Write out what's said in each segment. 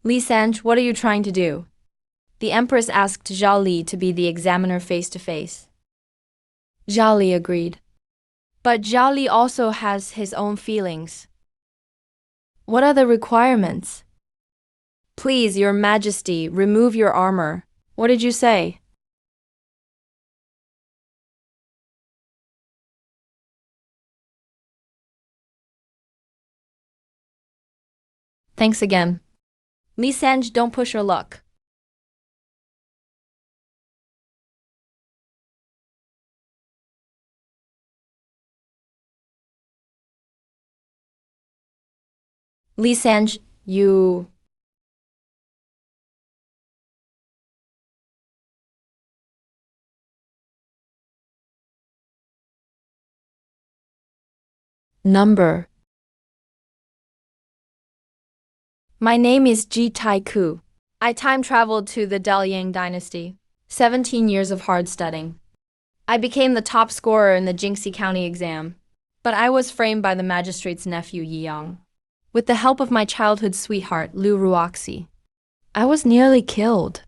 Li Sanj, what are you trying to do? The empress asked Zhao Li to be the examiner face to face. Zhao Li agreed. But Zhao Li also has his own feelings. What are the requirements? Please, Your Majesty, remove your armor. What did you say? Thanks again. Li Sanj, don't push your luck. Li Sanj, you... Number. My name is Ji Taiku. I time traveled to the Daliang dynasty. 17 years of hard studying. I became the top scorer in the Jingxi County exam. But I was framed by the magistrate's nephew Yi Yang. With the help of my childhood sweetheart, Lu Ruoxi. I was nearly killed.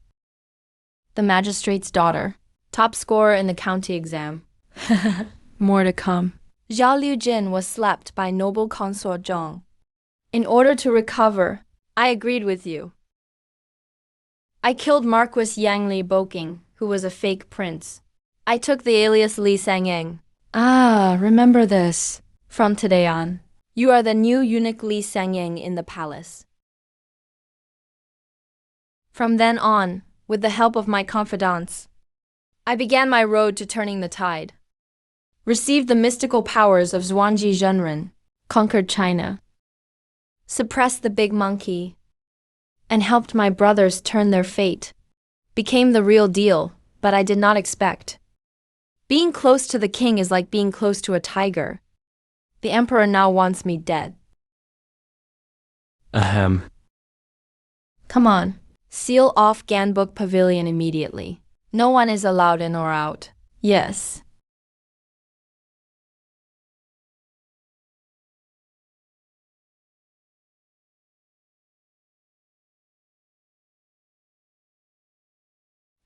The magistrate's daughter. Top scorer in the county exam. More to come. Zhao Liujin was slapped by noble consort Zhang. In order to recover, I agreed with you. I killed Marquis Yang Li Boking, who was a fake prince. I took the alias Li Sangyang. Ah, remember this. From today on, you are the new eunuch Li Sangyang in the palace. From then on, with the help of my confidants, I began my road to turning the tide. Received the mystical powers of Zhuangji Zhenren, conquered China, suppressed the big monkey, and helped my brothers turn their fate. Became the real deal, but I did not expect. Being close to the king is like being close to a tiger. The emperor now wants me dead. Ahem. Come on, seal off Ganbuk Pavilion immediately. No one is allowed in or out. Yes.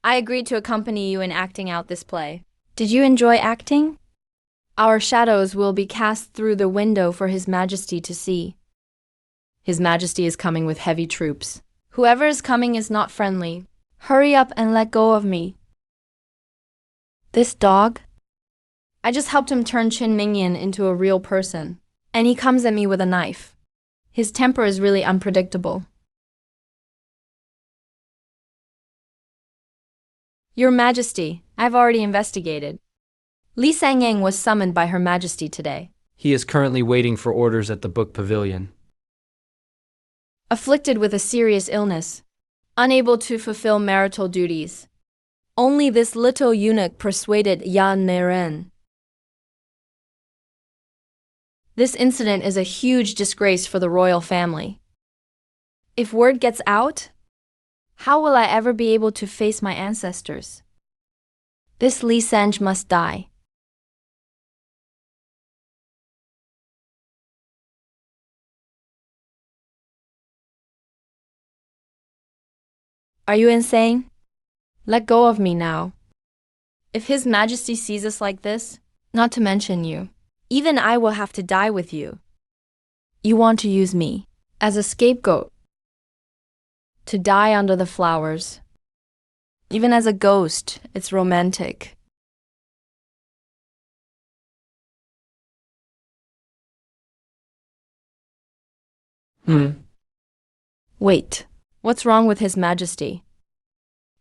I agreed to accompany you in acting out this play. Did you enjoy acting? Our shadows will be cast through the window for His Majesty to see. His Majesty is coming with heavy troops. Whoever is coming is not friendly. Hurry up and let go of me. This dog? I just helped him turn Qin Mingyan into a real person, and he comes at me with a knife. His temper is really unpredictable. Your Majesty, I've already investigated. Li Sangyang was summoned by Her Majesty today. He is currently waiting for orders at the book pavilion. Afflicted with a serious illness, unable to fulfill marital duties. Only this little eunuch persuaded Yan Neren. This incident is a huge disgrace for the royal family. If word gets out, how will I ever be able to face my ancestors? This Li Sanj must die. Are you insane? Let go of me now. If His Majesty sees us like this, not to mention you, even I will have to die with you. You want to use me as a scapegoat. To die under the flowers. Even as a ghost, it's romantic. Wait, what's wrong with His Majesty?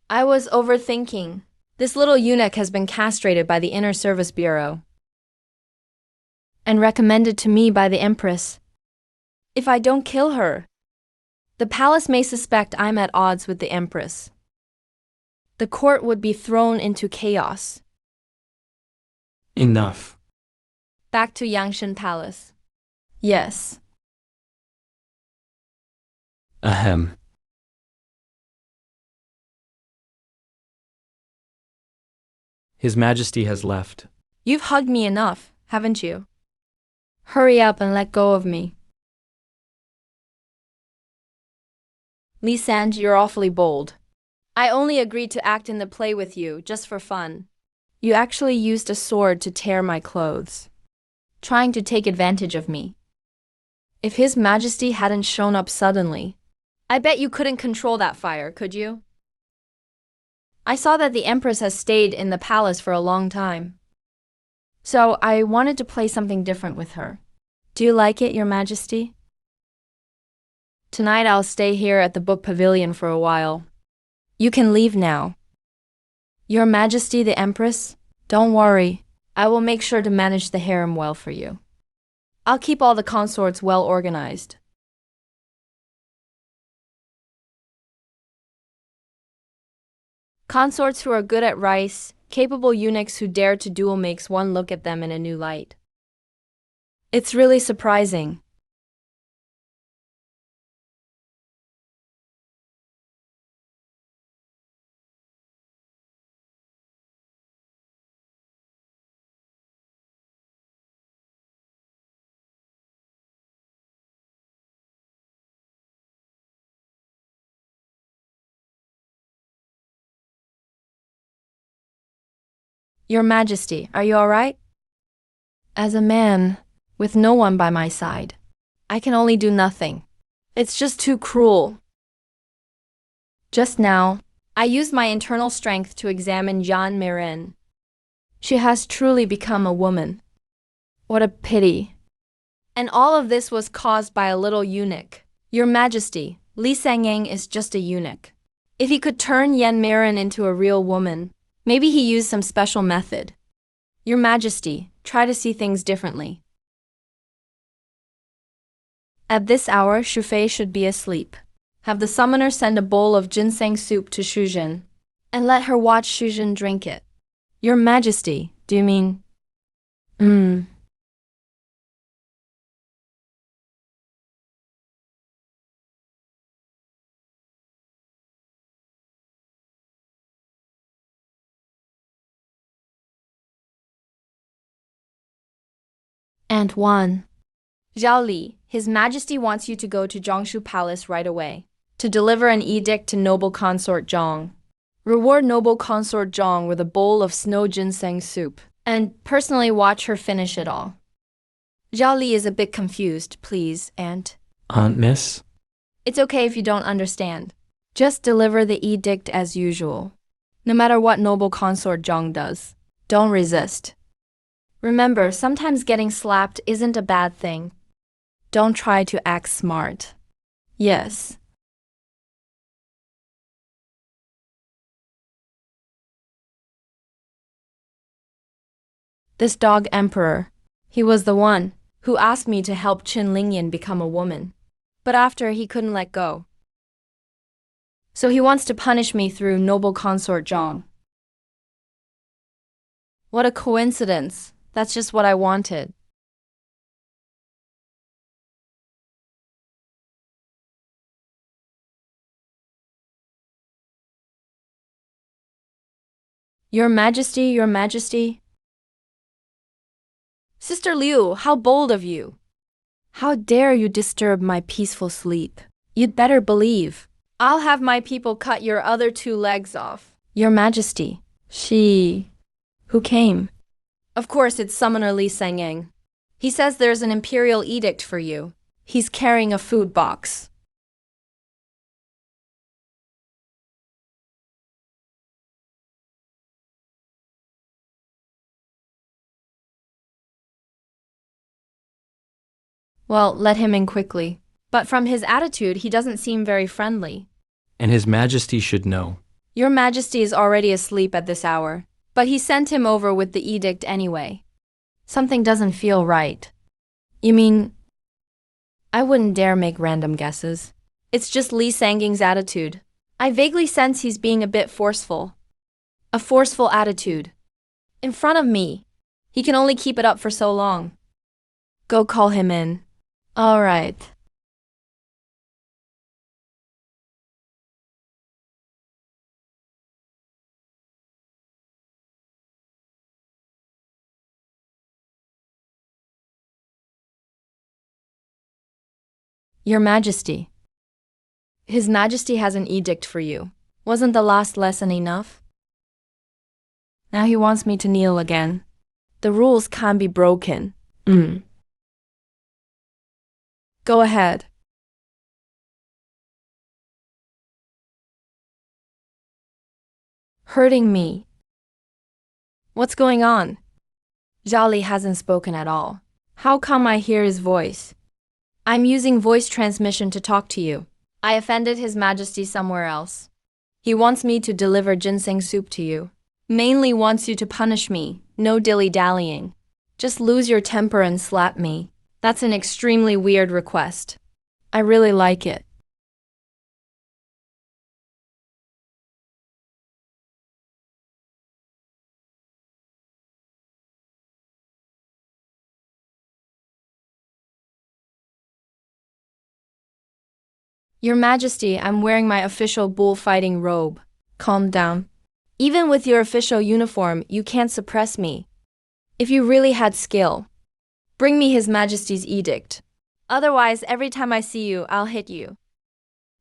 I was overthinking. This little eunuch has been castrated by the Inner Service Bureau and recommended to me by the Empress. If I don't kill her, the palace may suspect I'm at odds with the Empress. The court would be thrown into chaos. Enough. Back to Yangshan Palace. Yes. Ahem. His Majesty has left. You've hugged me enough, haven't you? Hurry up and let go of me. Lee Sand, you're awfully bold. I only agreed to act in the play with you, just for fun. You actually used a sword to tear my clothes, trying to take advantage of me. If His Majesty hadn't shown up suddenly, I bet you couldn't control that fire, could you? I saw that the Empress has stayed in the palace for a long time, so I wanted to play something different with her. Do you like it, Your Majesty? Tonight I'll stay here at the book pavilion for a while. You can leave now. Your Majesty the Empress, don't worry. I will make sure to manage the harem well for you. I'll keep all the consorts well organized. Consorts who are good at rice, capable eunuchs who dare to duel makes one look at them in a new light. It's really surprising. Your Majesty, are you all right? As a man, with no one by my side, I can only do nothing. It's just too cruel. Just now, I used my internal strength to examine Jeanne Marin. She has truly become a woman. What a pity. And all of this was caused by a little eunuch. Your Majesty, Li Sangyang is just a eunuch. If he could turn Yen Marin into a real woman, maybe he used some special method. Your Majesty, try to see things differently. At this hour, Shufei should be asleep. Have the summoner send a bowl of ginseng soup to Shuzhen, and let her watch Shuzhen drink it. Your Majesty, do you mean? And one. Zhao Li, His Majesty wants you to go to Zhongshu Palace right away, to deliver an edict to noble consort Zhong. Reward noble consort Zhong with a bowl of snow ginseng soup, and personally watch her finish it all. Zhao Li is a bit confused, please, and… Aunt Miss? It's okay if you don't understand. Just deliver the edict as usual. No matter what noble consort Zhong does, don't resist. Remember, sometimes getting slapped isn't a bad thing. Don't try to act smart. Yes. This dog emperor, he was the one who asked me to help Qin Lingyan become a woman. But after, he couldn't let go. So he wants to punish me through noble consort Zhong. What a coincidence. That's just what I wanted. Your Majesty, Your Majesty. Sister Liu, how bold of you. How dare you disturb my peaceful sleep? You'd better believe. I'll have my people cut your other 2 legs off. Your Majesty, who came? Of course, it's Summoner Li Sangyang. He says there's an imperial edict for you. He's carrying a food box. Well, let him in quickly. But from his attitude, he doesn't seem very friendly. And His Majesty should know. Your Majesty is already asleep at this hour, but he sent him over with the edict anyway. Something doesn't feel right. You mean… I wouldn't dare make random guesses. It's just Li Sangyang's attitude. I vaguely sense he's being a bit forceful. A forceful attitude. In front of me. He can only keep it up for so long. Go call him in. All right. Your Majesty. His Majesty has an edict for you. Wasn't the last lesson enough? Now he wants me to kneel again. The rules can't be broken. Go ahead. Hurting me. What's going on? Zhao hasn't spoken at all. How come I hear his voice? I'm using voice transmission to talk to you. I offended His Majesty somewhere else. He wants me to deliver ginseng soup to you. Mainly wants you to punish me. No dilly-dallying. Just lose your temper and slap me. That's an extremely weird request. I really like it. Your Majesty, I'm wearing my official bullfighting robe. Calm down. Even with your official uniform, you can't suppress me. If you really had skill, bring me His Majesty's edict. Otherwise, every time I see you, I'll hit you.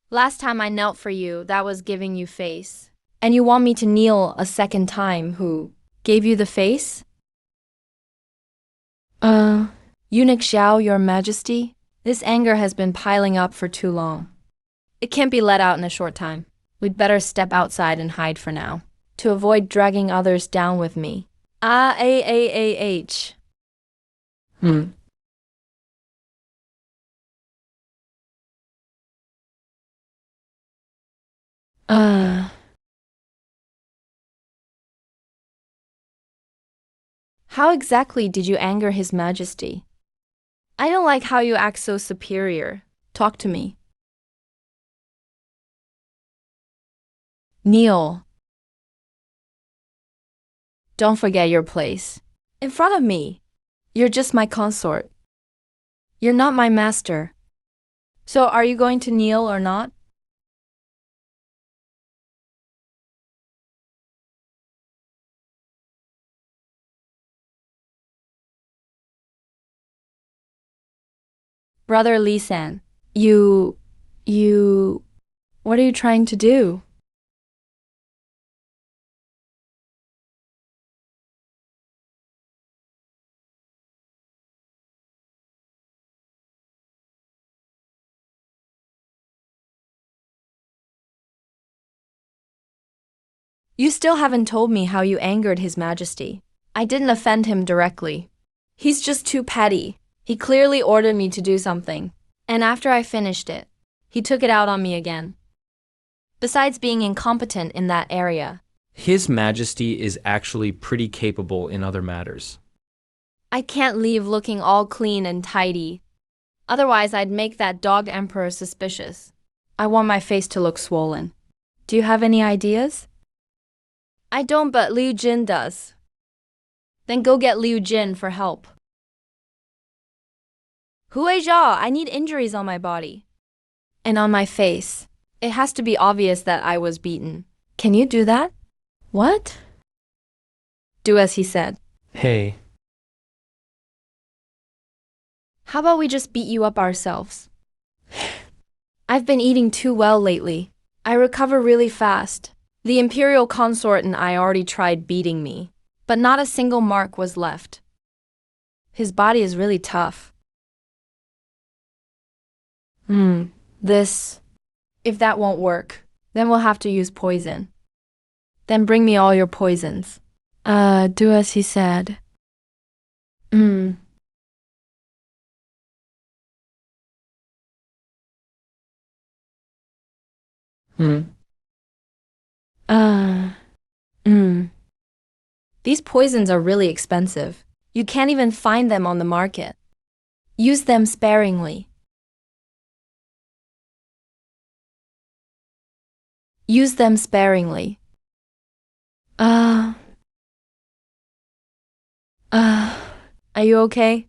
Last time I knelt for you, that was giving you face. And you want me to kneel a second time, who gave you the face? Eunuch Xiao, Your Majesty? This anger has been piling up for too long. It can't be let out in a short time. We'd better step outside and hide for now, to avoid dragging others down with me. Ah. How exactly did you anger His Majesty? I don't like how you act so superior. Talk to me. Kneel. Don't forget your place. In front of me. You're just my consort. You're not my master. So are you going to kneel or not? Brother Li-san, what are you trying to do? You still haven't told me how you angered His Majesty. I didn't offend him directly. He's just too petty. He clearly ordered me to do something. And after I finished it, he took it out on me again. Besides being incompetent in that area, His Majesty is actually pretty capable in other matters. I can't leave looking all clean and tidy. Otherwise, I'd make that dog emperor suspicious. I want my face to look swollen. Do you have any ideas? I don't, but Liu Jin does. Then go get Liu Jin for help. Hui Zhao, I need injuries on my body. And on my face. It has to be obvious that I was beaten. Can you do that? What? Do as he said. Hey, How about we just beat you up ourselves? I've been eating too well lately. I recover really fast. The imperial consort and I already tried beating me, but not a single mark was left. His body is really tough. If that won't work, then we'll have to use poison. Then bring me all your poisons. Do as he said. These poisons are really expensive. You can't even find them on the market. Use them sparingly. Use them sparingly. Are you okay?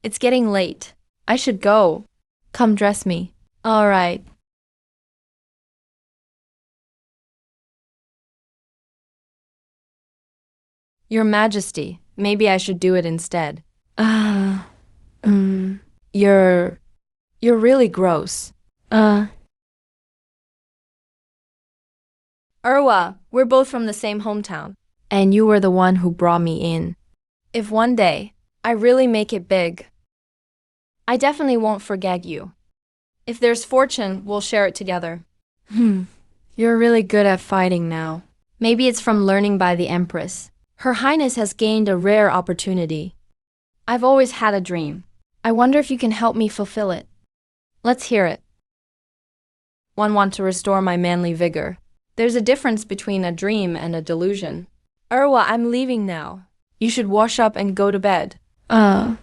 It's getting late. I should go. Come dress me. All right. Your Majesty, maybe I should do it instead. Um, you're, you're really gross. Uh, Urwa, we're both from the same hometown. And you were the one who brought me in. If one day I really make it big, I definitely won't forget you. If there's fortune, we'll share it together. You're really good at fighting now. Maybe it's from learning by the Empress. Her Highness has gained a rare opportunity. I've always had a dream. I wonder if you can help me fulfill it. Let's hear it. One want to restore my manly vigor. There's a difference between a dream and a delusion. Urwa, I'm leaving now. You should wash up and go to bed. Uh.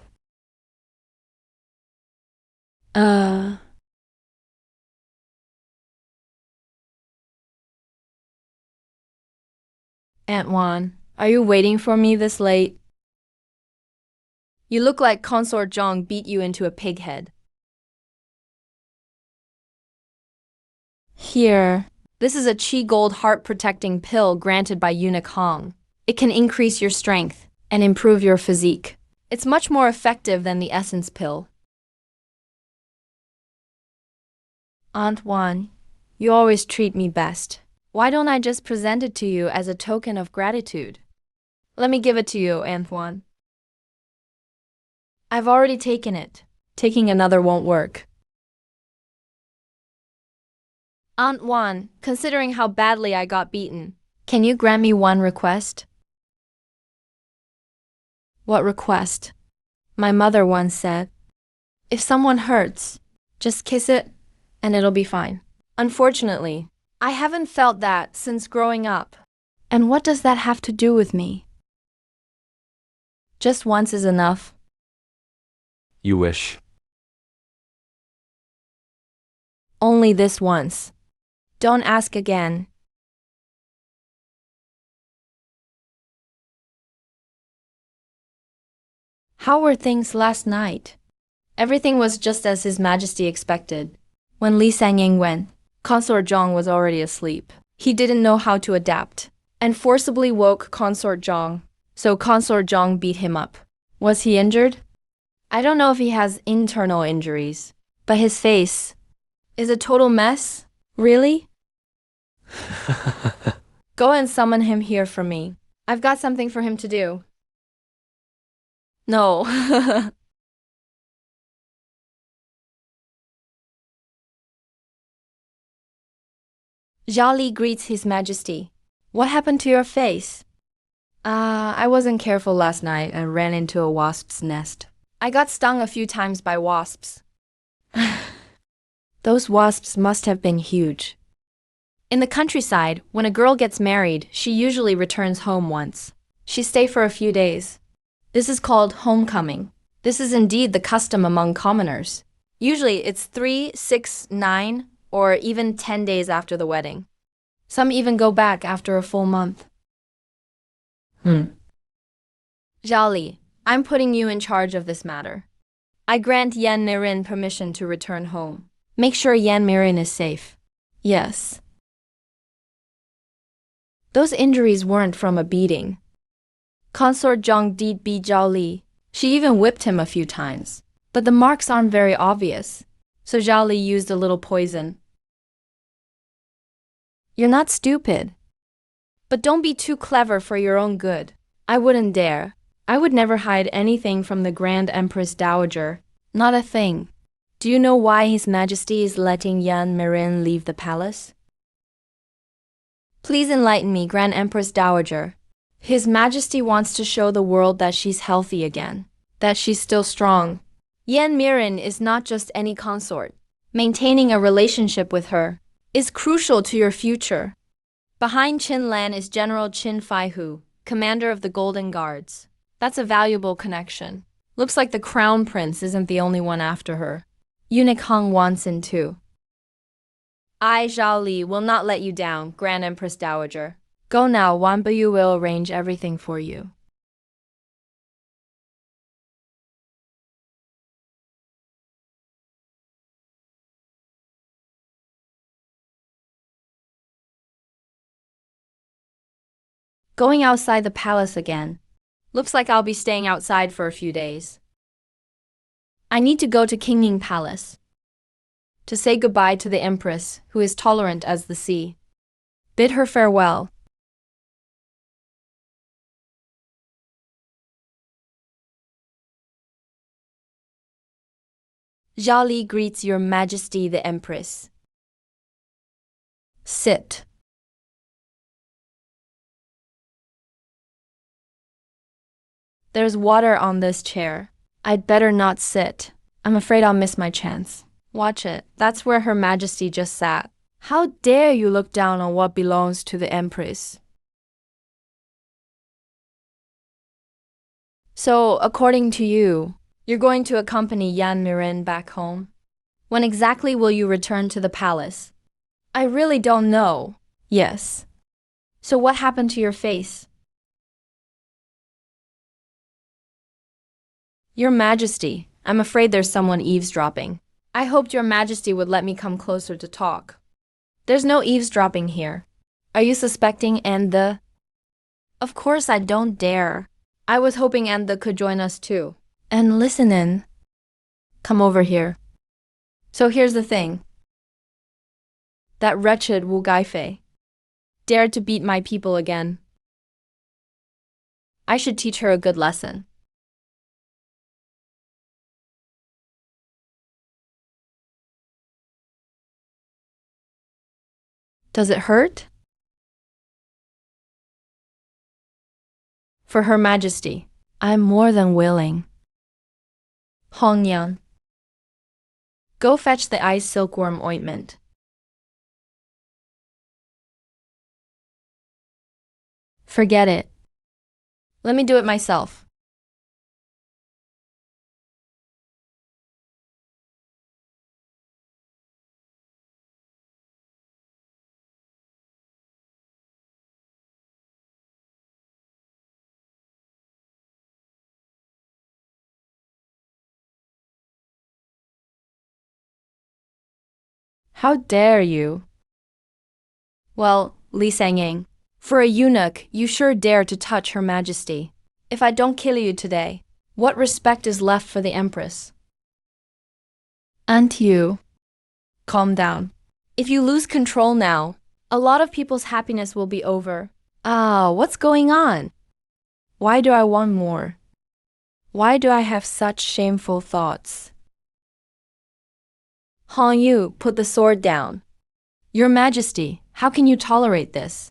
Aunt Juan, are you waiting for me this late? You look like Consort Zhang beat you into a pig head. Here. This is a Qi Gold heart-protecting pill granted by Eunuch Hong. It can increase your strength and improve your physique. It's much more effective than the essence pill. Aunt Juan, you always treat me best. Why don't I just present it to you as a token of gratitude? Let me give it to you, Aunt Juan. I've already taken it. Taking another won't work. Aunt Juan, considering how badly I got beaten, can you grant me one request? What request? My mother once said, if someone hurts, just kiss it and it'll be fine. Unfortunately, I haven't felt that since growing up. And what does that have to do with me? Just once is enough. You wish. Only this once. Don't ask again. How were things last night? Everything was just as His Majesty expected. When Li Sangying went, Consort Zhang was already asleep. He didn't know how to adapt, and forcibly woke Consort Zhang, so Consort Zhang beat him up. Was he injured? I don't know if he has internal injuries, but his face is a total mess. Really? Go and summon him here for me. I've got something for him to do. No. Zhao Li greets His Majesty. What happened to your face? I wasn't careful last night and ran into a wasp's nest. I got stung a few times by wasps. Those wasps must have been huge. In the countryside, when a girl gets married, she usually returns home once. She stays for a few days. This is called homecoming. This is indeed the custom among commoners. Usually it's 3, 6, 9, or even 10 days after the wedding. Some even go back after a full month. Zhao Li, I'm putting you in charge of this matter. I grant Yan Mirin permission to return home. Make sure Yan Mirin is safe. Yes. Those injuries weren't from a beating. Consort Zhang did beat Zhao Li. She even whipped him a few times. But the marks aren't very obvious, so Zhao Li used a little poison. You're not stupid. But don't be too clever for your own good. I wouldn't dare. I would never hide anything from the Grand Empress Dowager. Not a thing. Do you know why His Majesty is letting Yan Mirin leave the palace? Please enlighten me, Grand Empress Dowager. His Majesty wants to show the world that she's healthy again, that she's still strong. Yan Mirin is not just any consort. Maintaining a relationship with her is crucial to your future. Behind Qin Lan is General Qin Faihu, commander of the Golden Guards. That's a valuable connection. Looks like the Crown Prince isn't the only one after her. Eunuch Hong wants in too. I, Zhao Li, will not let you down, Grand Empress Dowager. Go now, Wan Buyu will arrange everything for you. Going outside the palace again. Looks like I'll be staying outside for a few days. I need to go to Kingning Palace to say goodbye to the Empress, who is tolerant as the sea. Bid her farewell. Zhao Li greets Your Majesty the Empress. Sit. There's water on this chair. I'd better not sit. I'm afraid I'll miss my chance. Watch it. That's where Her Majesty just sat. How dare you look down on what belongs to the Empress? So, according to you, you're going to accompany Yan Miren back home? When exactly will you return to the palace? I really don't know. Yes. So what happened to your face? Your Majesty, I'm afraid there's someone eavesdropping. I hoped Your Majesty would let me come closer to talk. There's no eavesdropping here. Are you suspecting Anda? Of course I don't dare. I was hoping Anda could join us too. And listen in. Come over here. So here's the thing. That wretched Wu Gaifei dared to beat my people again. I should teach her a good lesson. Does it hurt? For Her Majesty, I'm more than willing. Hongyan, go fetch the ice silkworm ointment. Forget it. Let me do it myself. How dare you? Well, Li Sangying, for a eunuch, you sure dare to touch Her Majesty. If I don't kill you today, what respect is left for the Empress? And you, calm down. If you lose control now, a lot of people's happiness will be over. What's going on? Why do I want more? Why do I have such shameful thoughts? Hong Yu, put the sword down. Your Majesty, how can you tolerate this?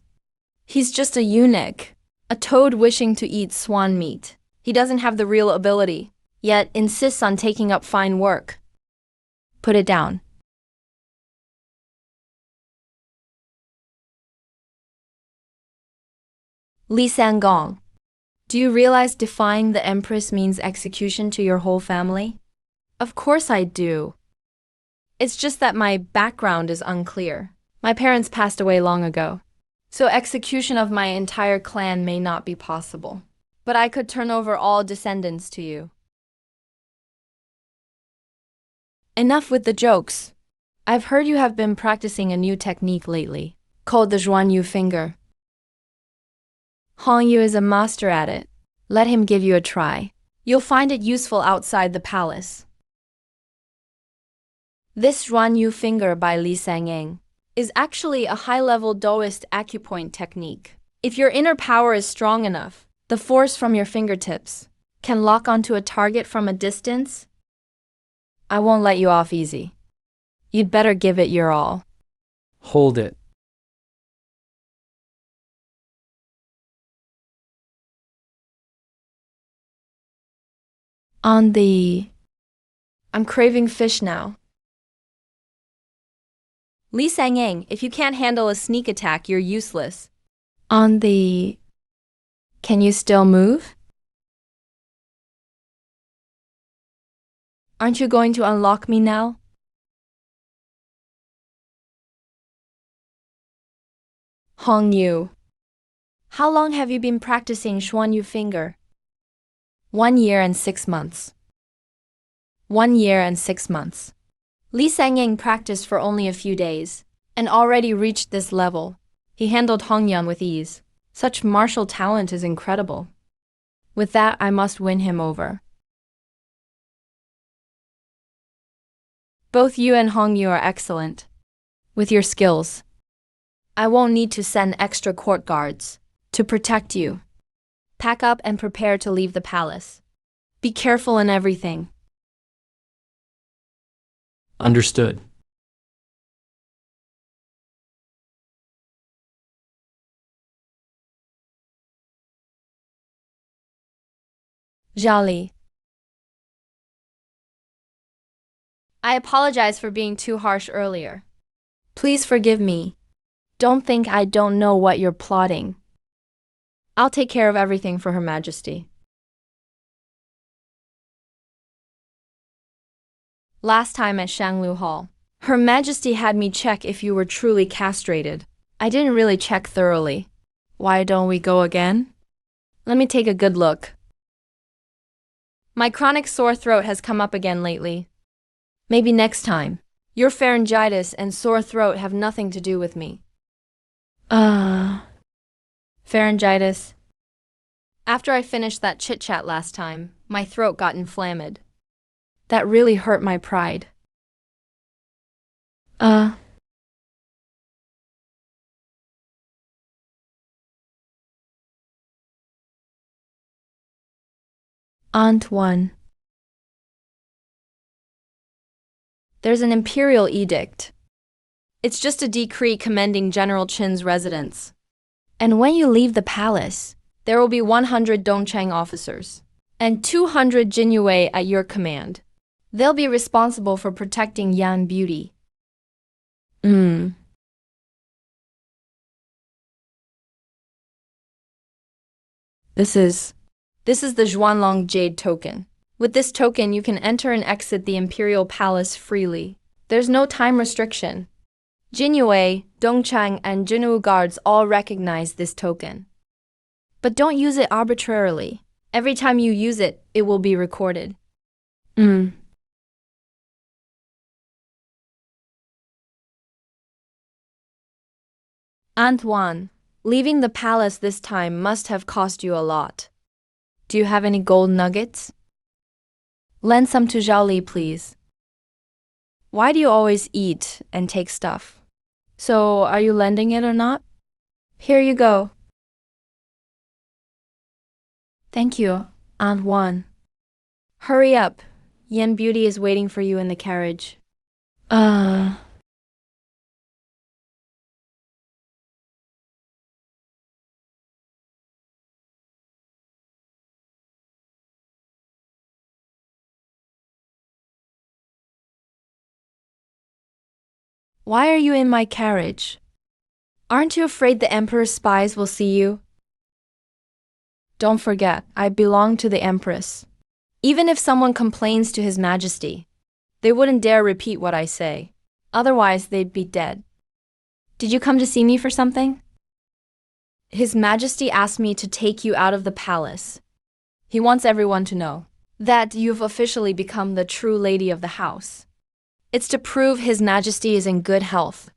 He's just a eunuch, a toad wishing to eat swan meat. He doesn't have the real ability, yet insists on taking up fine work. Put it down. Li Sangong, do you realize defying the Empress means execution to your whole family? Of course I do. It's just that my background is unclear. My parents passed away long ago, so execution of my entire clan may not be possible. But I could turn over all descendants to you. Enough with the jokes. I've heard you have been practicing a new technique lately, called the Zhuan Yu finger. Hong Yu is a master at it. Let him give you a try. You'll find it useful outside the palace. This Zhuan Yu finger by Li Sangying is actually a high-level Taoist acupoint technique. If your inner power is strong enough, the force from your fingertips can lock onto a target from a distance. I won't let you off easy. You'd better give it your all. Hold it. I'm craving fish now. Li Sangying, if you can't handle a sneak attack, you're useless. Can you still move? Aren't you going to unlock me now? Hong Yu, how long have you been practicing Zhuan Yu finger? 1 year and 6 months. 1 year and 6 months. Li Sangying practiced for only a few days, and already reached this level. He handled Hongyan with ease. Such martial talent is incredible. With that, I must win him over. Both you and Hongyu are excellent. With your skills, I won't need to send extra court guards to protect you. Pack up and prepare to leave the palace. Be careful in everything. Understood. Zhao, I apologize for being too harsh earlier. Please forgive me. Don't think I don't know what you're plotting. I'll take care of everything for Her Majesty. Last time at Shanglu Hall, Her Majesty had me check if you were truly castrated. I didn't really check thoroughly. Why don't we go again? Let me take a good look. My chronic sore throat has come up again lately. Maybe next time. Your pharyngitis and sore throat have nothing to do with me. Pharyngitis. After I finished that chit-chat last time, my throat got inflamed. That really hurt my pride. Aunt 1. There's an imperial edict. It's just a decree commending General Qin's residence. And when you leave the palace, there will be 100 Dongchang officers and 200 Jinyue at your command. They'll be responsible for protecting Yan Beauty. This is the Zhuanlong Jade token. With this token, you can enter and exit the Imperial Palace freely. There's no time restriction. Jinyue, Dongchang, and Jinwu guards all recognize this token. But don't use it arbitrarily. Every time you use it, it will be recorded. Antoine, leaving the palace this time must have cost you a lot. Do you have any gold nuggets? Lend some to Zhao Li, please. Why do you always eat and take stuff? So, are you lending it or not? Here you go. Thank you, Aunt Wan. Hurry up. Yan Beauty is waiting for you in the carriage. Why are you in my carriage? Aren't you afraid the Emperor's spies will see you? Don't forget, I belong to the Empress. Even if someone complains to His Majesty, they wouldn't dare repeat what I say. Otherwise, they'd be dead. Did you come to see me for something? His Majesty asked me to take you out of the palace. He wants everyone to know that you've officially become the true lady of the house. It's to prove His Majesty is in good health.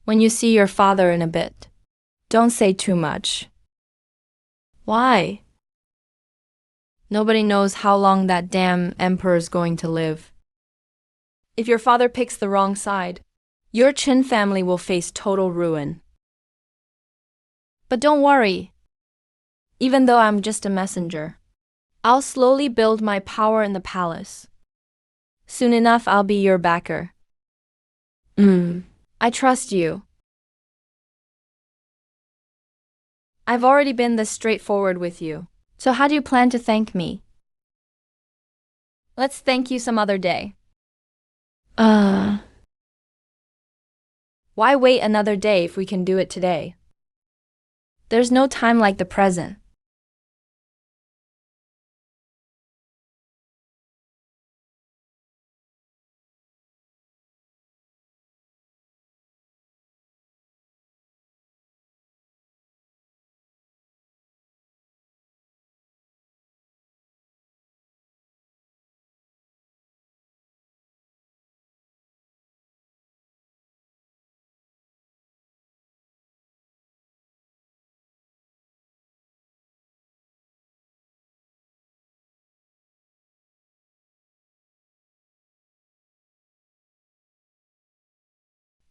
When you see your father in a bit, don't say too much. Why? Nobody knows how long that damn emperor's going to live. If your father picks the wrong side, your Qin family will face total ruin. But don't worry. Even though I'm just a messenger, I'll slowly build my power in the palace. Soon enough, I'll be your backer. I trust you. I've already been this straightforward with you. So how do you plan to thank me? Let's thank you some other day. Why wait another day if we can do it today? There's no time like the present.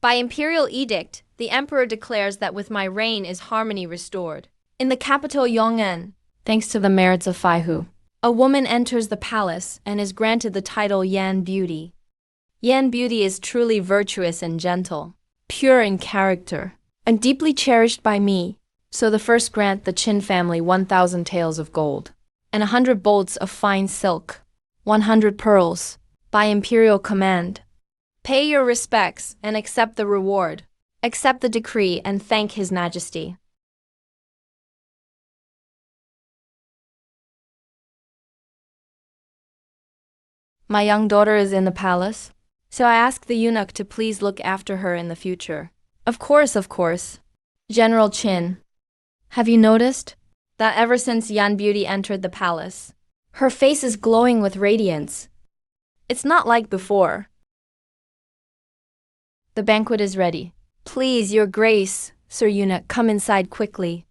By imperial edict, the emperor declares that with my reign is harmony restored. In the capital Yong'an, thanks to the merits of Faihu, a woman enters the palace and is granted the title Yan Beauty. Yan Beauty is truly virtuous and gentle, pure in character, and deeply cherished by me. So the first grant the Qin family 1,000 taels of gold, and 100 bolts of fine silk, 100 pearls, by imperial command. Pay your respects and accept the reward. Accept the decree and thank His Majesty. My young daughter is in the palace, so I ask the eunuch to please look after her in the future. Of course, of course. General Qin, have you noticed that ever since Yan Beauty entered the palace, her face is glowing with radiance? It's not like before. The banquet is ready. Please, Your Grace, Sir Eunuch, come inside quickly.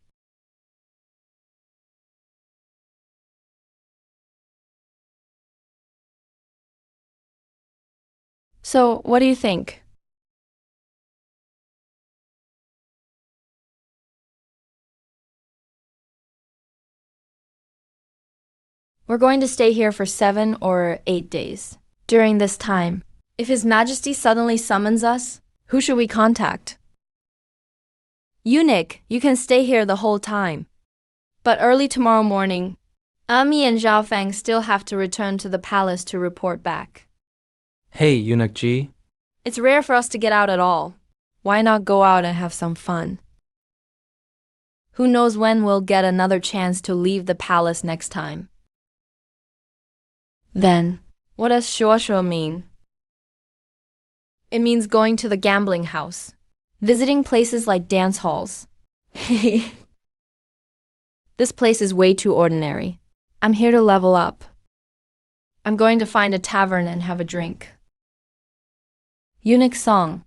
So, what do you think? We're going to stay here for 7 or 8 days. During this time, if His Majesty suddenly summons us, who should we contact? Eunuch, you can stay here the whole time. But early tomorrow morning, Ami and Zhao Fang still have to return to the palace to report back. Hey, Eunuch G. It's rare for us to get out at all. Why not go out and have some fun? Who knows when we'll get another chance to leave the palace next time? Then, what does shuo mean? It means going to the gambling house, visiting places like dance halls. This place is way too ordinary. I'm here to level up. I'm going to find a tavern and have a drink. Eunuch song.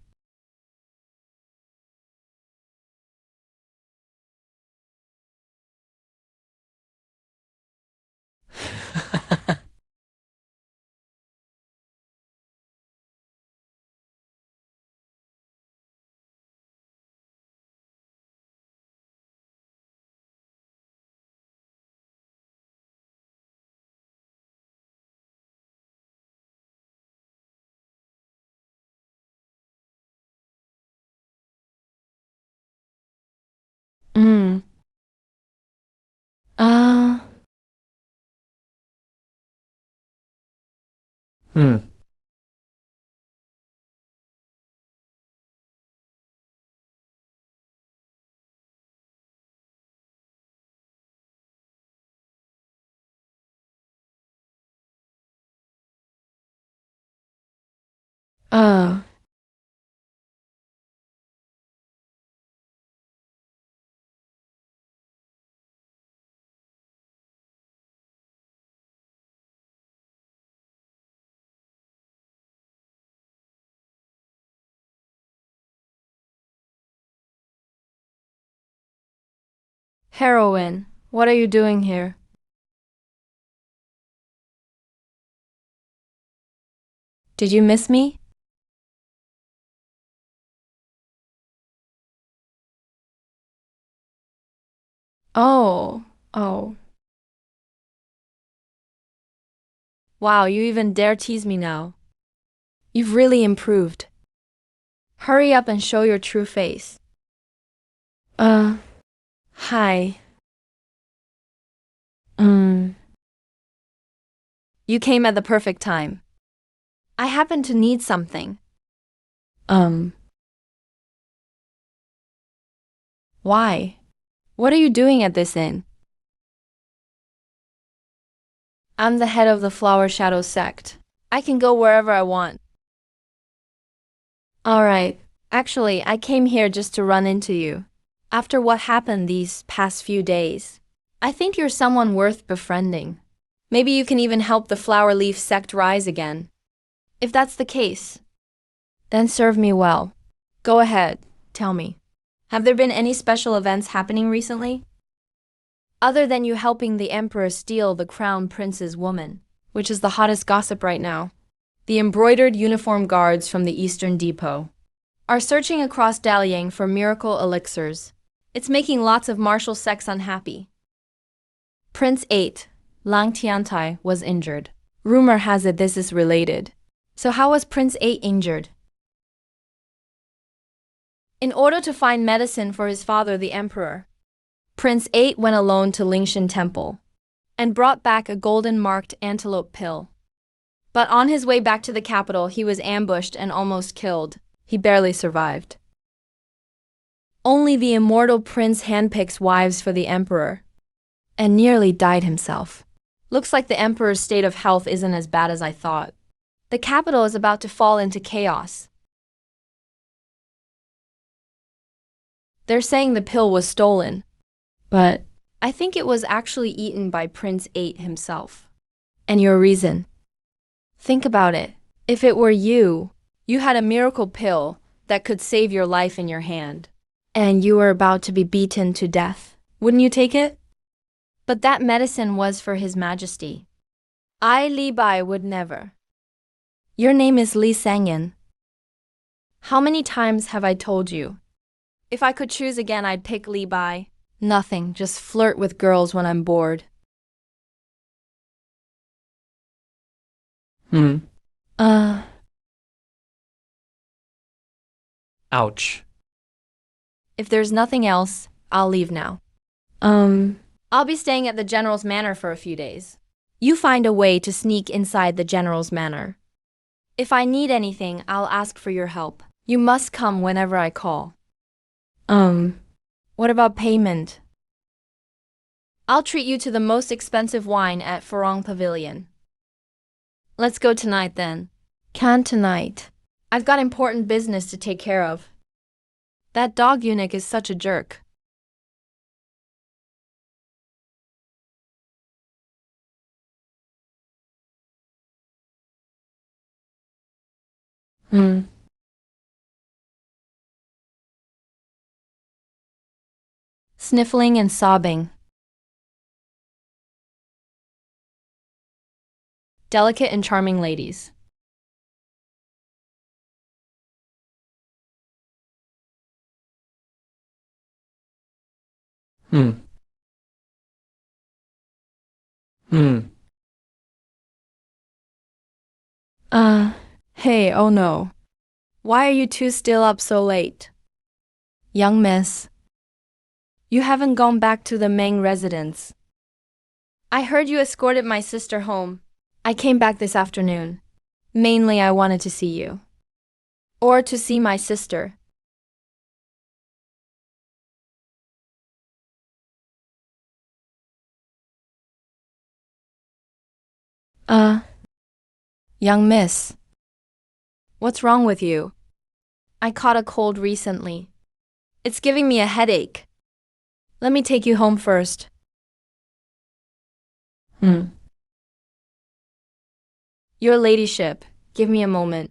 Mm. Uh, Hmm. uh. Heroine, what are you doing here? Did you miss me? Oh. Wow, you even dare tease me now. You've really improved. Hurry up and show your true face. Hi. You came at the perfect time. I happen to need something. Why? What are you doing at this inn? I'm the head of the Flower Shadow sect. I can go wherever I want. Alright, actually, I came here just to run into you. After what happened these past few days, I think you're someone worth befriending. Maybe you can even help the Flower Leaf sect rise again. If that's the case, then serve me well. Go ahead, tell me. Have there been any special events happening recently? Other than you helping the emperor steal the crown prince's woman, which is the hottest gossip right now. The embroidered uniform guards from the Eastern Depot. are searching across Dalian for miracle elixirs. It's making lots of martial sects unhappy. Prince 8, Lang Tiantai, was injured. Rumor has it this is related. So how was Prince 8 injured? In order to find medicine for his father the emperor, Prince 8 went alone to Lingshan Temple and brought back a golden marked antelope pill. But on his way back to the capital he was ambushed and almost killed. He barely survived. Only the immortal prince handpicks wives for the emperor and nearly died himself. Looks like the emperor's state of health isn't as bad as I thought. The capital is about to fall into chaos. They're saying the pill was stolen, but I think it was actually eaten by Prince 8 himself. And your reason? Think about it. If it were you, you had a miracle pill that could save your life in your hand, and you were about to be beaten to death. Wouldn't you take it? But that medicine was for His Majesty. I, Li Bai, would never. Your name is Li Sangyan. How many times have I told you? If I could choose again, I'd pick Li Bai. Nothing, just flirt with girls when I'm bored. Ouch. If there's nothing else, I'll leave now. I'll be staying at the general's manor for a few days. You find a way to sneak inside the general's manor. If I need anything, I'll ask for your help. You must come whenever I call. What about payment? I'll treat you to the most expensive wine at Farong Pavilion. Let's go tonight then. Can't tonight. I've got important business to take care of. That dog eunuch is such a jerk. Sniffling and sobbing. Delicate and charming ladies. Hmm. Hmm. Hey, oh no. Why are you two still up so late? Young miss, you haven't gone back to the main residence. I heard you escorted my sister home. I came back this afternoon. Mainly I wanted to see you. Or to see my sister. Young miss. What's wrong with you? I caught a cold recently. It's giving me a headache. Let me take you home first. Your ladyship, give me a moment.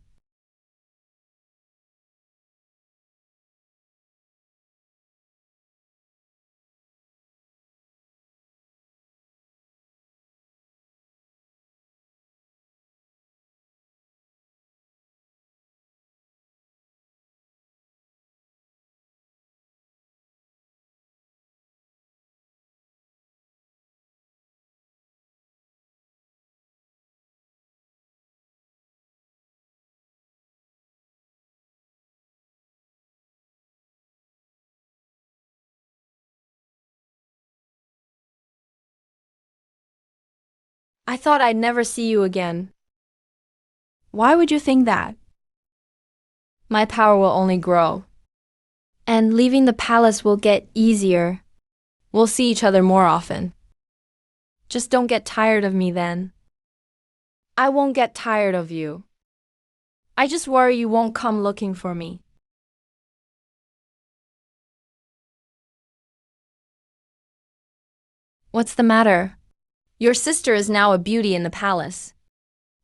I thought I'd never see you again. Why would you think that? My power will only grow. And leaving the palace will get easier. We'll see each other more often. Just don't get tired of me then. I won't get tired of you. I just worry you won't come looking for me. What's the matter? Your sister is now a beauty in the palace,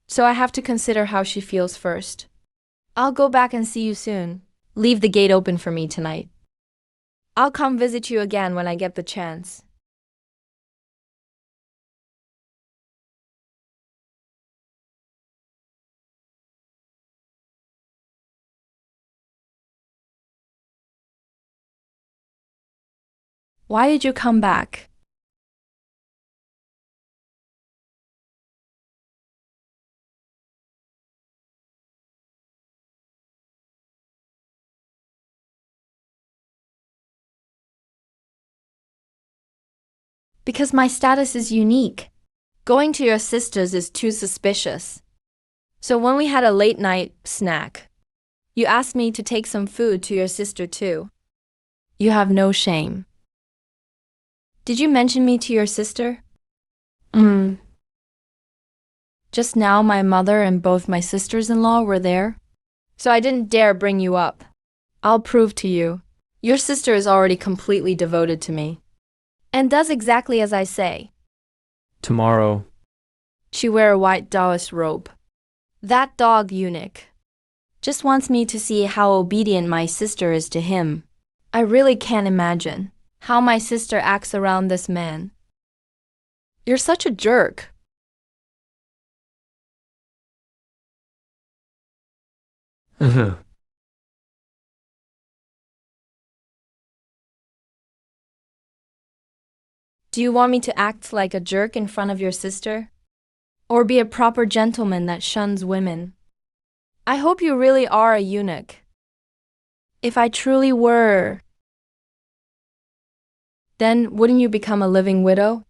so I have to consider how she feels first. I'll go back and see you soon. Leave the gate open for me tonight. I'll come visit you again when I get the chance. Why did you come back? Because my status is unique. Going to your sister's is too suspicious. So when we had a late night snack, you asked me to take some food to your sister too. You have no shame. Did you mention me to your sister? Just now my mother and both my sisters-in-law were there, so I didn't dare bring you up. I'll prove to you. Your sister is already completely devoted to me, and does exactly as I say. Tomorrow, She wear a white Taoist robe. That dog eunuch just wants me to see how obedient my sister is to him. I really can't imagine how my sister acts around this man. You're such a jerk. Do you want me to act like a jerk in front of your sister? Or be a proper gentleman that shuns women? I hope you really are a eunuch. If I truly were, then wouldn't you become a living widow?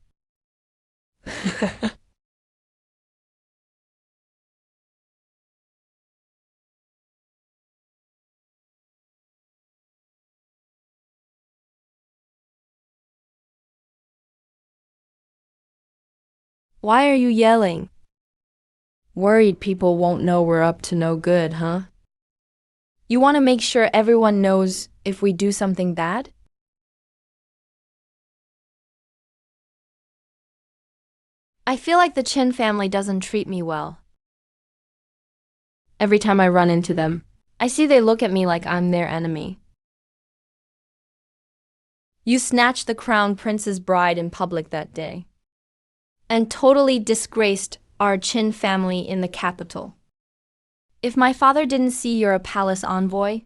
Why are you yelling? Worried people won't know we're up to no good, huh? You want to make sure everyone knows if we do something bad? I feel like the Chin family doesn't treat me well. Every time I run into them, I see they look at me like I'm their enemy. You snatched the crown prince's bride in public that day, and totally disgraced our Chin family in the capital. If my father didn't see you're a palace envoy,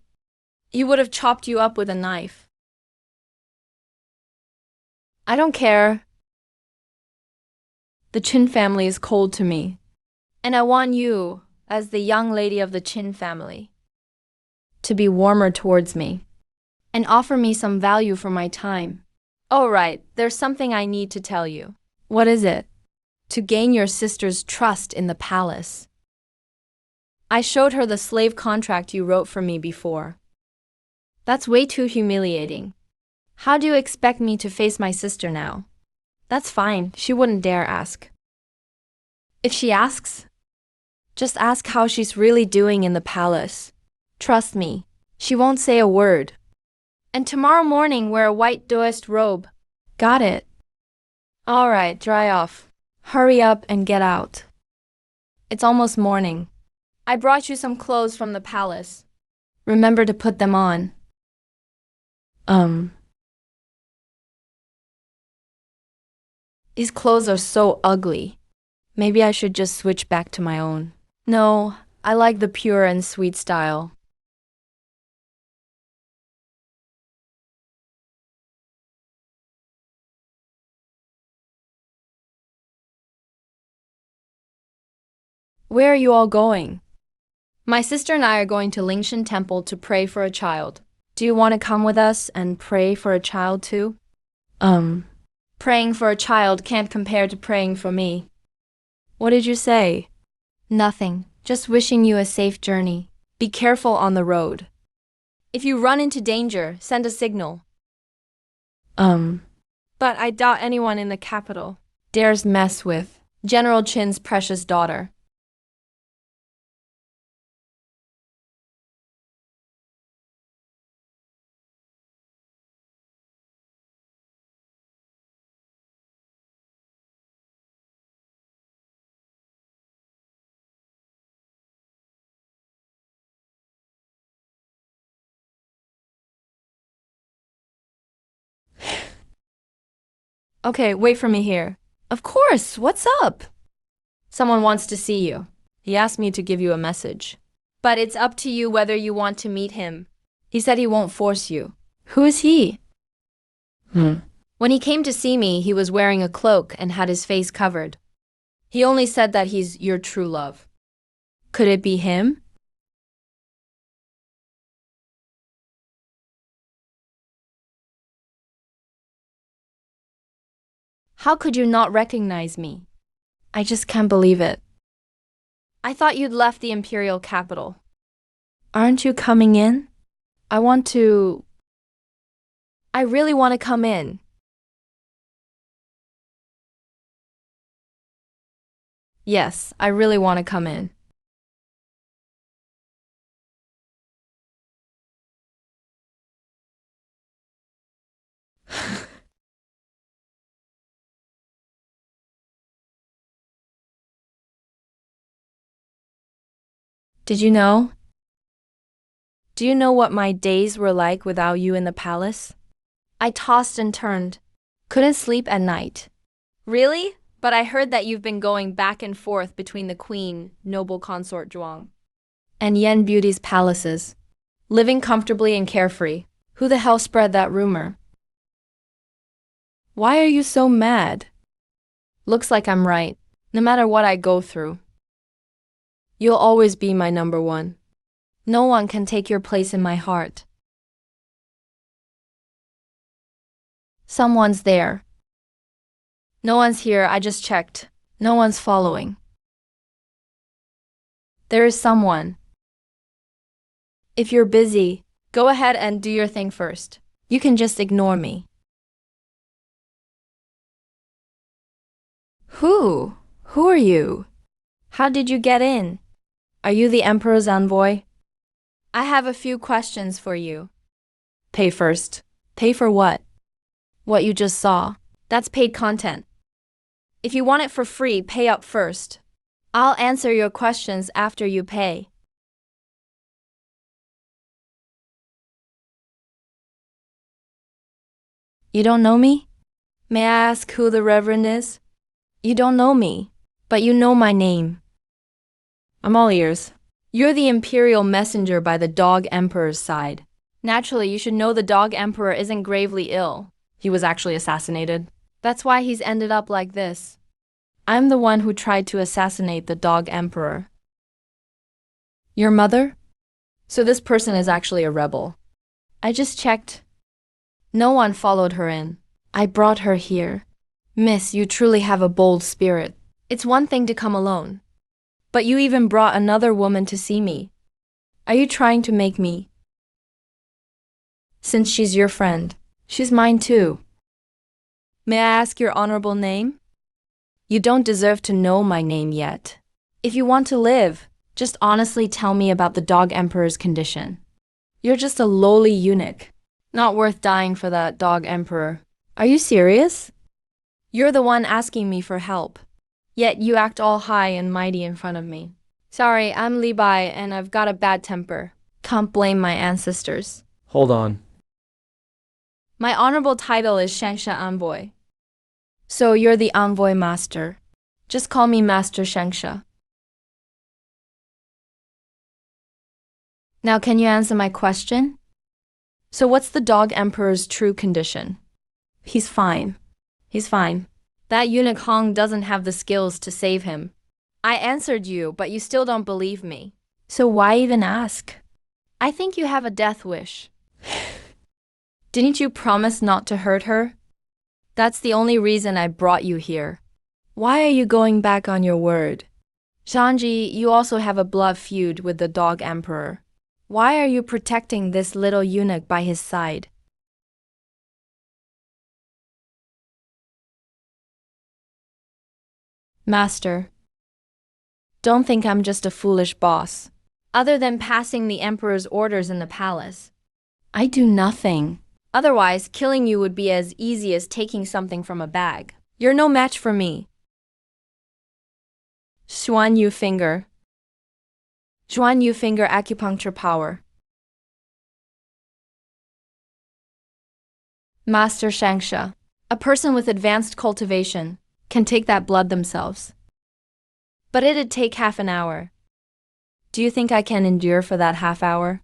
he would have chopped you up with a knife. I don't care. The Chin family is cold to me, and I want you, as the young lady of the Chin family, to be warmer towards me and offer me some value for my time. Oh, right, there's something I need to tell you. What is it? To gain your sister's trust in the palace. I showed her the slave contract you wrote for me before. That's way too humiliating. How do you expect me to face my sister now? That's fine, she wouldn't dare ask. If she asks, just ask how she's really doing in the palace. Trust me, she won't say a word. And tomorrow morning wear a white Taoist robe. Got it? All right, dry off. Hurry up and get out. It's almost morning. I brought you some clothes from the palace. Remember to put them on. These clothes are so ugly. Maybe I should just switch back to my own. No, I like the pure and sweet style. Where are you all going? My sister and I are going to Lingshan Temple to pray for a child. Do you want to come with us and pray for a child too? Praying for a child can't compare to praying for me. What did you say? Nothing. Just wishing you a safe journey. Be careful on the road. If you run into danger, send a signal. But I doubt anyone in the capital dares mess with General Chin's precious daughter. Okay, wait for me here. Of course, what's up? Someone wants to see you. He asked me to give you a message. But it's up to you whether you want to meet him. He said he won't force you. Who is he? When he came to see me, he was wearing a cloak and had his face covered. He only said that he's your true love. Could it be him? How could you not recognize me? I just can't believe it. I thought you'd left the imperial capital. Aren't you coming in? I really want to come in. Yes, I really want to come in. Did you know? Do you know what my days were like without you in the palace? I tossed and turned. Couldn't sleep at night. Really? But I heard that you've been going back and forth between the queen, noble consort Zhuang, and Yen Beauty's palaces, living comfortably and carefree. Who the hell spread that rumor? Why are you so mad? Looks like I'm right, no matter what I go through. You'll always be my number one. No one can take your place in my heart. Someone's there. No one's here, I just checked. No one's following. There is someone. If you're busy, go ahead and do your thing first. You can just ignore me. Who? Who are you? How did you get in? Are you the Emperor's envoy? I have a few questions for you. Pay first. Pay for what? What you just saw. That's paid content. If you want it for free, pay up first. I'll answer your questions after you pay. You don't know me? May I ask who the Reverend is? You don't know me, but you know my name. I'm all ears. You're the Imperial messenger by the Dog Emperor's side. Naturally, you should know the Dog Emperor isn't gravely ill. He was actually assassinated. That's why he's ended up like this. I'm the one who tried to assassinate the Dog Emperor. Your mother? So this person is actually a rebel. I just checked. No one followed her in. I brought her here. Miss, you truly have a bold spirit. It's one thing to come alone. But you even brought another woman to see me. Are you trying to make me? Since she's your friend, she's mine too. May I ask your honorable name? You don't deserve to know my name yet. If you want to live, just honestly tell me about the Dog Emperor's condition. You're just a lowly eunuch. Not worth dying for that Dog Emperor. Are you serious? You're the one asking me for help. Yet you act all high and mighty in front of me. Sorry, I'm Li Bai and I've got a bad temper. Can't blame my ancestors. Hold on. My honorable title is Shangsha Envoy. So you're the envoy master. Just call me Master Shangsha. Now can you answer my question? So what's the Dog Emperor's true condition? He's fine. He's fine. That eunuch Hong doesn't have the skills to save him. I answered you, but you still don't believe me. So why even ask? I think you have a death wish. Didn't you promise not to hurt her? That's the only reason I brought you here. Why are you going back on your word? Shanji, you also have a blood feud with the Dog Emperor. Why are you protecting this little eunuch by his side? Master, don't think I'm just a foolish boss. Other than passing the Emperor's orders in the palace, I do nothing. Otherwise, killing you would be as easy as taking something from a bag. You're no match for me. Xuan Yu Finger. Xuan Yu Finger acupuncture power. Master Shangsha, a person with advanced cultivation, can take that blood themselves. But it'd take half an hour. Do you think I can endure for that half hour?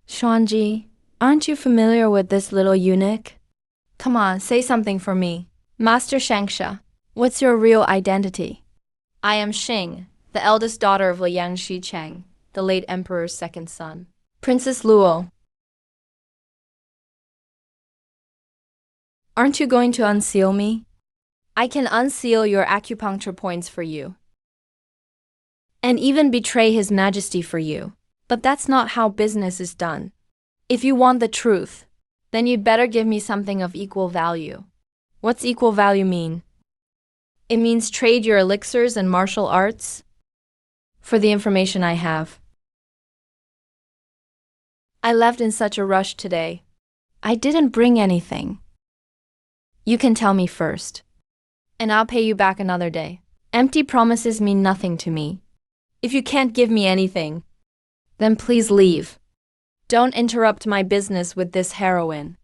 Xuanji, aren't you familiar with this little eunuch? Come on, say something for me. Master Shangsha, what's your real identity? I am Xing, the eldest daughter of Liang Shicheng, the late emperor's second son. Princess Luo, aren't you going to unseal me? I can unseal your acupuncture points for you. And even betray His Majesty for you. But that's not how business is done. If you want the truth, then you'd better give me something of equal value. What's equal value mean? It means trade your elixirs and martial arts for the information I have. I left in such a rush today. I didn't bring anything. You can tell me first, and I'll pay you back another day. Empty promises mean nothing to me. If you can't give me anything, then please leave. Don't interrupt my business with this heroine.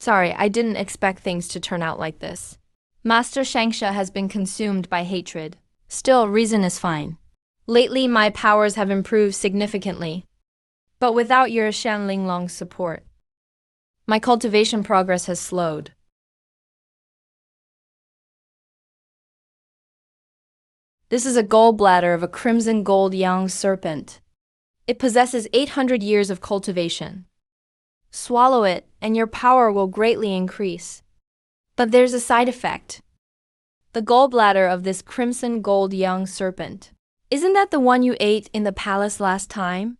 Sorry, I didn't expect things to turn out like this. Master Shangsha has been consumed by hatred. Still, reason is fine. Lately, my powers have improved significantly, but without your Shan Linglong's support, my cultivation progress has slowed. This is a gallbladder of a crimson gold young serpent. It possesses 800 years of cultivation. Swallow it, and your power will greatly increase. But there's a side effect. The gallbladder of this crimson gold young serpent. Isn't that the one you ate in the palace last time?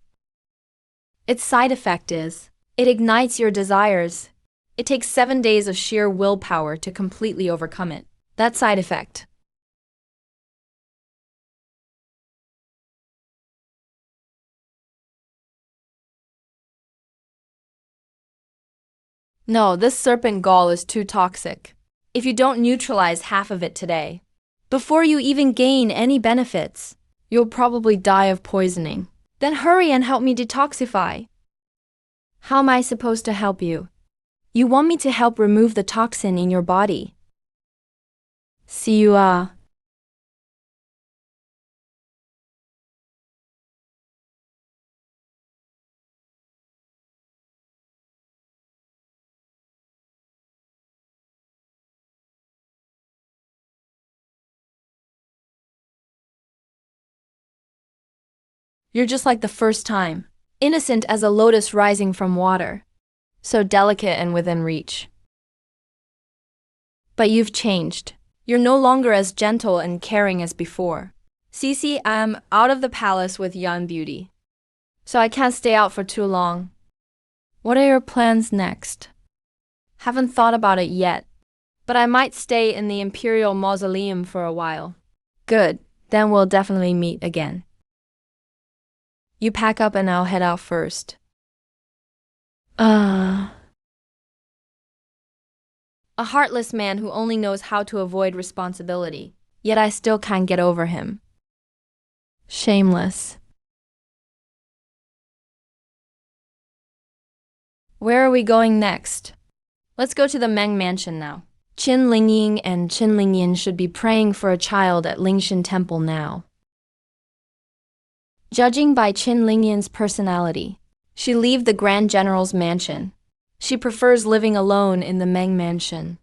Its side effect is, it ignites your desires. It takes 7 days of sheer willpower to completely overcome it. That side effect. No, this serpent gall is too toxic. If you don't neutralize half of it today, before you even gain any benefits, you'll probably die of poisoning. Then hurry and help me detoxify. How am I supposed to help you? You want me to help remove the toxin in your body. See you, You're just like the first time. Innocent as a lotus rising from water. So delicate and within reach. But you've changed. You're no longer as gentle and caring as before. Cece, I'm out of the palace with Yan Beauty, so I can't stay out for too long. What are your plans next? Haven't thought about it yet, but I might stay in the Imperial Mausoleum for a while. Good, then we'll definitely meet again. You pack up and I'll head out first. A heartless man who only knows how to avoid responsibility, yet I still can't get over him. Shameless. Where are we going next? Let's go to the Meng Mansion now. Qin Lingying and Qin Lingyan should be praying for a child at Lingshan Temple now. Judging by Qin Lingyan's personality, she leave the Grand General's mansion. She prefers living alone in the Meng Mansion.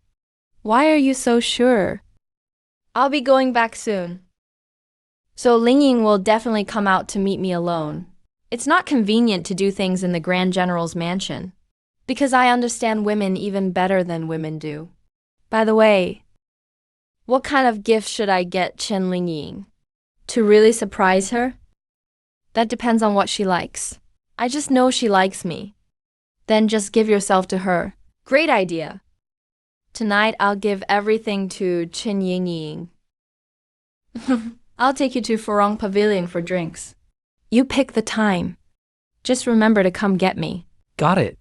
Why are you so sure? I'll be going back soon. So Lingying will definitely come out to meet me alone. It's not convenient to do things in the Grand General's mansion, because I understand women even better than women do. By the way, what kind of gift should I get Qin Lingying? To really surprise her? That depends on what she likes. I just know she likes me. Then just give yourself to her. Great idea. Tonight I'll give everything to Qin Yingying. I'll take you to Furong Pavilion for drinks. You pick the time. Just remember to come get me. Got it.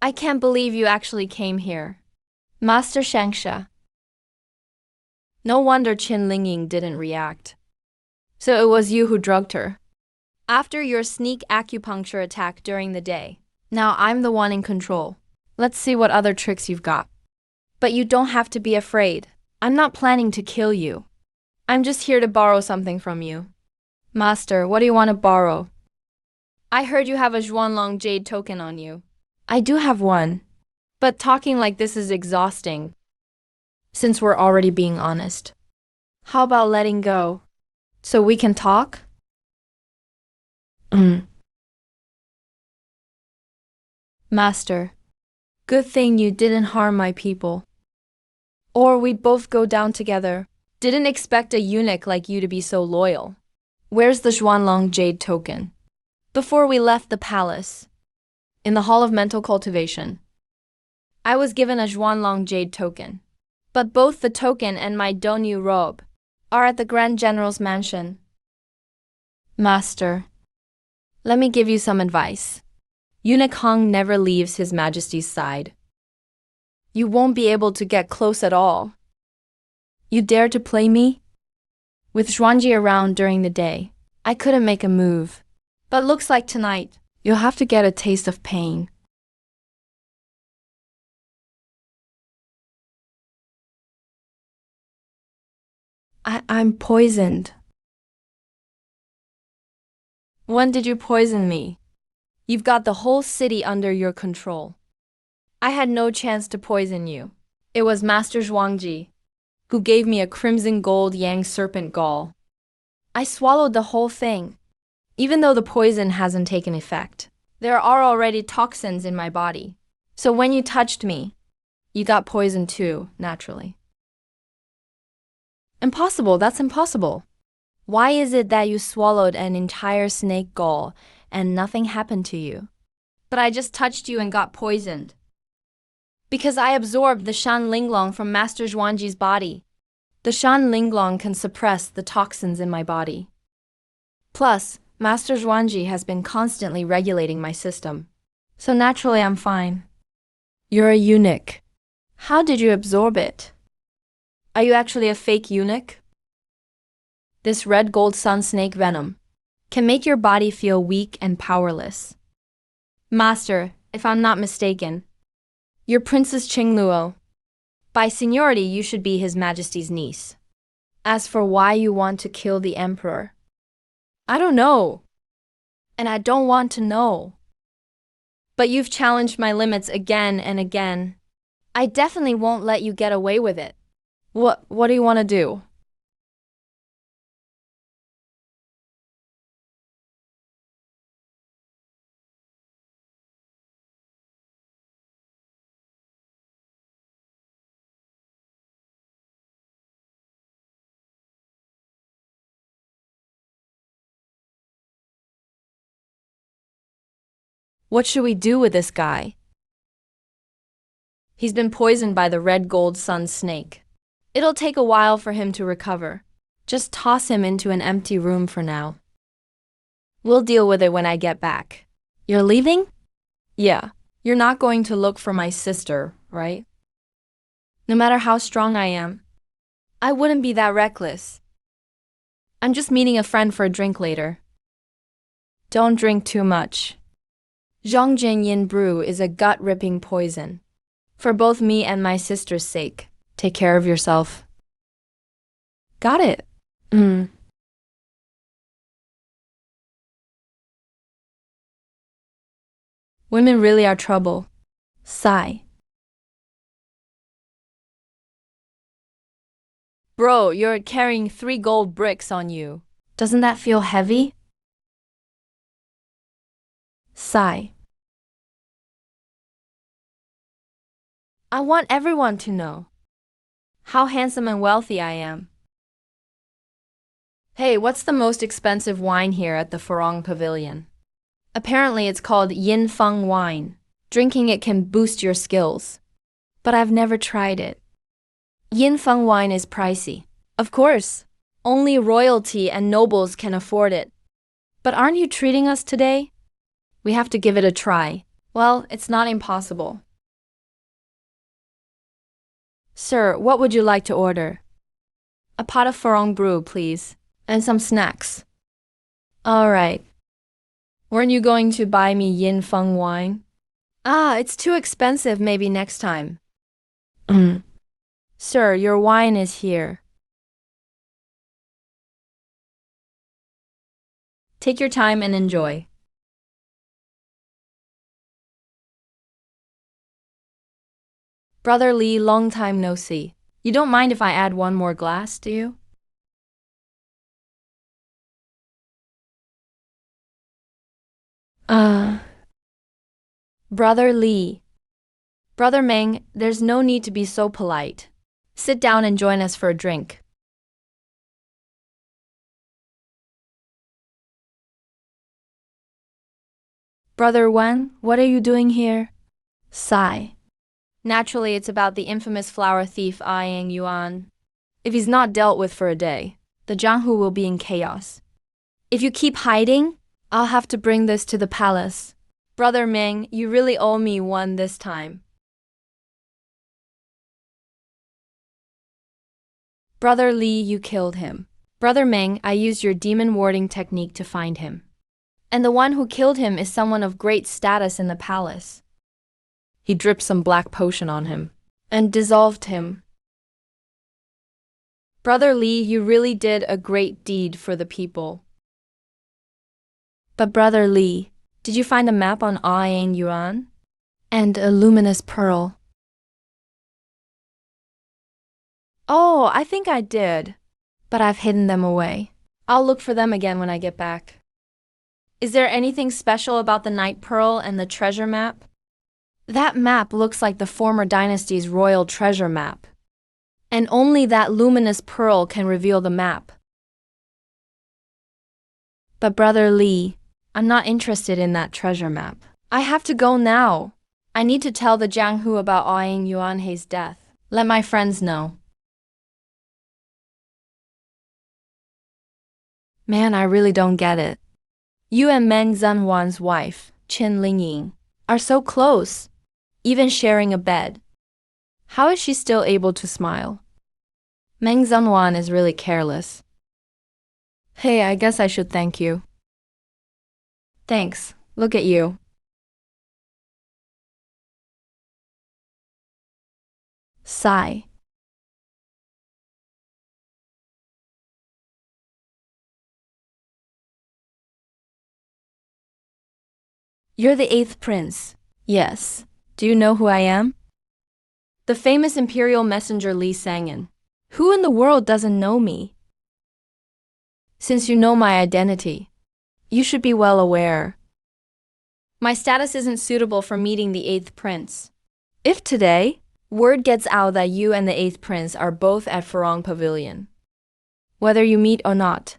I can't believe you actually came here. Master Shangsha. No wonder Qin Lingying didn't react. So it was you who drugged her. After your sneak acupuncture attack during the day, now I'm the one in control. Let's see what other tricks you've got. But you don't have to be afraid. I'm not planning to kill you. I'm just here to borrow something from you. Master, what do you want to borrow? I heard you have a Zhuanlong jade token on you. I do have one. But talking like this is exhausting. Since we're already being honest. How about letting go? So we can talk? Master, good thing you didn't harm my people. Or we'd both go down together. Didn't expect a eunuch like you to be so loyal. Where's the Zhuanlong jade token? Before we left the palace, in the Hall of Mental Cultivation, I was given a Zhuanlong jade token. But both the token and my Donyu robe are at the Grand General's mansion. Master, let me give you some advice. Eunuch Hong never leaves His Majesty's side. You won't be able to get close at all. You dare to play me? With Zhuangji around during the day, I couldn't make a move. But looks like tonight, you'll have to get a taste of pain. I'm poisoned. When did you poison me? You've got the whole city under your control. I had no chance to poison you. It was Master Zhuangji who gave me a crimson gold yang serpent gall. I swallowed the whole thing, even though the poison hasn't taken effect. There are already toxins in my body. So when you touched me, you got poisoned too, naturally. Impossible, that's impossible. Why is it that you swallowed an entire snake gall and nothing happened to you? But I just touched you and got poisoned. Because I absorbed the Shan Linglong from Master Zhuangji's body. The Shan Linglong can suppress the toxins in my body. Plus, Master Zhuangji has been constantly regulating my system. So naturally I'm fine. You're a eunuch. How did you absorb it? Are you actually a fake eunuch? This red gold sun snake venom can make your body feel weak and powerless. Master, if I'm not mistaken, you're Princess Qingluo. By seniority, you should be His Majesty's niece. As for why you want to kill the Emperor, I don't know. And I don't want to know. But you've challenged my limits again and again. I definitely won't let you get away with it. What do you want to do? What should we do with this guy? He's been poisoned by the red gold sun snake. It'll take a while for him to recover. Just toss him into an empty room for now. We'll deal with it when I get back. You're leaving? Yeah. You're not going to look for my sister, right? No matter how strong I am, I wouldn't be that reckless. I'm just meeting a friend for a drink later. Don't drink too much. Zhongjin Yin Brew is a gut-ripping poison. For both me and my sister's sake, take care of yourself. Got it. Women really are trouble. Sigh. Bro, you're carrying 3 gold bricks on you. Doesn't that feel heavy? Sigh. I want everyone to know how handsome and wealthy I am. Hey, what's the most expensive wine here at the Farong Pavilion? Apparently it's called Yin Feng wine. Drinking it can boost your skills. But I've never tried it. Yin Feng wine is pricey. Of course. Only royalty and nobles can afford it. But aren't you treating us today? We have to give it a try. Well, it's not impossible. Sir, what would you like to order? A pot of Ferong brew, please. And some snacks. All right. Weren't you going to buy me Yin Feng wine? Ah, it's too expensive, maybe next time. Sir, your wine is here. Take your time and enjoy. Brother Lee, long time no see. You don't mind if I add one more glass, do you? Uh, Brother Lee. Brother Meng, there's no need to be so polite. Sit down and join us for a drink. Brother Wen, what are you doing here? Sigh. Naturally, it's about the infamous flower thief Yang Yuan. If he's not dealt with for a day, the Jianghu will be in chaos. If you keep hiding, I'll have to bring this to the palace. Brother Ming, you really owe me one this time. Brother Li, you killed him. Brother Ming, I used your demon warding technique to find him. And the one who killed him is someone of great status in the palace. He dripped some black potion on him and dissolved him. Brother Li, you really did a great deed for the people. But Brother Li, did you find a map on Yang Yuan? And a luminous pearl? Oh, I think I did. But I've hidden them away. I'll look for them again when I get back. Is there anything special about the Night Pearl and the treasure map? That map looks like the former dynasty's royal treasure map. And only that luminous pearl can reveal the map. But Brother Li, I'm not interested in that treasure map. I have to go now. I need to tell the Jianghu about Yang Yuanhei's death. Let my friends know. Man, I really don't get it. You and Meng Zhenwan's wife, Qin Lingying, are so close, even sharing a bed. How is she still able to smile? Meng Zhenwan is really careless. Hey, I guess I should thank you. Thanks. Look at you. Sigh. You're the 8th prince. Yes. Do you know who I am? The famous imperial messenger Li Sangin. Who in the world doesn't know me? Since you know my identity, you should be well aware. My status isn't suitable for meeting the 8th prince. If today, word gets out that you and the 8th prince are both at Ferong Pavilion, whether you meet or not,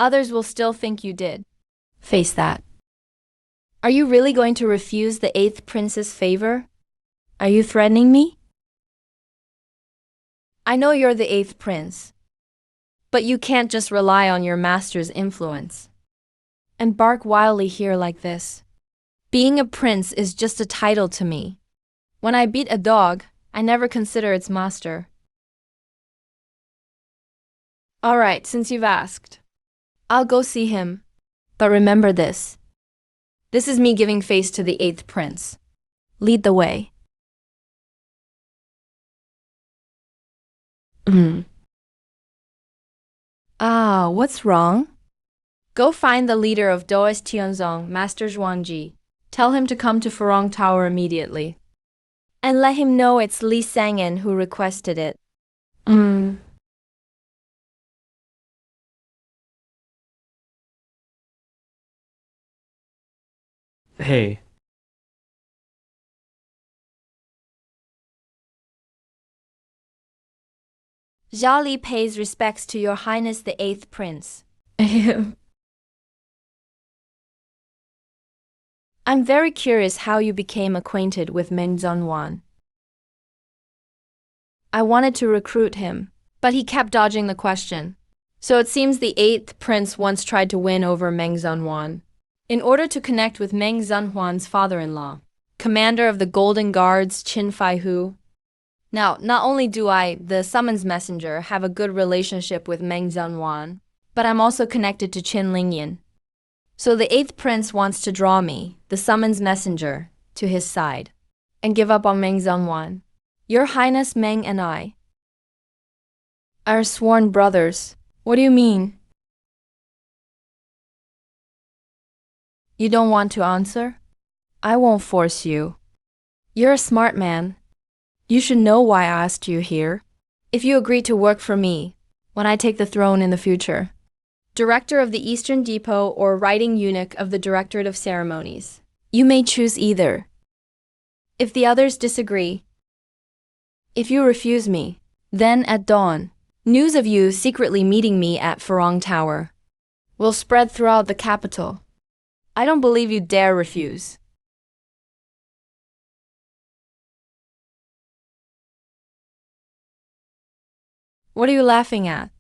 others will still think you did. Face that. Are you really going to refuse the 8th prince's favor? Are you threatening me? I know you're the 8th prince, but you can't just rely on your master's influence and bark wildly here like this. Being a prince is just a title to me. When I beat a dog, I never consider its master. All right, since you've asked, I'll go see him. But remember this. This is me giving face to the 8th prince. Lead the way. What's wrong? Go find the leader of Dois Tianzong, Master Zhuangji. Tell him to come to Ferong Tower immediately. And let him know it's Li Sangin who requested it. Hey, Zhao Li pays respects to Your Highness the 8th Prince. I'm very curious how you became acquainted with Meng Zhenwan. I wanted to recruit him, but he kept dodging the question. So it seems the 8th Prince once tried to win over Meng Zhenwan. in order to connect with Meng Zhenhuan's father-in-law, commander of the Golden Guards Qin Faihu. Now, not only do I, the summons messenger, have a good relationship with Meng Zhenhuan, but I'm also connected to Qin Lingyan. So the eighth prince wants to draw me, the summons messenger, to his side, and give up on Meng Zhenhuan. Your Highness Meng and I are sworn brothers. What do you mean? You don't want to answer? I won't force you. You're a smart man. You should know why I asked you here. If you agree to work for me, when I take the throne in the future, Director of the Eastern Depot or writing eunuch of the Directorate of Ceremonies, you may choose either. If the others disagree, if you refuse me, then at dawn, news of you secretly meeting me at Farong Tower will spread throughout the capital. I don't believe you dare refuse. What are you laughing at?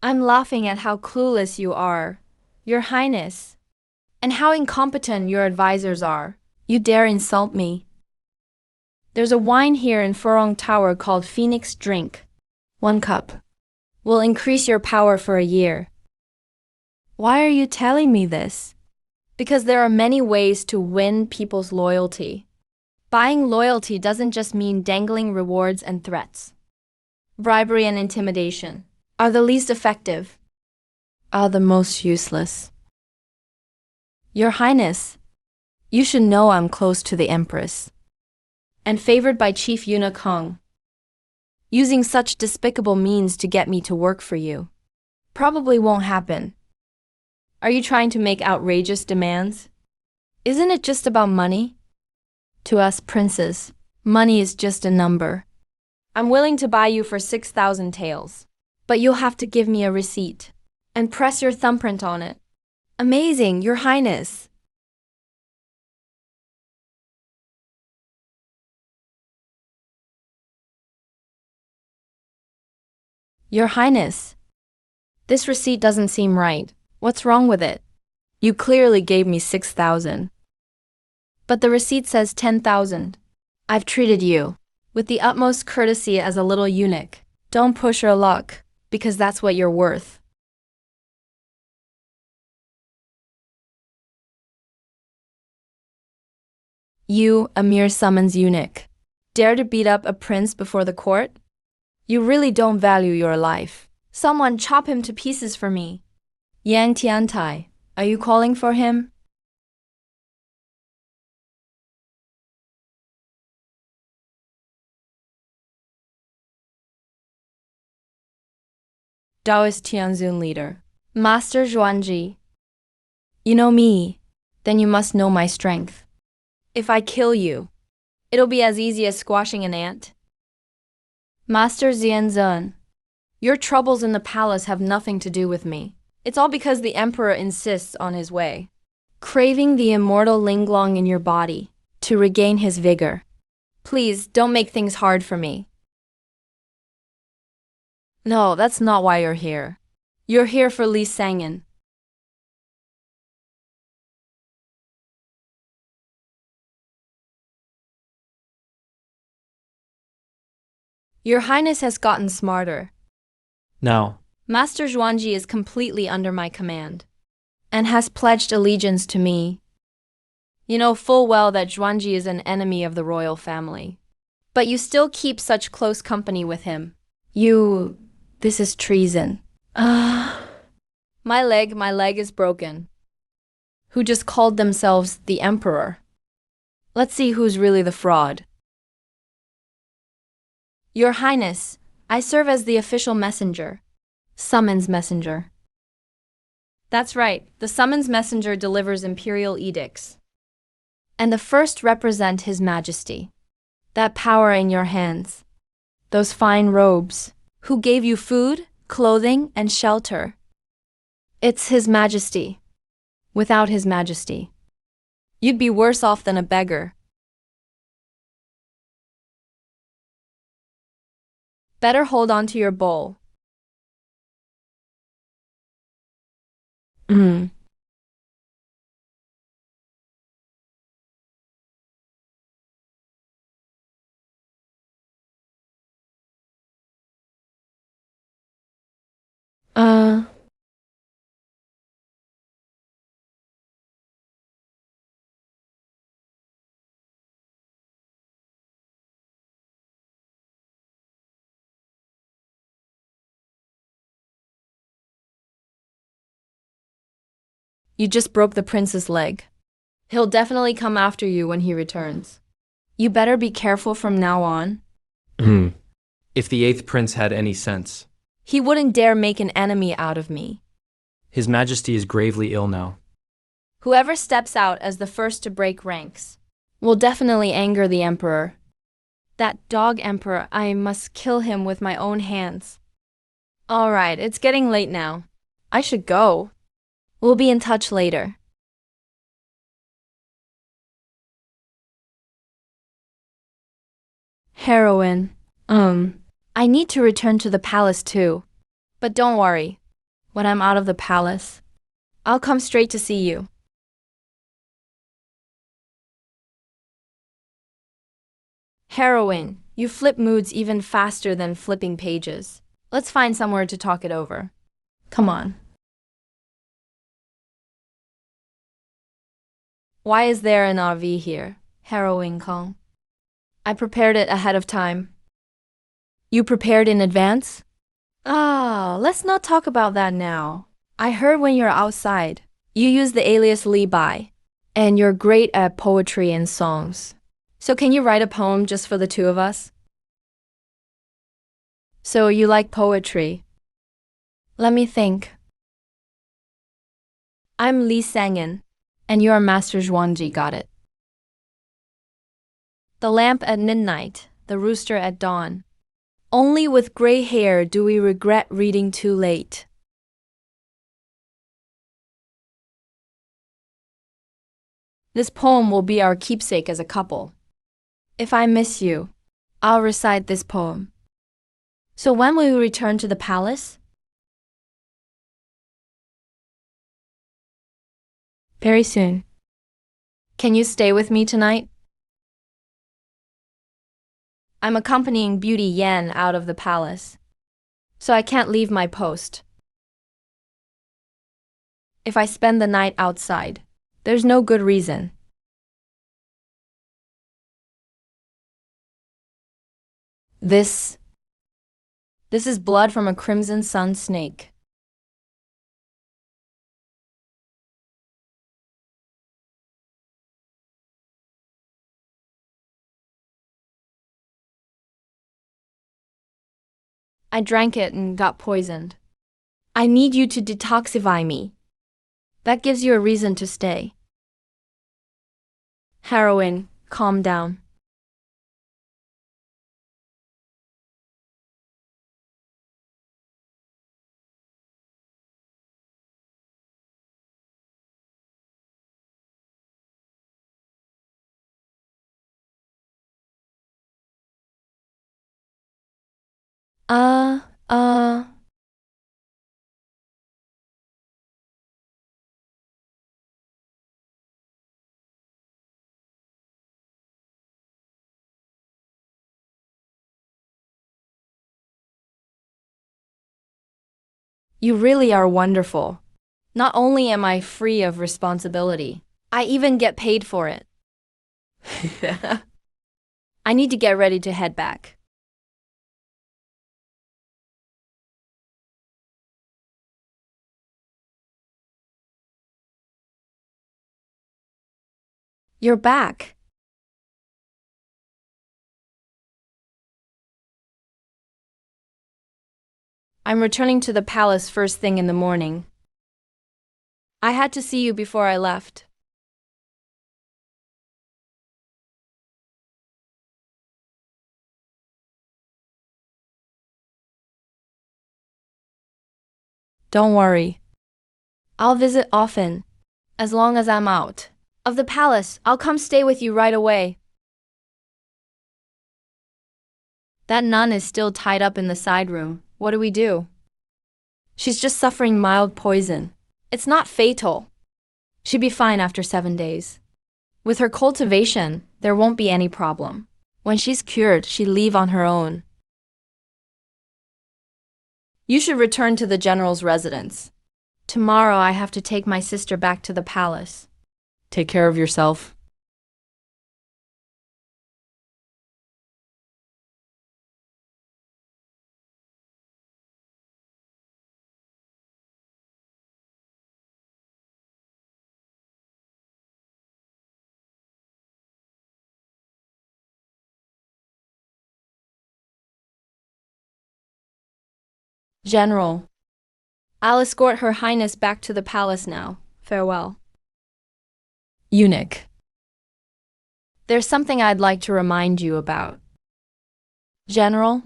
I'm laughing at how clueless you are, Your Highness, and how incompetent your advisors are. You dare insult me. There's a wine here in Farong Tower called Phoenix Drink. 1 cup will increase your power for a year. Why are you telling me this? Because there are many ways to win people's loyalty. Buying loyalty doesn't just mean dangling rewards and threats. Bribery and intimidation are the least effective, are the most useless. Your Highness, you should know I'm close to the Empress and favored by Chief Eunuch Hong. Using such despicable means to get me to work for you probably won't happen. Are you trying to make outrageous demands? Isn't it just about money? To us princes, money is just a number. I'm willing to buy you for 6,000 taels, but you'll have to give me a receipt and press your thumbprint on it. Amazing, Your Highness. Your Highness, this receipt doesn't seem right. What's wrong with it? You clearly gave me 6,000. But the receipt says 10,000. I've treated you with the utmost courtesy as a little eunuch. Don't push your luck, because that's what you're worth. You, a mere summons eunuch, dare to beat up a prince before the court? You really don't value your life. Someone chop him to pieces for me. Yang Tiantai, are you calling for him? Taoist Tianzun leader. Master Zhuangji. You know me, then you must know my strength. If I kill you, it'll be as easy as squashing an ant. Master Xianzhen, your troubles in the palace have nothing to do with me. It's all because the emperor insists on his way, craving the immortal Linglong in your body to regain his vigor. Please don't make things hard for me. No, that's not why you're here. You're here for Li Sangin. Your Highness has gotten smarter. Now, Master Zhuangji is completely under my command and has pledged allegiance to me. You know full well that Zhuangji is an enemy of the royal family, but you still keep such close company with him. This is treason. My leg is broken. Who just called themselves the emperor? Let's see who's really the fraud. Your Highness, I serve as the official messenger. Summons messenger. That's right, the summons messenger delivers imperial edicts. And the first represent His Majesty. That power in your hands. Those fine robes. Who gave you food, clothing, and shelter? It's His Majesty. Without His Majesty, you'd be worse off than a beggar. Better hold on to your bowl. You just broke the prince's leg. He'll definitely come after you when he returns. You better be careful from now on. If the eighth prince had any sense. He wouldn't dare make an enemy out of me. His Majesty is gravely ill now. Whoever steps out as the first to break ranks will definitely anger the emperor. That dog emperor, I must kill him with my own hands. All right, it's getting late now. I should go. We'll be in touch later. Heroine. I need to return to the palace too. But don't worry. When I'm out of the palace, I'll come straight to see you. Heroine, you flip moods even faster than flipping pages. Let's find somewhere to talk it over. Come on. Why is there an RV here? Heroine Kong. I prepared it ahead of time. You prepared in advance? Let's not talk about that now. I heard when you're outside, you use the alias Levi, and you're great at poetry and songs. So can you write a poem just for the two of us? So you like poetry? Let me think. I'm Lee Sangin, and you're Master Zhuangji, got it. The lamp at midnight, the rooster at dawn. Only with gray hair do we regret reading too late. This poem will be our keepsake as a couple. If I miss you, I'll recite this poem. So when will you return to the palace? Very soon. Can you stay with me tonight? I'm accompanying Beauty Yan out of the palace, so I can't leave my post. If I spend the night outside, there's no good reason. This is blood from a crimson sun snake. I drank it and got poisoned. I need you to detoxify me. That gives you a reason to stay. Heroine, calm down. Uh, uh. You really are wonderful. Not only am I free of responsibility, I even get paid for it. I need to get ready to head back. You're back. I'm returning to the palace first thing in the morning. I had to see you before I left. Don't worry. I'll visit often, as long as I'm out of the palace. I'll come stay with you right away. That nun is still tied up in the side room. What do we do? She's just suffering mild poison. It's not fatal. She'd be fine after 7 days. With her cultivation, there won't be any problem. When she's cured, she'll leave on her own. You should return to the general's residence. Tomorrow I have to take my sister back to the palace. Take care of yourself. General, I'll escort Her Highness back to the palace now. Farewell. Eunuch, there's something I'd like to remind you about. General,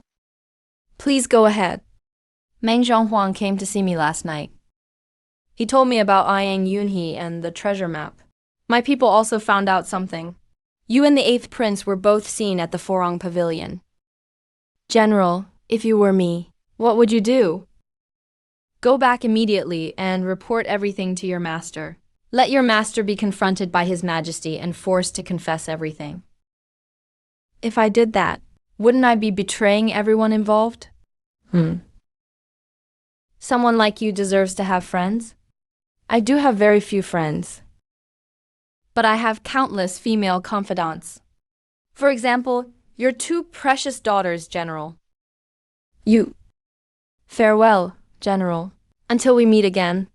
please go ahead. Meng Zhonghuang came to see me last night. He told me about Yang Yunhe and the treasure map. My people also found out something. You and the 8th Prince were both seen at the Forong Pavilion. General, if you were me, what would you do? Go back immediately and report everything to your master. Let your master be confronted by His Majesty and forced to confess everything. If I did that, wouldn't I be betraying everyone involved? Someone like you deserves to have friends. I do have very few friends. But I have countless female confidants. For example, your 2 precious daughters, General. You. Farewell, General, until we meet again.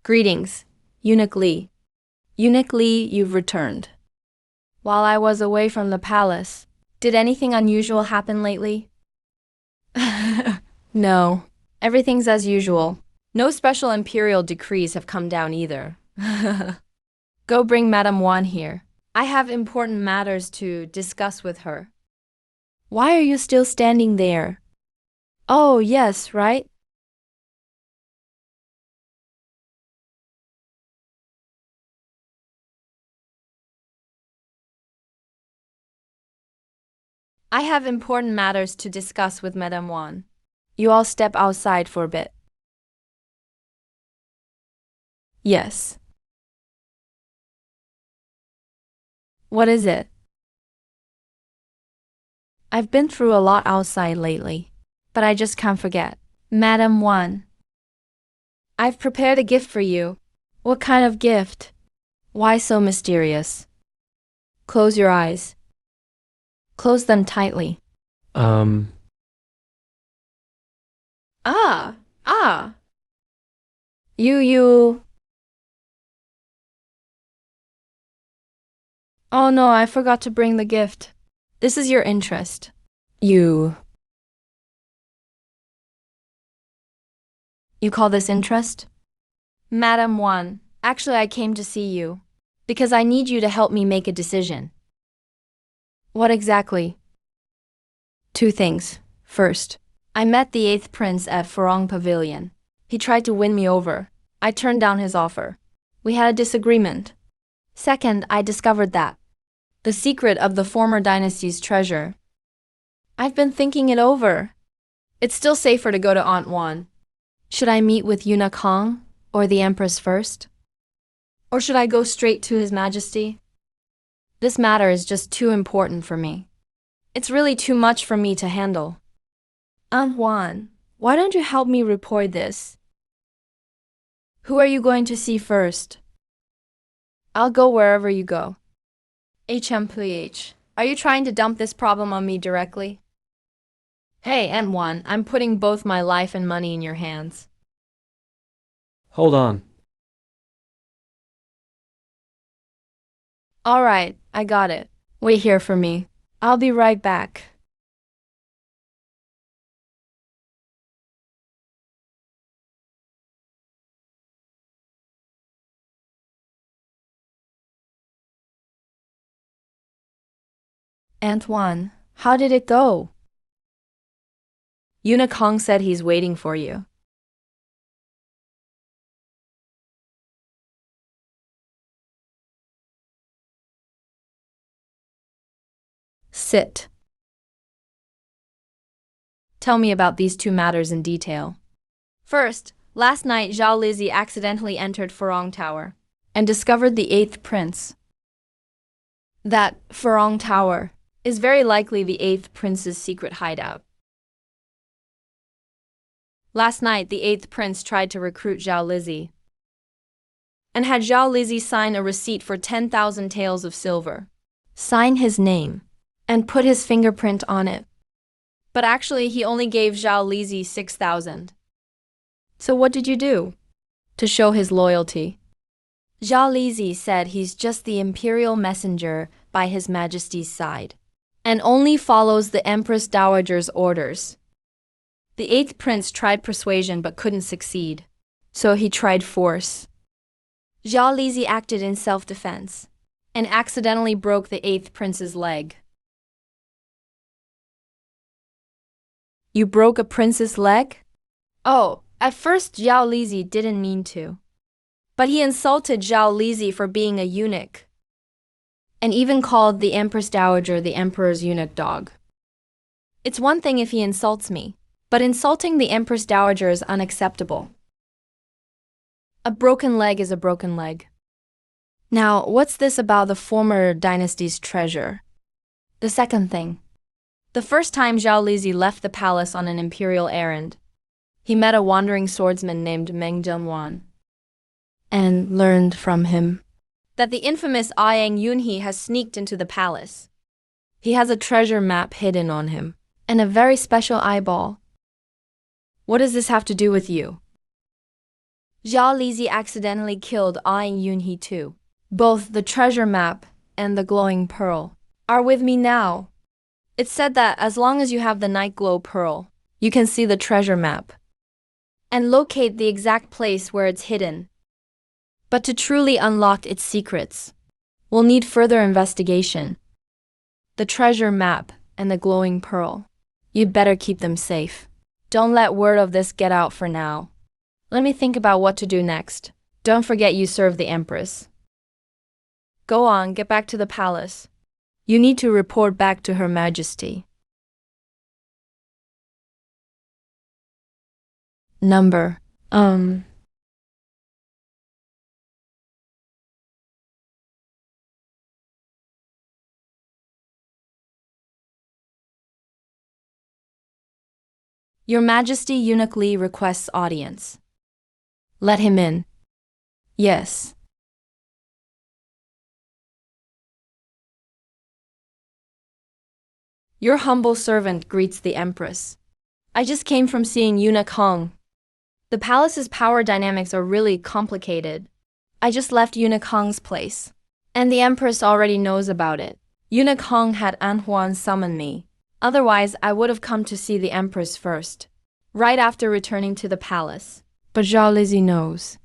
Greetings, Eunuch Li. Eunuch Li, you've returned. While I was away from the palace, did anything unusual happen lately? No, everything's as usual. No special imperial decrees have come down either. Go bring Madame Wan here. I have important matters to discuss with her. Why are you still standing there? Oh, yes, right? I have important matters to discuss with Madame Wan. You all step outside for a bit. Yes. What is it? I've been through a lot outside lately, but I just can't forget. Madame Wan, I've prepared a gift for you. What kind of gift? Why so mysterious? Close your eyes. Close them tightly. Ah. You. Oh no, I forgot to bring the gift. This is your interest. You call this interest? Madame Wan, actually I came to see you because I need you to help me make a decision. What exactly? 2 things. First, I met the 8th Prince at Forong Pavilion. He tried to win me over. I turned down his offer. We had a disagreement. Second, I discovered that the secret of the former dynasty's treasure. I've been thinking it over. It's still safer to go to Aunt Wan. Should I meet with Eunuch Hong or the Empress first? Or should I go straight to His Majesty? This matter is just too important for me. It's really too much for me to handle. Aunt Wan, why don't you help me report this? Who are you going to see first? I'll go wherever you go. HMPH, are you trying to dump this problem on me directly? Hey, Aunt Wan, I'm putting both my life and money in your hands. Hold on. All right, I got it. Wait here for me. I'll be right back. Aunt Wan, how did it go? Eunuch Hong said he's waiting for you. Sit. Tell me about these 2 matters in detail. First, last night Zhao Lizzie accidentally entered Forong Tower and discovered the 8th Prince. That Forong Tower is very likely the 8th Prince's secret hideout. Last night, the 8th Prince tried to recruit Zhao Lizzie and had Zhao Lizzie sign a receipt for 10,000 taels of silver. sign his name, and put his fingerprint on it. But actually, he only gave Zhao Lizi 6,000. So what did you do? To show his loyalty. Zhao Lizi said he's just the imperial messenger by His Majesty's side, and only follows the Empress Dowager's orders. The 8th prince tried persuasion but couldn't succeed, so he tried force. Zhao Lizi acted in self-defense, and accidentally broke the 8th prince's leg. You broke a prince's leg? Oh, at first Zhao Lizi didn't mean to. But he insulted Zhao Lizi for being a eunuch, and even called the Empress Dowager the Emperor's eunuch dog. It's one thing if he insults me, but insulting the Empress Dowager is unacceptable. A broken leg is a broken leg. Now, what's this about the former dynasty's treasure? The second thing. The first time Zhao Lizi left the palace on an imperial errand, he met a wandering swordsman named Meng Zhengwan, and learned from him that the infamous Yang Yunhe has sneaked into the palace. He has a treasure map hidden on him, and a very special eyeball. What does this have to do with you? Zhao Lizi accidentally killed Yang Yunhe too. Both the treasure map and the glowing pearl are with me now. It's said that as long as you have the night glow pearl, you can see the treasure map and locate the exact place where it's hidden. But to truly unlock its secrets, we'll need further investigation. The treasure map and the glowing pearl, you'd better keep them safe. Don't let word of this get out for now. Let me think about what to do next. Don't forget you serve the Empress. Go on, get back to the palace. You need to report back to Her Majesty. Number, Your Majesty Eunuch Li requests audience. Let him in. Yes. Your humble servant greets the Empress. I just came from seeing Eunuch Hong. The palace's power dynamics are really complicated. I just left Eunuch Hong's place, and the Empress already knows about it. Eunuch Hong had An Huan summon me. Otherwise, I would have come to see the Empress first, right after returning to the palace. But Zhao Lizi knows.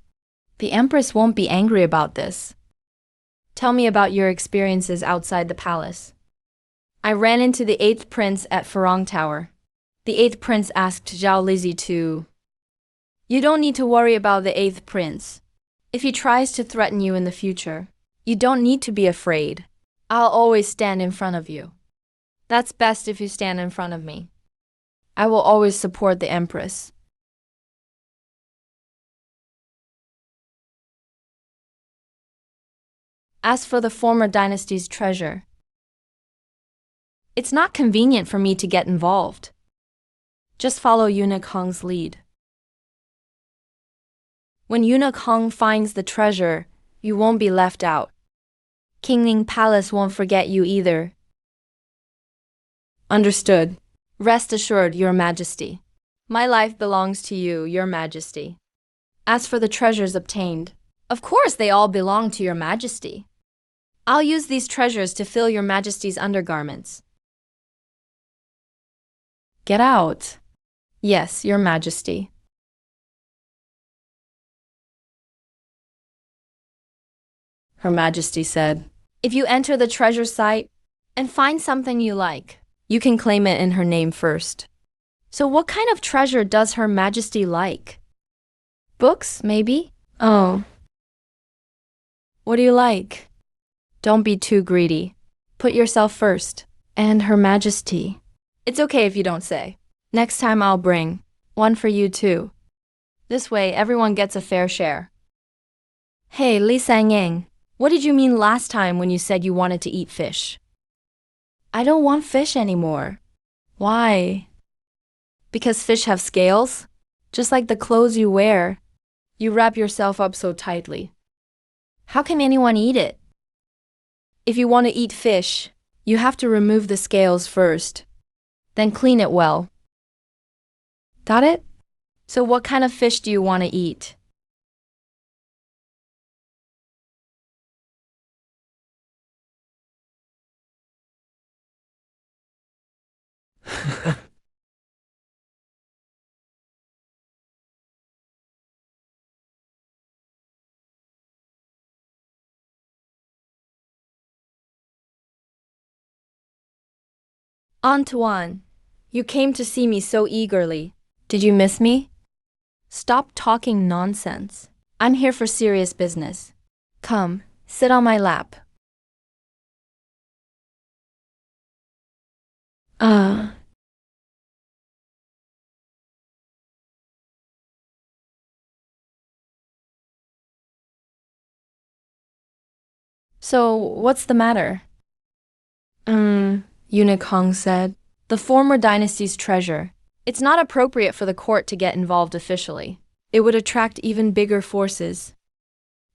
The Empress won't be angry about this. Tell me about your experiences outside the palace. I ran into the 8th prince at Farong Tower. The 8th prince asked Zhao Lizi to... You don't need to worry about the 8th prince. If he tries to threaten you in the future, you don't need to be afraid. I'll always stand in front of you. That's best if you stand in front of me. I will always support the Empress. As for the former dynasty's treasure, it's not convenient for me to get involved. Just follow Eunuch Hong's lead. When Eunuch Hong finds the treasure, you won't be left out. King Ning Palace won't forget you either. Understood. Rest assured, Your Majesty. My life belongs to you, Your Majesty. As for the treasures obtained, of course they all belong to Your Majesty. I'll use these treasures to fill Your Majesty's undergarments. Get out. Yes, Your Majesty. Her Majesty said, if you enter the treasure site and find something you like, you can claim it in her name first. So what kind of treasure does Her Majesty like? Books, maybe? Oh. What do you like? Don't be too greedy. Put yourself first. And Her Majesty. It's okay if you don't say. Next time I'll bring one for you too. This way everyone gets a fair share. Hey, Li Sangyang, what did you mean last time when you said you wanted to eat fish? I don't want fish anymore. Why? Because fish have scales? Just like the clothes you wear. You wrap yourself up so tightly. How can anyone eat it? If you want to eat fish, you have to remove the scales first, then clean it well. Got it? So what kind of fish do you want to eat? Antoine, you came to see me so eagerly. Did you miss me? Stop talking nonsense. I'm here for serious business. Come, sit on my lap. Uh, so what's the matter? Eunuch Hong said. The former dynasty's treasure. It's not appropriate for the court to get involved officially. It would attract even bigger forces.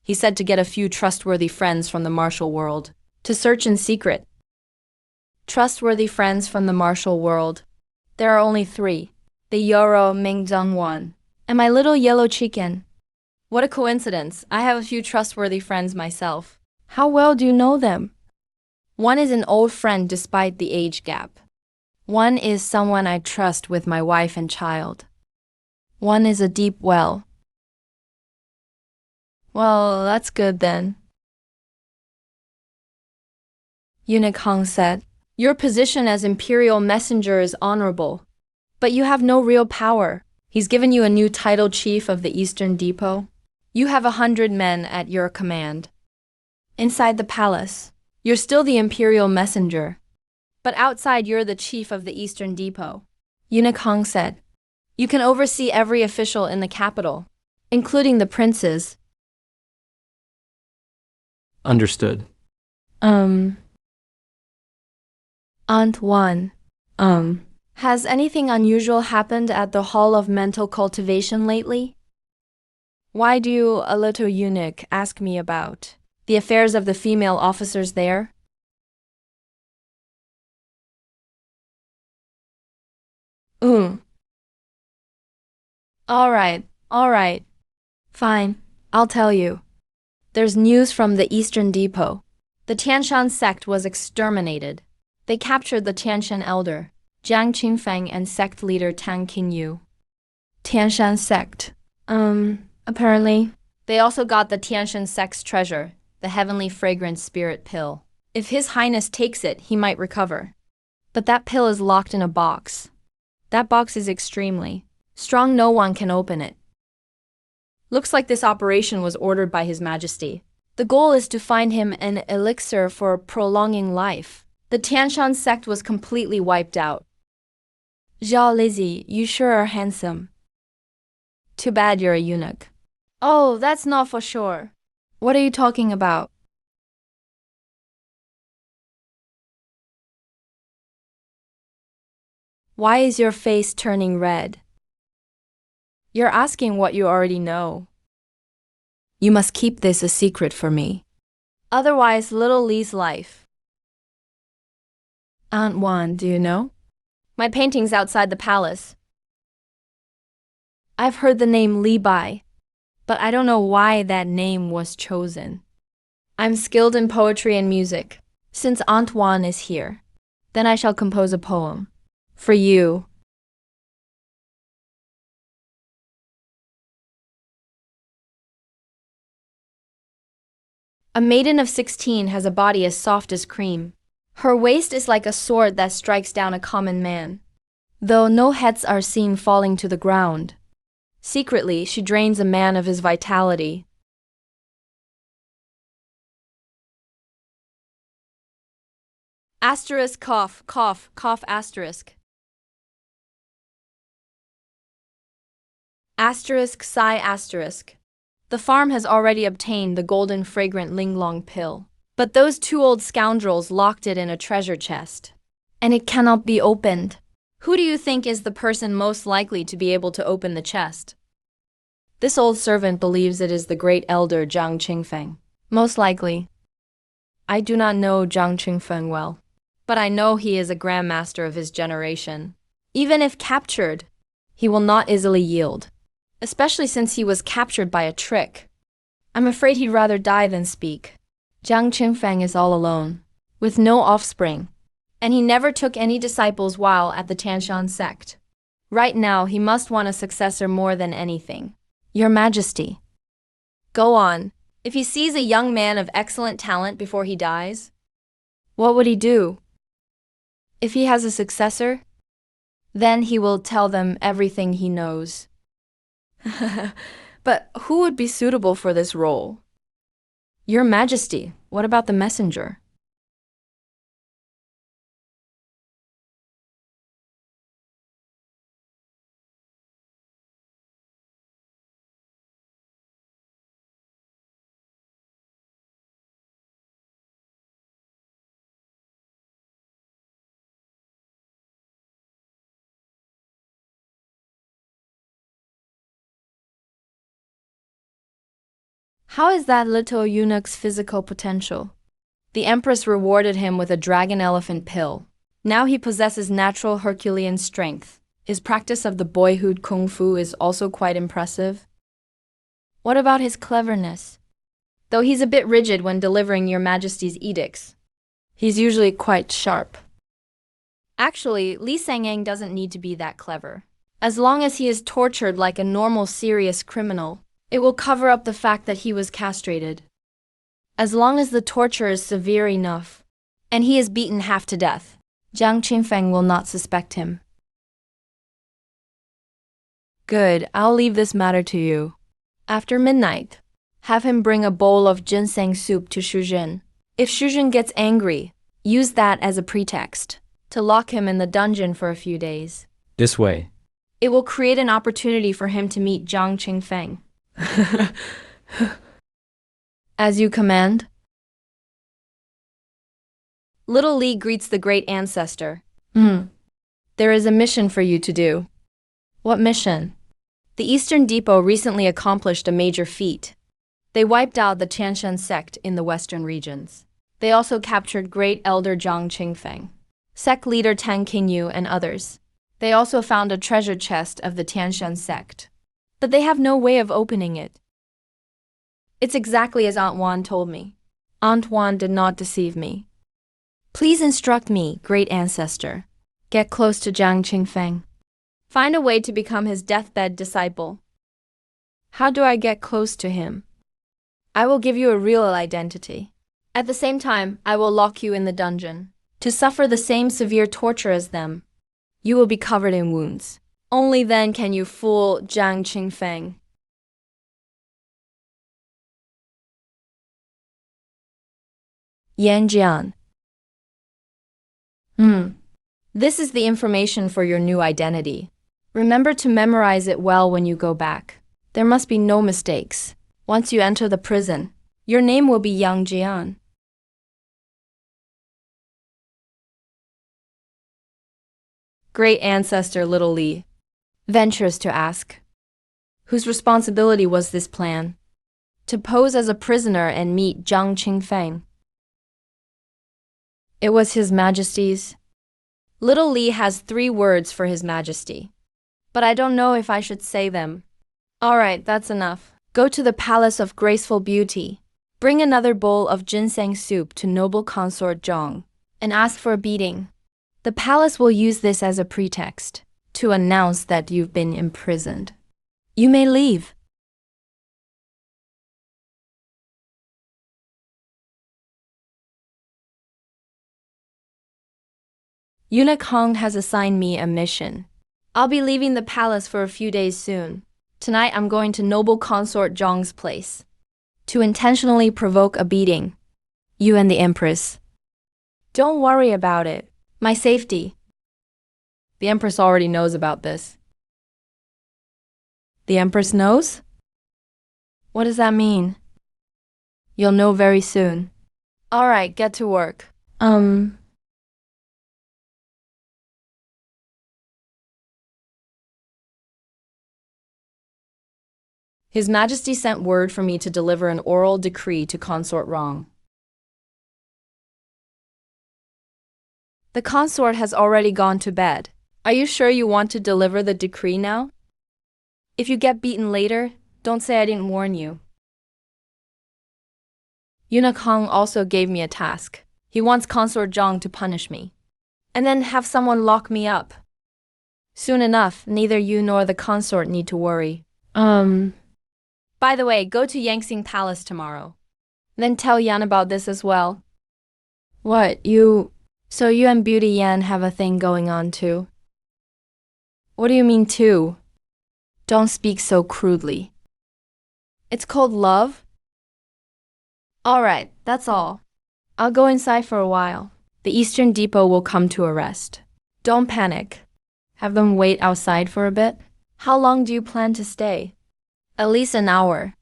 He said to get a few trustworthy friends from the martial world, to search in secret. Trustworthy friends from the martial world. There are only 3. The Yoro Ming Zhongwan, and my little yellow chicken. What a coincidence. I have a few trustworthy friends myself. How well do you know them? One is an old friend despite the age gap. One is someone I trust with my wife and child. One is a deep well. Well, that's good then. Eunuch Hong said, your position as imperial messenger is honorable, but you have no real power. He's given you a new title, chief of the Eastern Depot. You have 100 men at your command. Inside the palace, you're still the imperial messenger, but outside you're the chief of the Eastern Depot. Eunuch Hong said, you can oversee every official in the capital, including the princes. Understood. Antoine, has anything unusual happened at the Hall of Mental Cultivation lately? Why do you, a little eunuch, ask me about the affairs of the female officers there? All right. Fine, I'll tell you. There's news from the Eastern Depot. The Tianshan sect was exterminated. They captured the Tianshan elder, Jiang Qingfeng, and sect leader Tang Qinyu. Tianshan sect. Apparently. They also got the Tianshan sect's treasure, the heavenly fragrant spirit pill. If His Highness takes it, he might recover. But that pill is locked in a box. That box is extremely strong, no one can open it. Looks like this operation was ordered by His Majesty. The goal is to find him an elixir for prolonging life. The Tianshan sect was completely wiped out. Zhao Lizzie, you sure are handsome. Too bad you're a eunuch. Oh, that's not for sure. What are you talking about? Why is your face turning red? You're asking what you already know. You must keep this a secret for me. Otherwise, little Li's life. Aunt Wan, do you know? My painting's outside the palace. I've heard the name Li Bai, but I don't know why that name was chosen. I'm skilled in poetry and music. Since Aunt Wan is here, then I shall compose a poem. For you. A maiden of 16 has a body as soft as cream. Her waist is like a sword that strikes down a common man, though no heads are seen falling to the ground. Secretly, she drains a man of his vitality. Asterisk cough, cough, cough asterisk. Asterisk sigh asterisk. The farm has already obtained the golden fragrant linglong pill, but those 2 old scoundrels locked it in a treasure chest, and it cannot be opened. Who do you think is the person most likely to be able to open the chest? This old servant believes it is the great elder Jiang Qingfeng. Most likely. I do not know Zhang Qingfeng well, but I know he is a grandmaster of his generation. Even if captured, he will not easily yield, especially since he was captured by a trick. I'm afraid he'd rather die than speak. Zhang Qingfeng is all alone, with no offspring, and he never took any disciples while at the Tianshan sect. Right now, he must want a successor more than anything. Your Majesty. Go on. If he sees a young man of excellent talent before he dies, what would he do? If he has a successor, then he will tell them everything he knows. But who would be suitable for this role? Your Majesty, what about the messenger? How is that little eunuch's physical potential? The Empress rewarded him with a dragon elephant pill. Now he possesses natural Herculean strength. His practice of the boyhood kung fu is also quite impressive. What about his cleverness? Though he's a bit rigid when delivering Your Majesty's edicts, he's usually quite sharp. Actually, Li Sangyang doesn't need to be that clever. As long as he is tortured like a normal serious criminal, it will cover up the fact that he was castrated. As long as the torture is severe enough, and he is beaten half to death, Zhang Qingfeng will not suspect him. Good, I'll leave this matter to you. After midnight, have him bring a bowl of ginseng soup to Shuzhen. If Shuzhen gets angry, use that as a pretext to lock him in the dungeon for a few days. This way. It will create an opportunity for him to meet Zhang Qingfeng. As you command. Little Li greets the great ancestor. There is a mission for you to do. What mission? The Eastern Depot recently accomplished a major feat. They wiped out the Tianshan sect in the western regions. They also captured Great Elder Zhang Qingfeng, sect leader Tang Qingyu, and others. They also found a treasure chest of the Tianshan sect, but they have no way of opening it. It's exactly as Aunt Wan told me. Aunt Wan did not deceive me. Please instruct me, great ancestor. Get close to Zhang Qingfeng. Find a way to become his deathbed disciple. How do I get close to him? I will give you a real identity. At the same time, I will lock you in the dungeon, to suffer the same severe torture as them. You will be covered in wounds. Only then can you fool Zhang Qingfeng. Yan Jian. This is the information for your new identity. Remember to memorize it well when you go back. There must be no mistakes. Once you enter the prison, your name will be Yang Jian. Great ancestor Little Li ventures to ask, whose responsibility was this plan? To pose as a prisoner and meet Zhang Qingfeng. It was His Majesty's. Little Li has 3 words for His Majesty, but I don't know if I should say them. All right, that's enough. Go to the Palace of Graceful Beauty. Bring another bowl of ginseng soup to noble consort Zhang, and ask for a beating. The palace will use this as a pretext to announce that you've been imprisoned. You may leave. Eunuch Hong has assigned me a mission. I'll be leaving the palace for a few days soon. Tonight I'm going to noble consort Zhang's place to intentionally provoke a beating. You and the Empress. Don't worry about it. My safety. The Empress already knows about this. The Empress knows? What does that mean? You'll know very soon. All right, get to work. His Majesty sent word for me to deliver an oral decree to Consort Rong. The consort has already gone to bed. Are you sure you want to deliver the decree now? If you get beaten later, don't say I didn't warn you. Eunuch Hong also gave me a task. He wants Consort Zhang to punish me. And then have someone lock me up. Soon enough, neither you nor the consort need to worry. By the way, go to Yangxing Palace tomorrow. Then tell Yan about this as well. What, you... So you and Beauty Yan have a thing going on too? What do you mean too? Don't speak so crudely. It's called love? Alright, that's all. I'll go inside for a while. The Eastern Depot will come to arrest. Don't panic. Have them wait outside for a bit. How long do you plan to stay? At least an hour.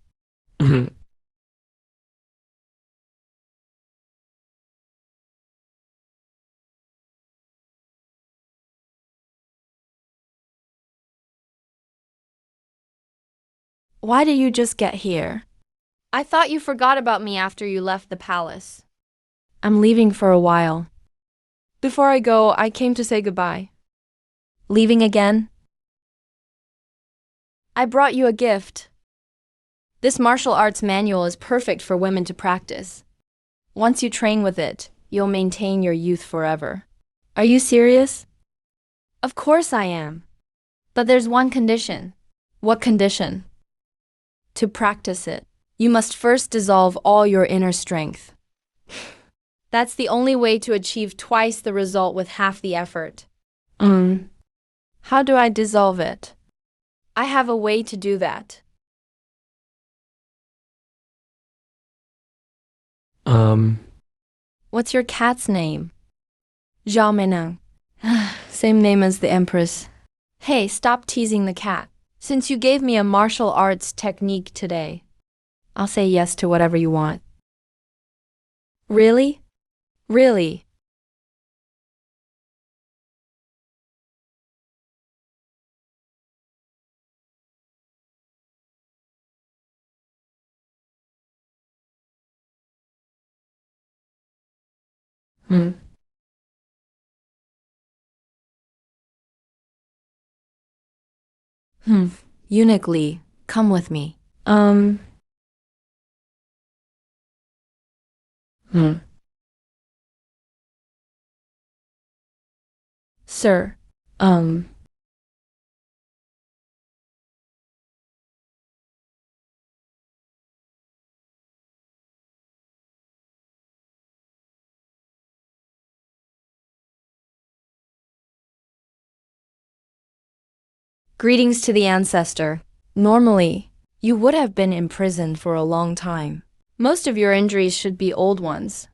Why did you just get here? I thought you forgot about me after you left the palace. I'm leaving for a while. Before I go, I came to say goodbye. Leaving again? I brought you a gift. This martial arts manual is perfect for women to practice. Once you train with it, you'll maintain your youth forever. Are you serious? Of course I am. But there's one condition. What condition? To practice it, you must first dissolve all your inner strength. That's the only way to achieve twice the result with half the effort. How do I dissolve it? I have a way to do that. What's your cat's name? Zhao Meneng. Same name as the Empress. Hey, stop teasing the cat. Since you gave me a martial arts technique today, I'll say yes to whatever you want. Really? Really? Eunuch Lee, come with me. Sir, Greetings to the ancestor. Normally, you would have been imprisoned for a long time. Most of your injuries should be old ones.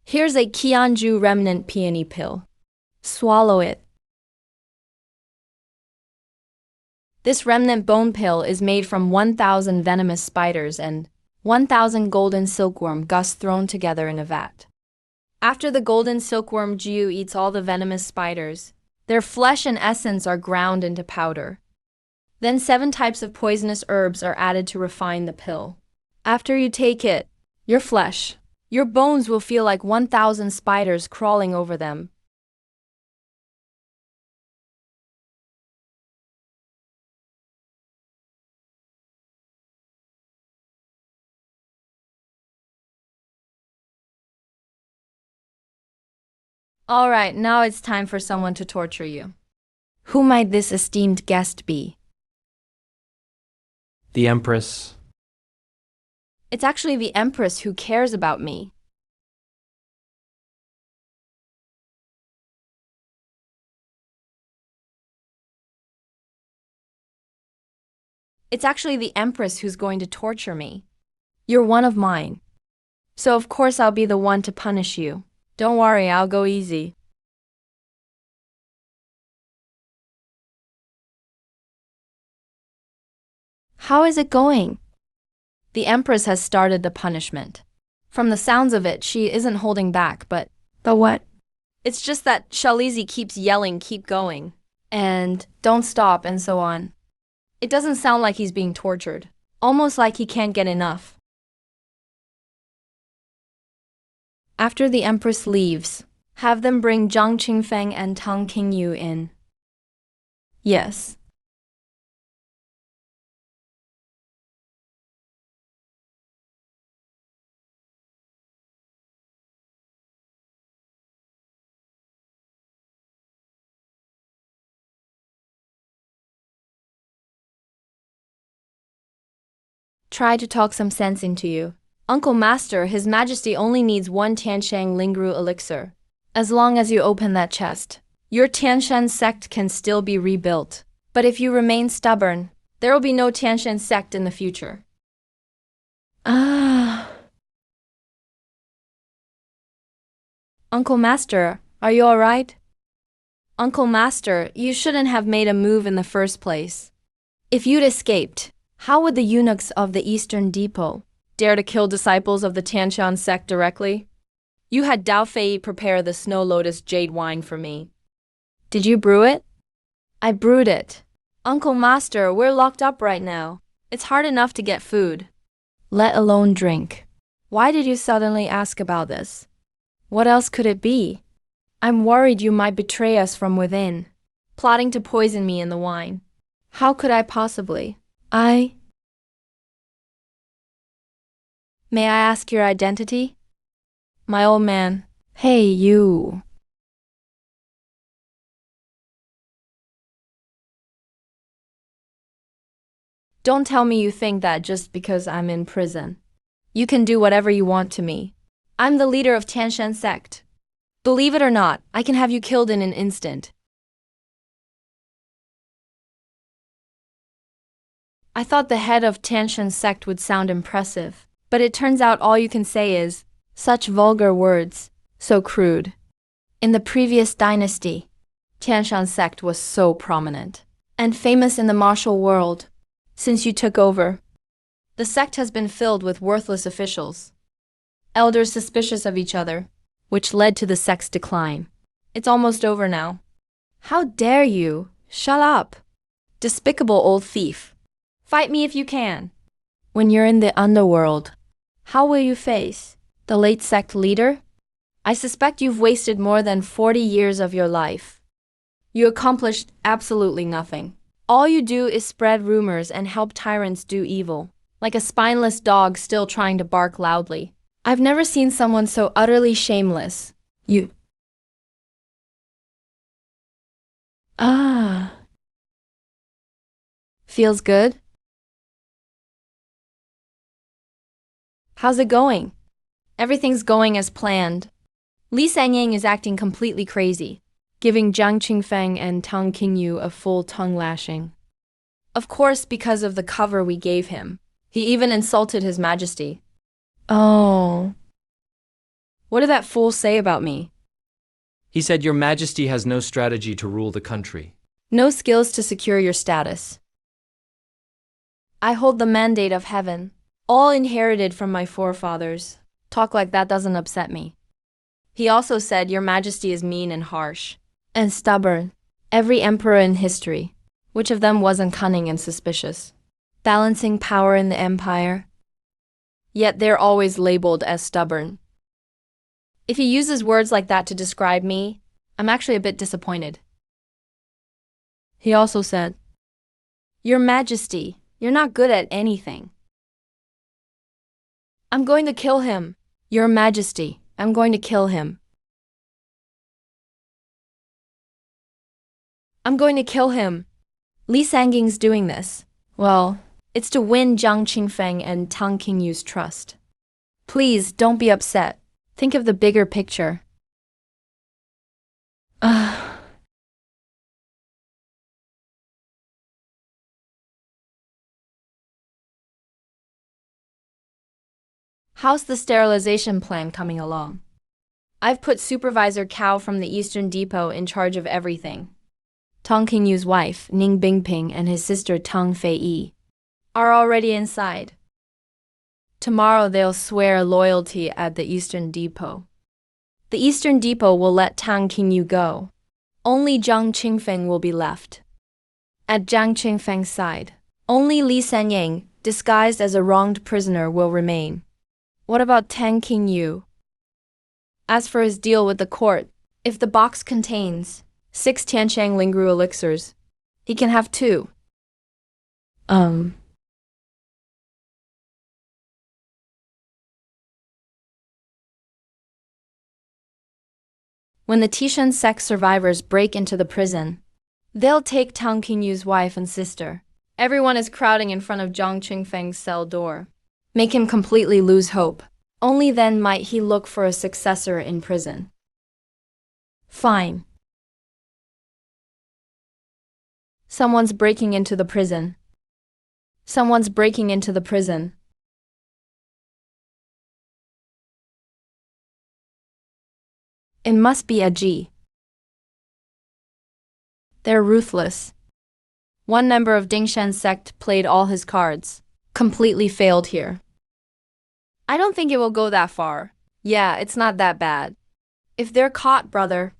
Here's a Qianju remnant peony pill. Swallow it. This remnant bone pill is made from 1,000 venomous spiders and 1,000 golden silkworm gus thrown together in a vat. After the golden silkworm Jiu eats all the venomous spiders, their flesh and essence are ground into powder. Then 7 types of poisonous herbs are added to refine the pill. After you take it, your flesh, your bones will feel like 1,000 spiders crawling over them. All right, now it's time for someone to torture you. Who might this esteemed guest be? The Empress. It's actually the Empress who cares about me. It's actually the Empress who's going to torture me. You're one of mine. So of course I'll be the one to punish you. Don't worry, I'll go easy. How is it going? The Empress has started the punishment. From the sounds of it, she isn't holding back, but what? It's just that Shalizi keeps yelling, keep going, and don't stop, and so on. It doesn't sound like he's being tortured. Almost like he can't get enough. After the empress leaves, have them bring Zhang Qingfeng and Tang Qingyu in. Yes. Try to talk some sense into you. Uncle Master, His Majesty only needs one Tianshang Lingru elixir. As long as you open that chest, your Tianshan sect can still be rebuilt. But if you remain stubborn, there will be no Tianshan sect in the future. Uncle Master, are you alright? Uncle Master, you shouldn't have made a move in the first place. If you'd escaped, how would the eunuchs of the Eastern Depot dare to kill disciples of the Tianshan sect directly? You had Dao Fei prepare the Snow Lotus jade wine for me. Did you brew it? I brewed it. Uncle Master, we're locked up right now. It's hard enough to get food, let alone drink. Why did you suddenly ask about this? What else could it be? I'm worried you might betray us from within, plotting to poison me in the wine. How could I possibly? May I ask your identity? My old man. Hey, you. Don't tell me you think that just because I'm in prison, you can do whatever you want to me. I'm the leader of Tianshan sect. Believe it or not, I can have you killed in an instant. I thought the head of Tianshan sect would sound impressive, but it turns out all you can say is, such vulgar words, so crude. In the previous dynasty, Tianshan sect was so prominent and famous in the martial world. Since you took over, the sect has been filled with worthless officials, elders suspicious of each other, which led to the sect's decline. It's almost over now. How dare you? Shut up. Despicable old thief. Fight me if you can. When you're in the underworld, how will you face the late sect leader? I suspect you've wasted more than 40 years of your life. You accomplished absolutely nothing. All you do is spread rumors and help tyrants do evil, like a spineless dog still trying to bark loudly. I've never seen someone so utterly shameless. You. Feels good? How's it going? Everything's going as planned. Li Sanyang is acting completely crazy, giving Zhang Qingfeng and Tang Qingyu a full tongue lashing. Of course, because of the cover we gave him. He even insulted His Majesty. Oh. What did that fool say about me? He said Your Majesty has no strategy to rule the country. No skills to secure your status. I hold the mandate of heaven, all inherited from my forefathers. Talk like that doesn't upset me. He also said Your Majesty is mean and harsh, and stubborn. Every emperor in history, which of them wasn't cunning and suspicious, balancing power in the empire? Yet they're always labeled as stubborn. If he uses words like that to describe me, I'm actually a bit disappointed. He also said, Your Majesty, you're not good at anything. I'm going to kill him. Your Majesty, I'm going to kill him. I'm going to kill him. Li Sangying's doing this. Well, it's to win Zhang Qingfeng and Tang Qingyu's trust. Please, don't be upset. Think of the bigger picture. How's the sterilization plan coming along? I've put Supervisor Cao from the Eastern Depot in charge of everything. Tang Qingyu's wife, Ning Bingping, and his sister Tang Fei are already inside. Tomorrow they'll swear loyalty at the Eastern Depot. The Eastern Depot will let Tang Qingyu go. Only Zhang Qingfeng will be left. At Zhang Qingfeng's side, only Li Sanyang, disguised as a wronged prisoner, will remain. What about Tang Qingyu? As for his deal with the court, if the box contains 6 Tianshang Lingru elixirs, he can have 2. When the Tishan sect survivors break into the prison, they'll take Tang Qingyu's wife and sister. Everyone is crowding in front of Zhang Qingfeng's cell door. Make him completely lose hope. Only then might he look for a successor in prison. Fine. Someone's breaking into the prison. Someone's breaking into the prison. It must be a G. They're ruthless. One member of Dingshan's sect played all his cards. Completely failed here. I don't think it will go that far. Yeah, it's not that bad. If they're caught, brother,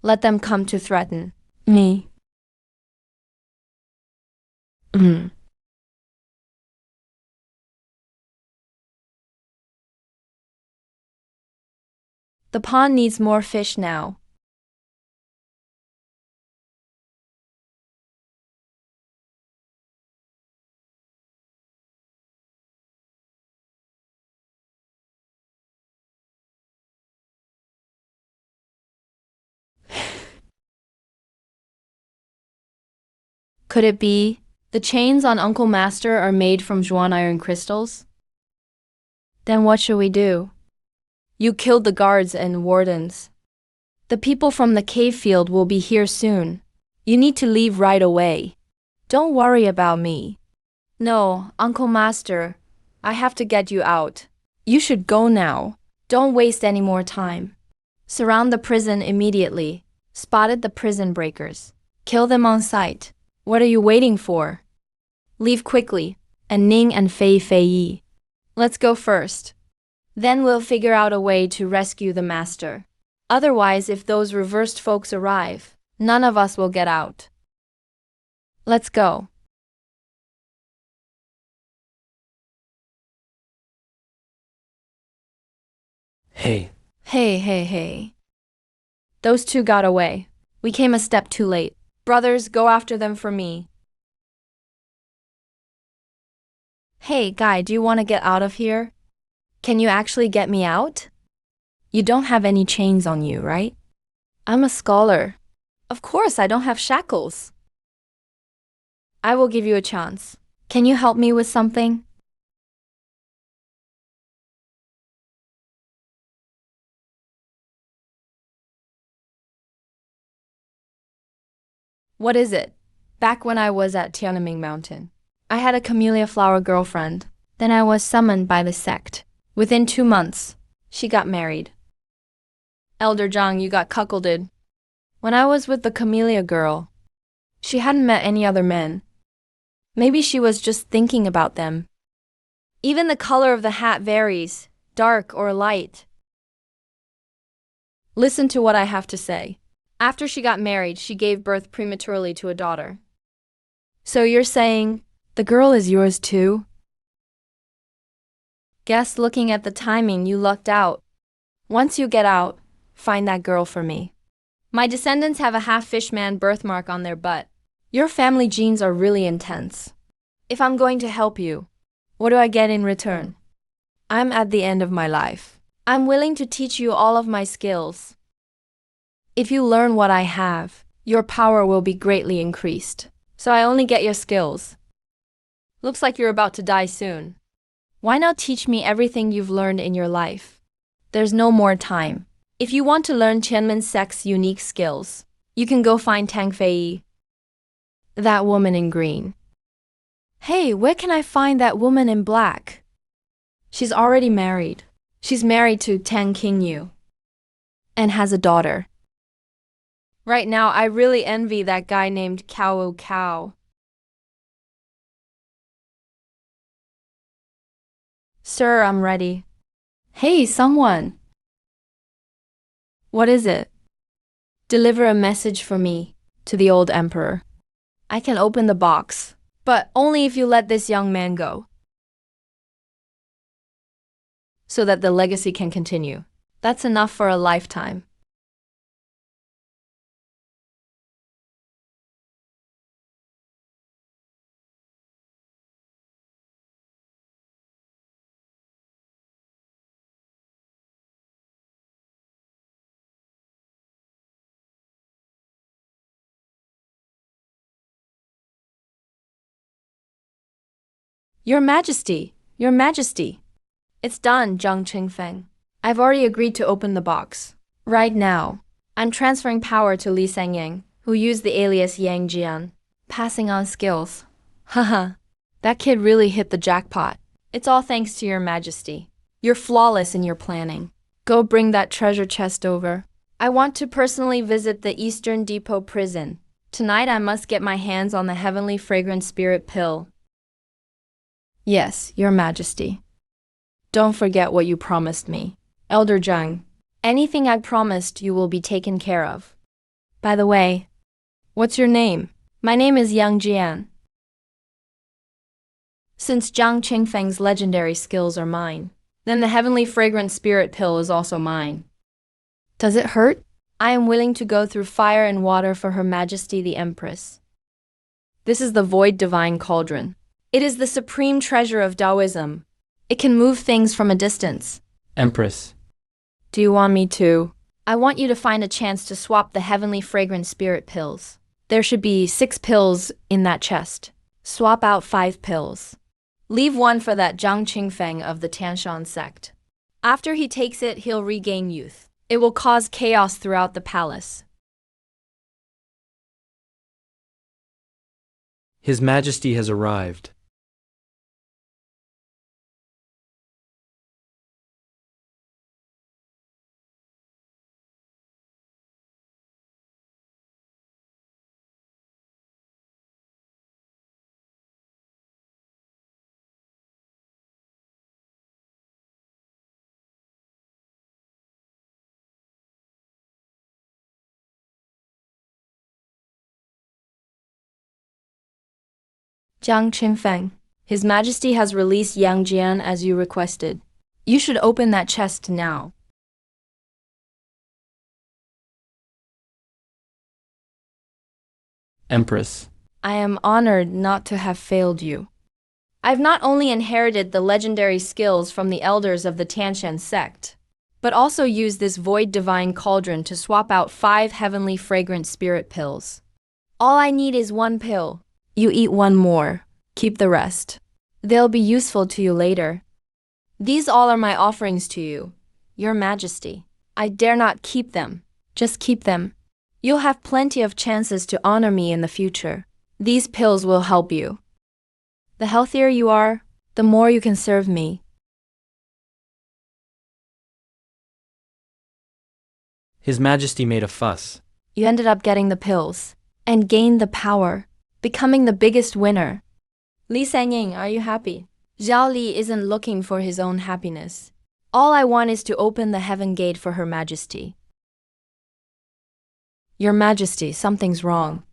let them come to threaten me. The pond needs more fish now. Could it be the chains on Uncle Master are made from Zhuan iron crystals? Then what should we do? You killed the guards and wardens. The people from the cave field will be here soon. You need to leave right away. Don't worry about me. No, Uncle Master, I have to get you out. You should go now. Don't waste any more time. Surround the prison immediately. Spotted the prison breakers. Kill them on sight. What are you waiting for? Leave quickly, and Ning and Fei Yi. Let's go first. Then we'll figure out a way to rescue the master. Otherwise, if those reversed folks arrive, none of us will get out. Let's go. Hey. Hey. Those 2 got away. We came a step too late. Brothers, go after them for me. Hey, guy, do you want to get out of here? Can you actually get me out? You don't have any chains on you, right? I'm a scholar. Of course, I don't have shackles. I will give you a chance. Can you help me with something? What is it? Back when I was at Tiananmen Mountain, I had a camellia flower girlfriend. Then I was summoned by the sect. Within 2 months, she got married. Elder Zhang, you got cuckolded. When I was with the camellia girl, she hadn't met any other men. Maybe she was just thinking about them. Even the color of the hat varies, dark or light. Listen to what I have to say. After she got married, she gave birth prematurely to a daughter. So you're saying, the girl is yours too? Guess looking at the timing, you lucked out. Once you get out, find that girl for me. My descendants have a half-fishman birthmark on their butt. Your family genes are really intense. If I'm going to help you, what do I get in return? I'm at the end of my life. I'm willing to teach you all of my skills. If you learn what I have, your power will be greatly increased. So I only get your skills. Looks like you're about to die soon. Why not teach me everything you've learned in your life? There's no more time. If you want to learn Qianmen sect's unique skills, you can go find Tang Fei. That woman in green. Hey, where can I find that woman in black? She's already married. She's married to Tang Qingyu and has a daughter. Right now, I really envy that guy named Cao Cao. Sir, I'm ready. Hey, someone. What is it? Deliver a message for me to the old emperor. I can open the box, but only if you let this young man go, so that the legacy can continue. That's enough for a lifetime. Your Majesty, Your Majesty. It's done, Zhang Qingfeng. I've already agreed to open the box. Right now, I'm transferring power to Li Sangying, who used the alias Yang Jian, passing on skills. Haha, that kid really hit the jackpot. It's all thanks to Your Majesty. You're flawless in your planning. Go bring that treasure chest over. I want to personally visit the Eastern Depot prison. Tonight I must get my hands on the heavenly fragrant spirit pill. Yes, Your Majesty. Don't forget what you promised me. Elder Zhang, anything I promised you will be taken care of. By the way, what's your name? My name is Yang Jian. Since Zhang Qingfeng's legendary skills are mine, then the heavenly fragrant spirit pill is also mine. Does it hurt? I am willing to go through fire and water for Her Majesty the Empress. This is the Void Divine Cauldron. It is the supreme treasure of Taoism. It can move things from a distance. Empress. Do you want me to? I want you to find a chance to swap the heavenly fragrant spirit pills. There should be 6 pills in that chest. Swap out 5 pills. Leave one for that Zhang Qingfeng of the Tianshan sect. After he takes it, he'll regain youth. It will cause chaos throughout the palace. His Majesty has arrived. Zhang Qingfeng, His Majesty has released Yang Jian as you requested. You should open that chest now. Empress. I am honored not to have failed you. I've not only inherited the legendary skills from the elders of the Tianshan sect, but also used this Void Divine Cauldron to swap out 5 heavenly fragrant spirit pills. All I need is 1 pill. You eat 1 more. Keep the rest. They'll be useful to you later. These all are my offerings to you, Your Majesty. I dare not keep them. Just keep them. You'll have plenty of chances to honor me in the future. These pills will help you. The healthier you are, the more you can serve me. His Majesty made a fuss. You ended up getting the pills and gained the power, becoming the biggest winner. Li Sangying, are you happy? Zhao Li isn't looking for his own happiness. All I want is to open the heaven gate for Her Majesty. Your Majesty, something's wrong.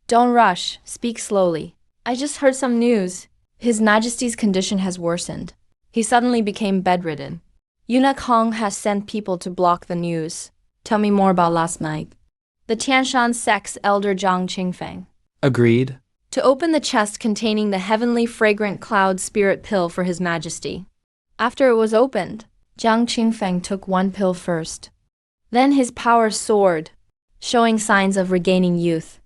Don't rush, speak slowly. I just heard some news. His Majesty's condition has worsened. He suddenly became bedridden. Eunuch Hong has sent people to block the news. Tell me more about last night. The Tianshan sect's elder Zhang Qingfeng. Agreed. To open the chest containing the heavenly fragrant cloud spirit pill for His Majesty. After it was opened, Zhang Qingfeng took 1 pill first. Then his power soared, showing signs of regaining youth.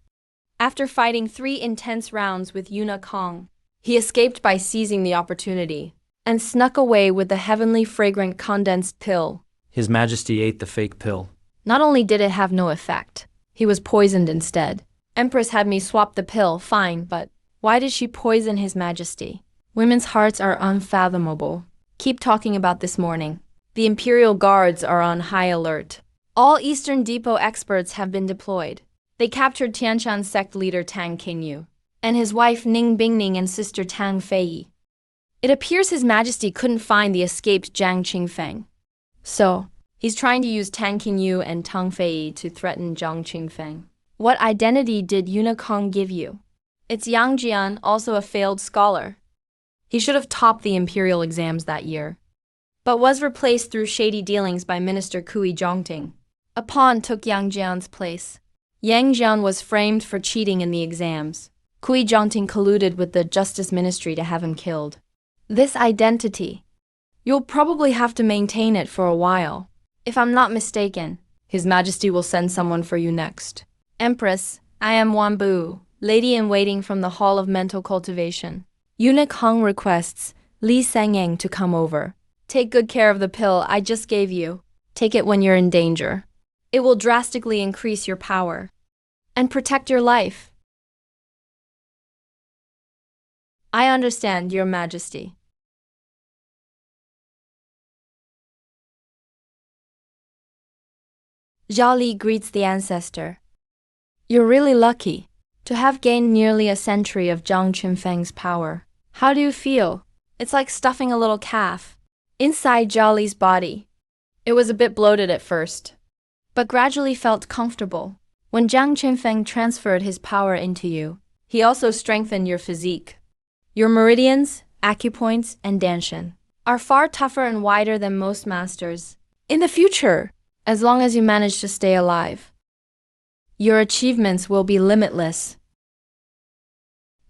After fighting 3 intense rounds with Eunuch Hong, he escaped by seizing the opportunity and snuck away with the heavenly fragrant condensed pill. His Majesty ate the fake pill. Not only did it have no effect, he was poisoned instead. Empress had me swap the pill, fine, but why did she poison His Majesty? Women's hearts are unfathomable. Keep talking about this morning. The Imperial Guards are on high alert. All Eastern Depot experts have been deployed. They captured Tianshan sect leader Tang Qingyu and his wife Ning Bingning and sister Tang Feiyi. It appears His Majesty couldn't find the escaped Zhang Qingfeng. So, he's trying to use Tang Qingyu and Tang Feiyi to threaten Zhang Qingfeng. What identity did Eunuch Hong give you? It's Yang Jian, also a failed scholar. He should have topped the imperial exams that year, but was replaced through shady dealings by Minister Kui Zhongting. A pawn took Yang Jian's place. Yang Jian was framed for cheating in the exams. Kui Zhongting colluded with the Justice Ministry to have him killed. This identity, you'll probably have to maintain it for a while. If I'm not mistaken, His Majesty will send someone for you next. Empress, I am Wanbu, lady-in-waiting from the Hall of Mental Cultivation. Eunuch Hong requests Li Sangyang to come over. Take good care of the pill I just gave you. Take it when you're in danger. It will drastically increase your power and protect your life. I understand, Your Majesty. Zhao Li greets the ancestor. You're really lucky to have gained nearly a century of Zhang Qinfeng's power. How do you feel? It's like stuffing a little calf inside Zhao Li's body. It was a bit bloated at first, but gradually felt comfortable. When Zhang Qinfeng transferred his power into you, he also strengthened your physique. Your meridians, acupoints, and danshin are far tougher and wider than most masters. In the future, as long as you manage to stay alive, your achievements will be limitless.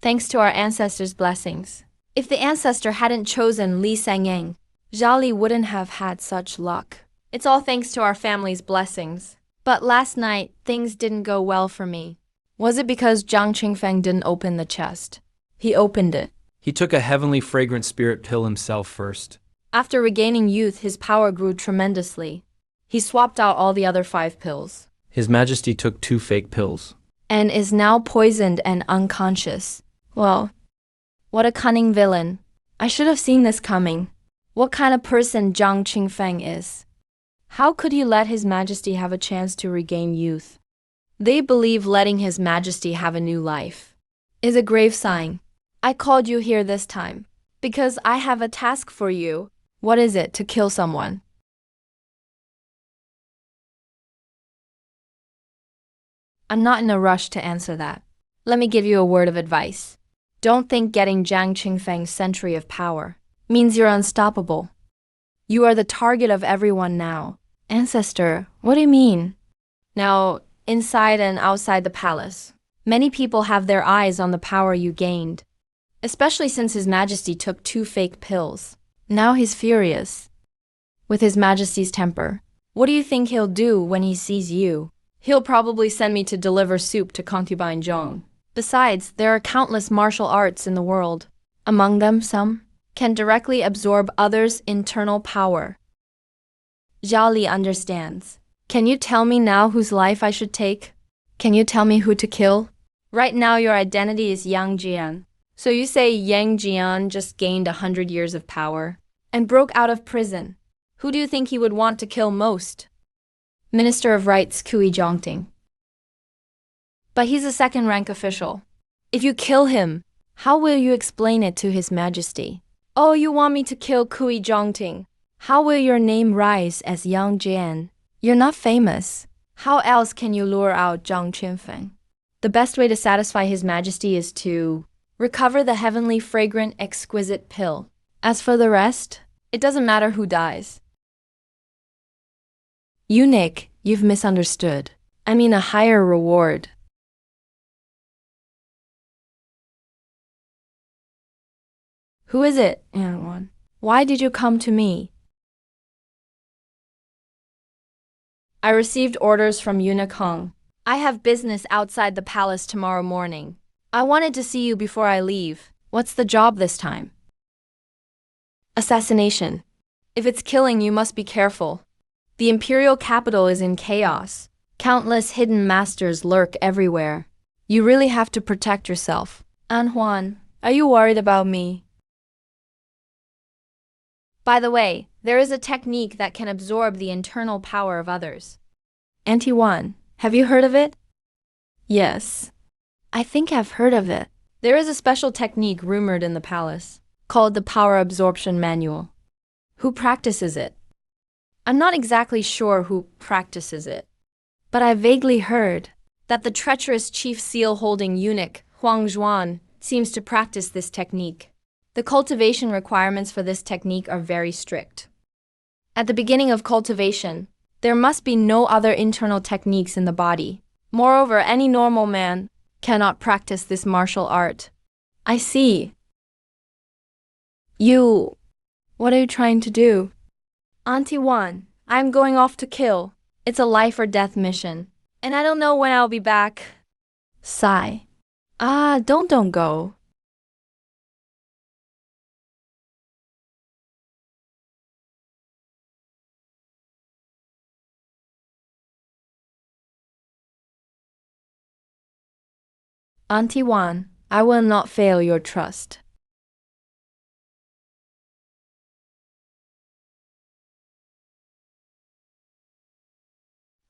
Thanks to our ancestors' blessings. If the ancestor hadn't chosen Li Sangyang, Zhao Li wouldn't have had such luck. It's all thanks to our family's blessings. But last night, things didn't go well for me. Was it because Zhang Qingfeng didn't open the chest? He opened it. He took a heavenly fragrant spirit pill himself first. After regaining youth, his power grew tremendously. He swapped out all the other 5 pills. His Majesty took 2 fake pills. And is now poisoned and unconscious. Well, what a cunning villain. I should have seen this coming. What kind of person Zhang Qingfeng is. How could he let His Majesty have a chance to regain youth? They believe letting His Majesty have a new life is a grave sign. I called you here this time because I have a task for you. What is it? To kill someone. I'm not in a rush to answer that. Let me give you a word of advice. Don't think getting Zhang Qingfeng's century of power means you're unstoppable. You are the target of everyone now. Ancestor, what do you mean? Now, inside and outside the palace, many people have their eyes on the power you gained, especially since His Majesty took 2 fake pills. Now he's furious with His Majesty's temper. What do you think he'll do when he sees you? He'll probably send me to deliver soup to concubine Zhong. Besides, there are countless martial arts in the world. Among them, some can directly absorb others' internal power. Zhao Li understands. Can you tell me now whose life I should take? Can you tell me who to kill? Right now your identity is Yang Jian. So you say Yang Jian just gained 100 years of power and broke out of prison. Who do you think he would want to kill most? Minister of Rights Kui Zhongting. But he's a second-rank official. If you kill him, how will you explain it to His Majesty? Oh, you want me to kill Kui Zhongting? How will your name rise as Yang Jian? You're not famous. How else can you lure out Zhang Qinfeng? The best way to satisfy His Majesty is to recover the heavenly, fragrant, exquisite pill. As for the rest, it doesn't matter who dies. Eunuch, you've misunderstood. I mean a higher reward. Who is it, Anwan? Why did you come to me? I received orders from Eunuch Hong. I have business outside the palace tomorrow morning. I wanted to see you before I leave. What's the job this time? Assassination. If it's killing, you must be careful. The imperial capital is in chaos. Countless hidden masters lurk everywhere. You really have to protect yourself. An Huan, are you worried about me? By the way, there is a technique that can absorb the internal power of others. Auntie Wan, have you heard of it? Yes. I think I've heard of it. There is a special technique rumored in the palace, called the Power Absorption Manual. Who practices it? I'm not exactly sure who practices it, but I vaguely heard that the treacherous chief seal-holding eunuch, Huang Zhuan, seems to practice this technique. The cultivation requirements for this technique are very strict. At the beginning of cultivation, there must be no other internal techniques in the body. Moreover, any normal man cannot practice this martial art. I see. What are you trying to do? Auntie Wan, I'm going off to kill. It's a life or death mission. And I don't know when I'll be back. Sigh. Don't go. Auntie Wan, I will not fail your trust.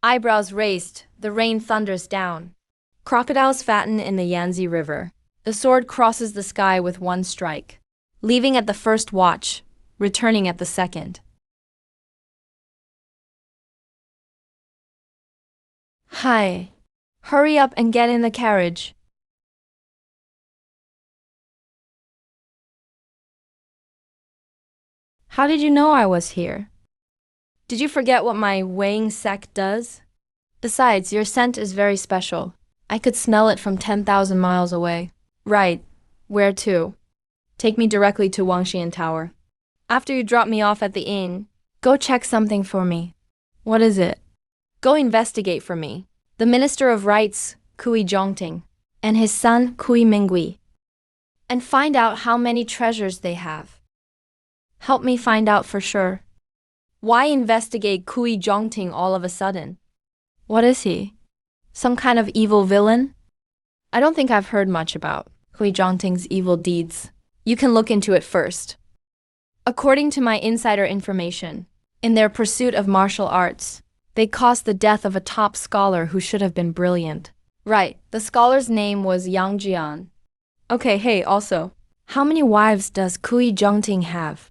Eyebrows raised, the rain thunders down. Crocodiles fatten in the Yangtze River. The sword crosses the sky with one strike, leaving at the first watch, returning at the second. Hi. Hurry up and get in the carriage. How did you know I was here? Did you forget what my weighing sect does? Besides, your scent is very special. I could smell it from 10,000 miles away. Right. Where to? Take me directly to Wangxian Tower. After you drop me off at the inn, go check something for me. What is it? Go investigate for me. The Minister of Rights, Kui Zhongting, and his son, Kui Mingui, and find out how many treasures they have. Help me find out for sure. Why investigate Kui Zhongting all of a sudden? What is he? Some kind of evil villain? I don't think I've heard much about Kui Zhongting's evil deeds. You can look into it first. According to my insider information, in their pursuit of martial arts, they caused the death of a top scholar who should have been brilliant. Right, the scholar's name was Yang Jian. Okay, hey, also, how many wives does Kui Zhongting have?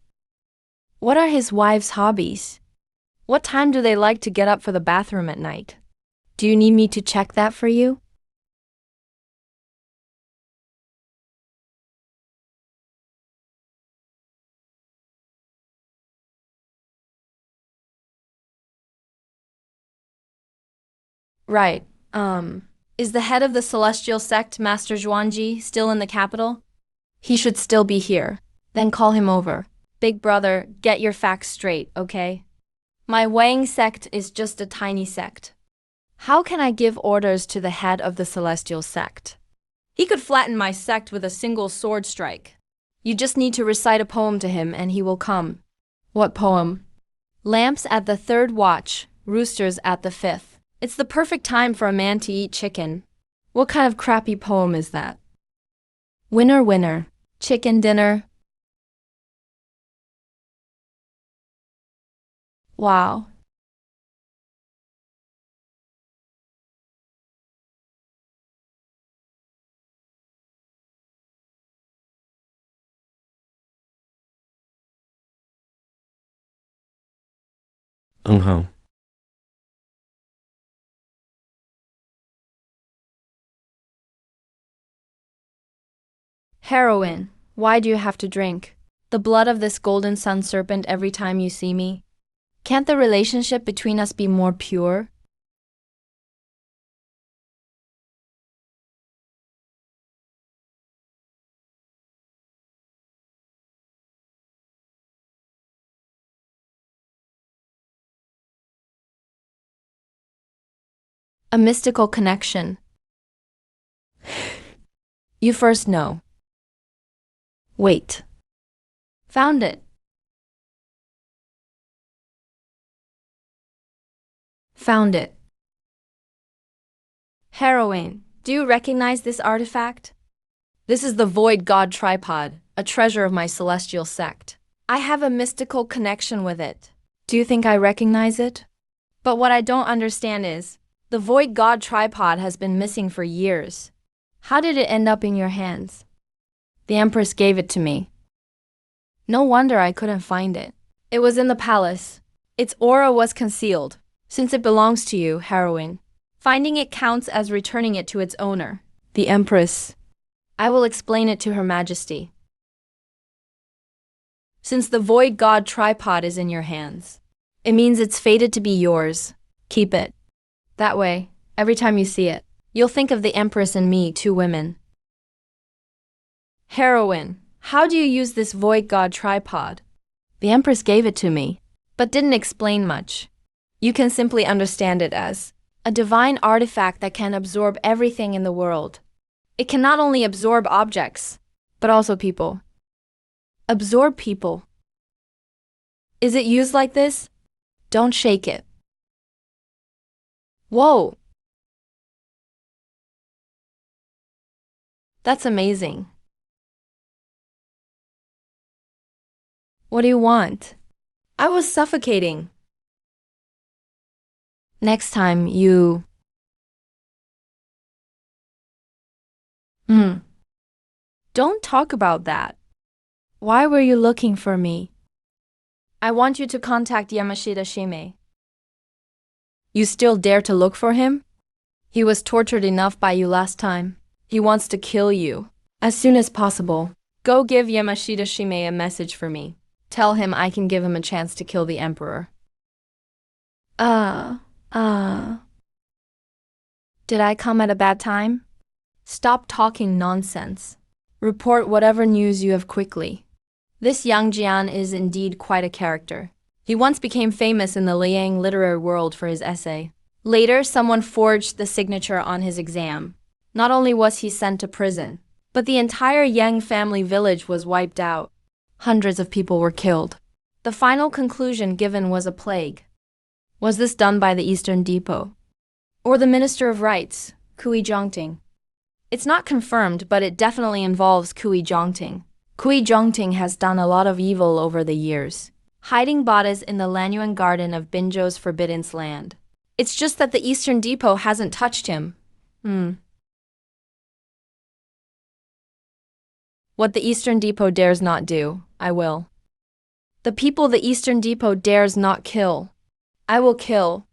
What are his wives' hobbies? What time do they like to get up for the bathroom at night? Do you need me to check that for you? Right. Is the head of the celestial sect, Master Zhuangji, still in the capital? He should still be here. Then call him over. Big brother, get your facts straight, okay? My Wang sect is just a tiny sect. How can I give orders to the head of the celestial sect? He could flatten my sect with a single sword strike. You just need to recite a poem to him and he will come. What poem? Lamps at the third watch, roosters at the fifth. It's the perfect time for a man to eat chicken. What kind of crappy poem is that? Winner, winner, chicken dinner. Wow. Ho. Heroin, why do you have to drink the blood of this golden sun serpent every time you see me? Can't the relationship between us be more pure? A mystical connection. You first know. Wait. Found it. Found it. Heroine, do you recognize this artifact? This is the Void God Tripod, a treasure of my celestial sect. I have a mystical connection with it. Do you think I recognize it? But what I don't understand is, the Void God Tripod has been missing for years. How did it end up in your hands? The Empress gave it to me. No wonder I couldn't find it. It was in the palace. Its aura was concealed. Since it belongs to you, heroine, finding it counts as returning it to its owner, the Empress. I will explain it to Her Majesty. Since the void god tripod is in your hands, it means it's fated to be yours. Keep it. That way, every time you see it, you'll think of the Empress and me, two women. Heroine, how do you use this void god tripod? The Empress gave it to me, but didn't explain much. You can simply understand it as a divine artifact that can absorb everything in the world. It can not only absorb objects, but also people. Absorb people. Is it used like this? Don't shake it. Whoa! That's amazing. What do you want? I was suffocating. Next time you... Don't talk about that. Why were you looking for me? I want you to contact Yamashita Shime. You still dare to look for him? He was tortured enough by you last time. He wants to kill you. As soon as possible. Go give Yamashita Shime a message for me. Tell him I can give him a chance to kill the Emperor. Did I come at a bad time? Stop talking nonsense. Report whatever news you have quickly. This Yang Jian is indeed quite a character. He once became famous in the Liang literary world for his essay. Later, someone forged the signature on his exam. Not only was he sent to prison, but the entire Yang family village was wiped out. Hundreds of people were killed. The final conclusion given was a plague. Was this done by the Eastern Depot? Or the Minister of Rights, Kui Zhongting? It's not confirmed, but it definitely involves Kui Zhongting. Kui Zhongting has done a lot of evil over the years, hiding bodies in the Lanyuan garden of Binzhou's Forbidden Land. It's just that the Eastern Depot hasn't touched him. What the Eastern Depot dares not do, I will. The people the Eastern Depot dares not kill, I will kill.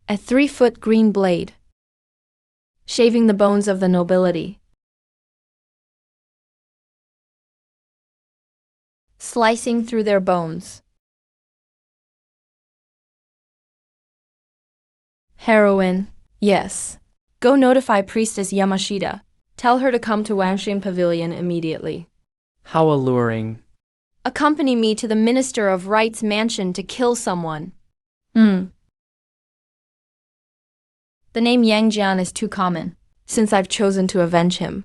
A 3-foot green blade, shaving the bones of the nobility, slicing through their bones. Heroine, yes. Go notify Priestess Yamashita. Tell her to come to Wangshin Pavilion immediately. How alluring. Accompany me to the Minister of Rights mansion to kill someone. The name Yang Jian is too common, since I've chosen to avenge him.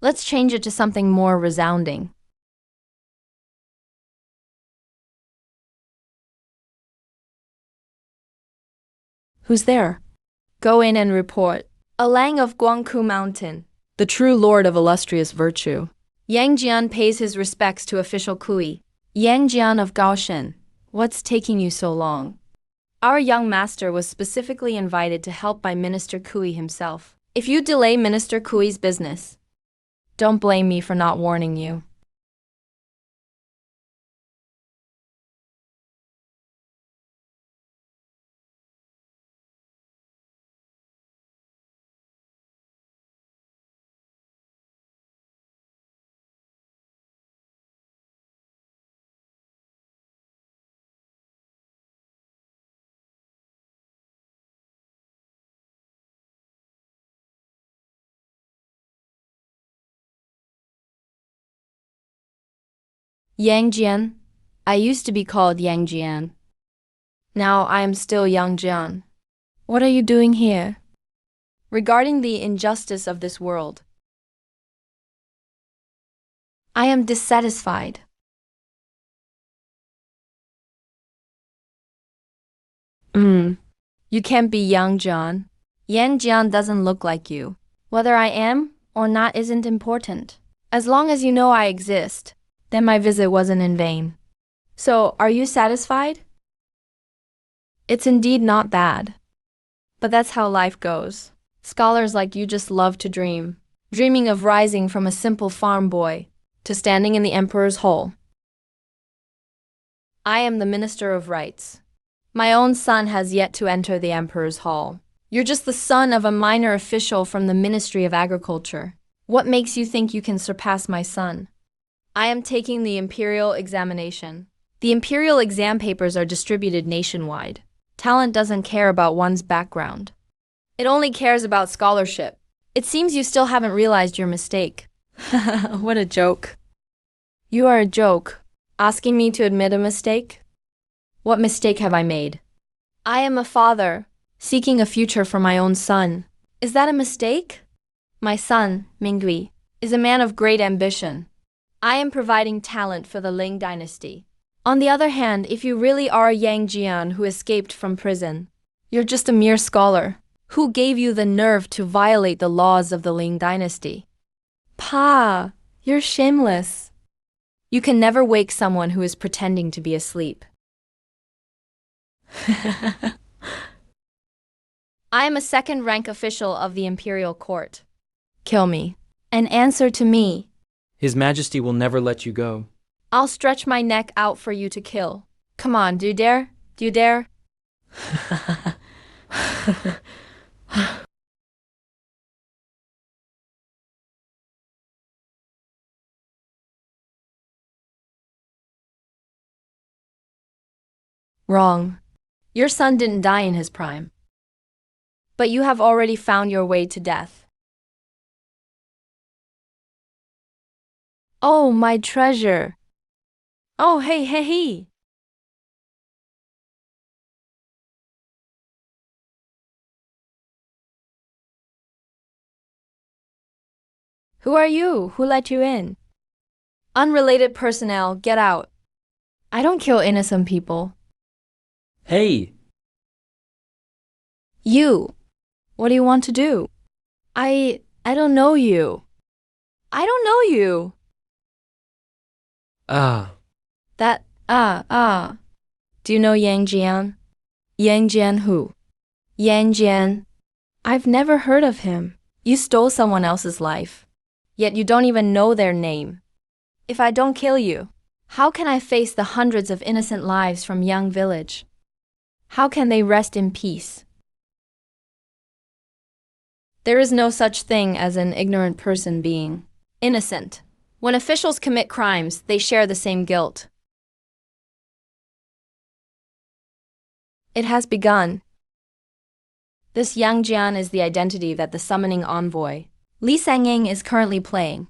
Let's change it to something more resounding. Who's there? Go in and report. A Lang of Guangku Mountain, the true lord of illustrious virtue. Yang Jian pays his respects to official Kui. Yang Jian of Gaoshen, what's taking you so long? Our young master was specifically invited to help by Minister Kui himself. If you delay Minister Kui's business, don't blame me for not warning you. Yang Jian. I used to be called Yang Jian. Now I am still Yang Jian. What are you doing here? Regarding the injustice of this world, I am dissatisfied. You can't be Yang Jian. Yang Jian doesn't look like you. Whether I am or not isn't important. As long as you know I exist, then my visit wasn't in vain. So, are you satisfied? It's indeed not bad. But that's how life goes. Scholars like you just love to dream. Dreaming of rising from a simple farm boy to standing in the emperor's hall. I am the Minister of Rights. My own son has yet to enter the emperor's hall. You're just the son of a minor official from the Ministry of Agriculture. What makes you think you can surpass my son? I am taking the imperial examination. The imperial exam papers are distributed nationwide. Talent doesn't care about one's background. It only cares about scholarship. It seems you still haven't realized your mistake. What a joke. You are a joke. Asking me to admit a mistake? What mistake have I made? I am a father, seeking a future for my own son. Is that a mistake? My son, Mingui, is a man of great ambition. I am providing talent for the Ling dynasty. On the other hand, if you really are Yang Jian who escaped from prison, you're just a mere scholar. Who gave you the nerve to violate the laws of the Ling dynasty? Pa, you're shameless. You can never wake someone who is pretending to be asleep. I am a second-rank official of the imperial court. Kill me. And answer to me. His Majesty will never let you go. I'll stretch my neck out for you to kill. Come on, do you dare? Do you dare? Wrong. Your son didn't die in his prime. But you have already found your way to death. Oh, my treasure. Oh, hey. Who are you? Who let you in? Unrelated personnel, get out. I don't kill innocent people. Hey! You. What do you want to do? I don't know you. I don't know you. Ah. Do you know Yang Jian? Yang Jian who? Yang Jian. I've never heard of him. You stole someone else's life. Yet you don't even know their name. If I don't kill you, how can I face the hundreds of innocent lives from Yang Village? How can they rest in peace? There is no such thing as an ignorant person being innocent. When officials commit crimes, they share the same guilt. It has begun. This Yang Jian is the identity that the summoning envoy, Li Sangying, is currently playing.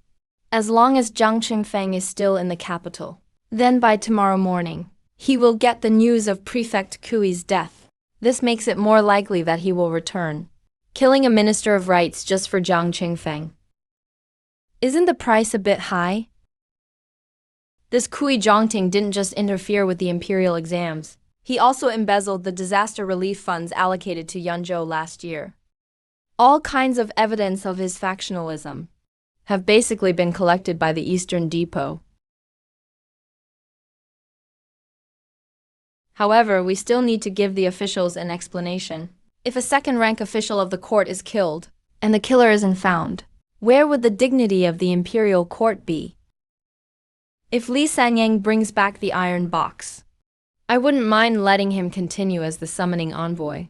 As long as Zhang Qingfeng is still in the capital, then by tomorrow morning, he will get the news of Prefect Kui's death. This makes it more likely that he will return, killing a minister of rights just for Zhang Qingfeng. Isn't the price a bit high? This Kui Zhongting didn't just interfere with the imperial exams. He also embezzled the disaster relief funds allocated to Yunzhou last year. All kinds of evidence of his factionalism have basically been collected by the Eastern Depot. However, we still need to give the officials an explanation. If a second-rank official of the court is killed, and the killer isn't found, where would the dignity of the imperial court be? If Li Sangyang brings back the iron box, I wouldn't mind letting him continue as the summoning envoy.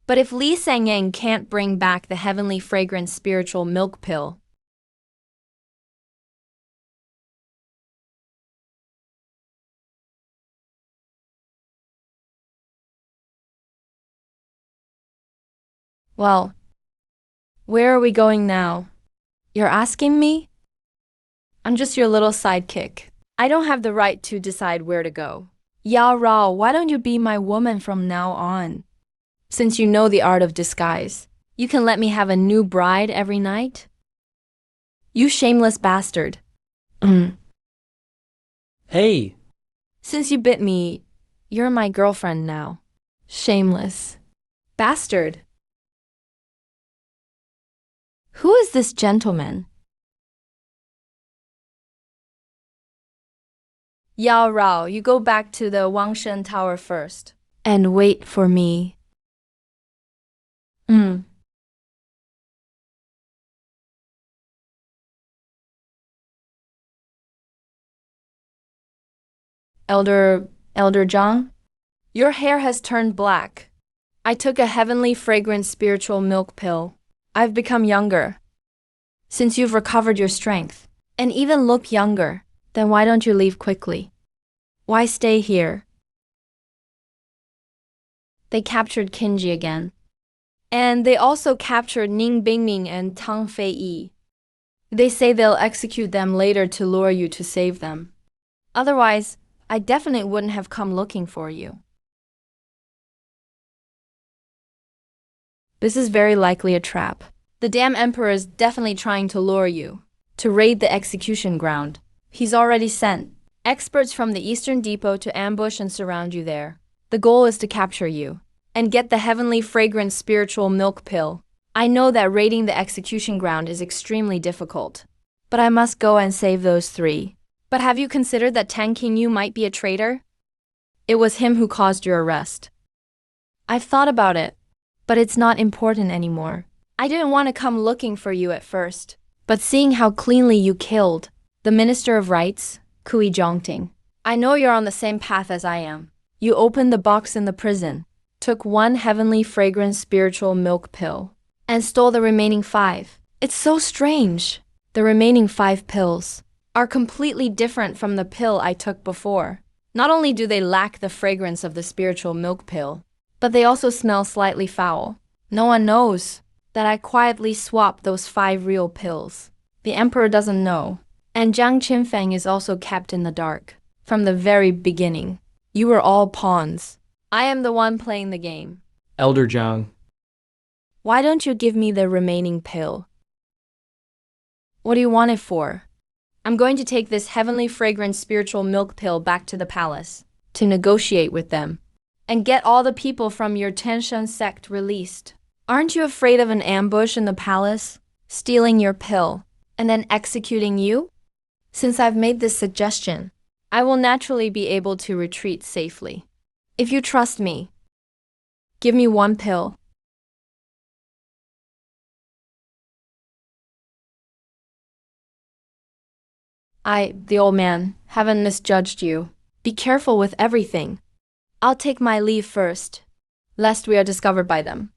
But if Li Sangyang can't bring back the heavenly fragrant spiritual milk pill, well, where are we going now? You're asking me? I'm just your little sidekick. I don't have the right to decide where to go. Yao Rao, why don't you be my woman from now on? Since you know the art of disguise, you can let me have a new bride every night? You shameless bastard. Hey! Since you bit me, you're my girlfriend now. Shameless bastard. Who is this gentleman? Yao Rao, you go back to the Wangshen Tower first and wait for me. Elder Zhang? Your hair has turned black. I took a heavenly fragrant spiritual milk pill. I've become younger. Since you've recovered your strength, and even look younger, then why don't you leave quickly? Why stay here? They captured Qinji again. And they also captured Ning Bingming and Tang Feiyi. They say they'll execute them later to lure you to save them. Otherwise, I definitely wouldn't have come looking for you. This is very likely a trap. The damn emperor is definitely trying to lure you to raid the execution ground. He's already sent experts from the Eastern Depot to ambush and surround you there. The goal is to capture you and get the heavenly fragrant spiritual milk pill. I know that raiding the execution ground is extremely difficult, but I must go and save those three. But have you considered that Tang Qingyu might be a traitor? It was him who caused your arrest. I've thought about it, but it's not important anymore. I didn't want to come looking for you at first, but seeing how cleanly you killed the Minister of Rights, Kui Zhongting, I know you're on the same path as I am. You opened the box in the prison, took one heavenly fragrant spiritual milk pill, and stole the remaining 5. It's so strange. The remaining 5 pills are completely different from the pill I took before. Not only do they lack the fragrance of the spiritual milk pill, but they also smell slightly foul. No one knows that I quietly swapped those 5 real pills. The emperor doesn't know, and Jiang Qinfeng is also kept in the dark. From the very beginning, you were all pawns. I am the one playing the game. Elder Jiang. Why don't you give me the remaining pill? What do you want it for? I'm going to take this heavenly fragrant spiritual milk pill back to the palace to negotiate with them and get all the people from your Tenshan sect released. Aren't you afraid of an ambush in the palace, stealing your pill, and then executing you? Since I've made this suggestion, I will naturally be able to retreat safely. If you trust me, give me 1 pill. The old man, haven't misjudged you. Be careful with everything. I'll take my leave first, lest we are discovered by them.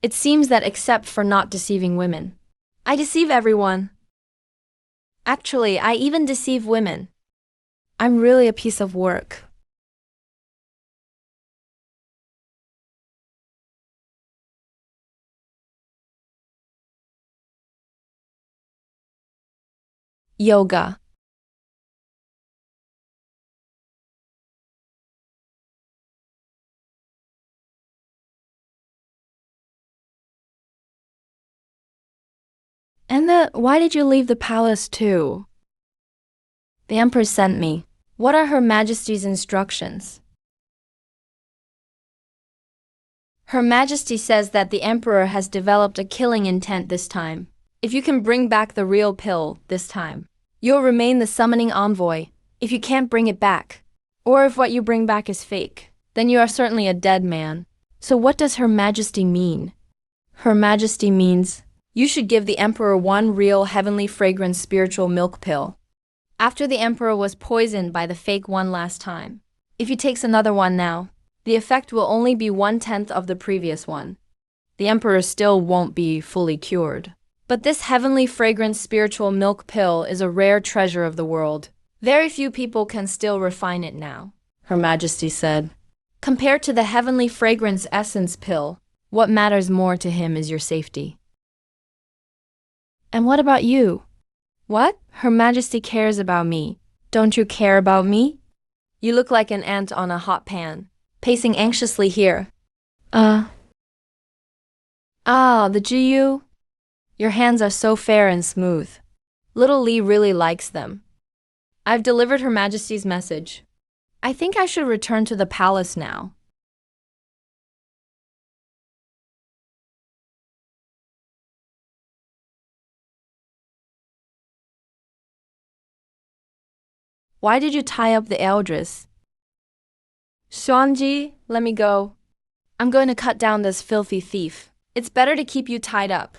It seems that except for not deceiving women, I deceive everyone. Actually, I even deceive women. I'm really a piece of work. Yoga. And why did you leave the palace too? The Empress sent me. What are Her Majesty's instructions? Her Majesty says that the Emperor has developed a killing intent this time. If you can bring back the real pill this time, you'll remain the summoning envoy. If you can't bring it back, or if what you bring back is fake, then you are certainly a dead man. So what does Her Majesty mean? Her Majesty means you should give the Emperor 1 real heavenly fragrant spiritual milk pill. After the Emperor was poisoned by the fake one last time, if he takes another one now, the effect will only be 1/10 of the previous one. The Emperor still won't be fully cured. But this heavenly fragrant spiritual milk pill is a rare treasure of the world. Very few people can still refine it now, Her Majesty said. Compared to the heavenly fragrance essence pill, what matters more to him is your safety. And what about you? What? Her Majesty cares about me. Don't you care about me? You look like an ant on a hot pan, pacing anxiously here. The Jiyu. Your hands are so fair and smooth. Little Li really likes them. I've delivered Her Majesty's message. I think I should return to the palace now. Why did you tie up the elders? Xuanji, let me go. I'm going to cut down this filthy thief. It's better to keep you tied up.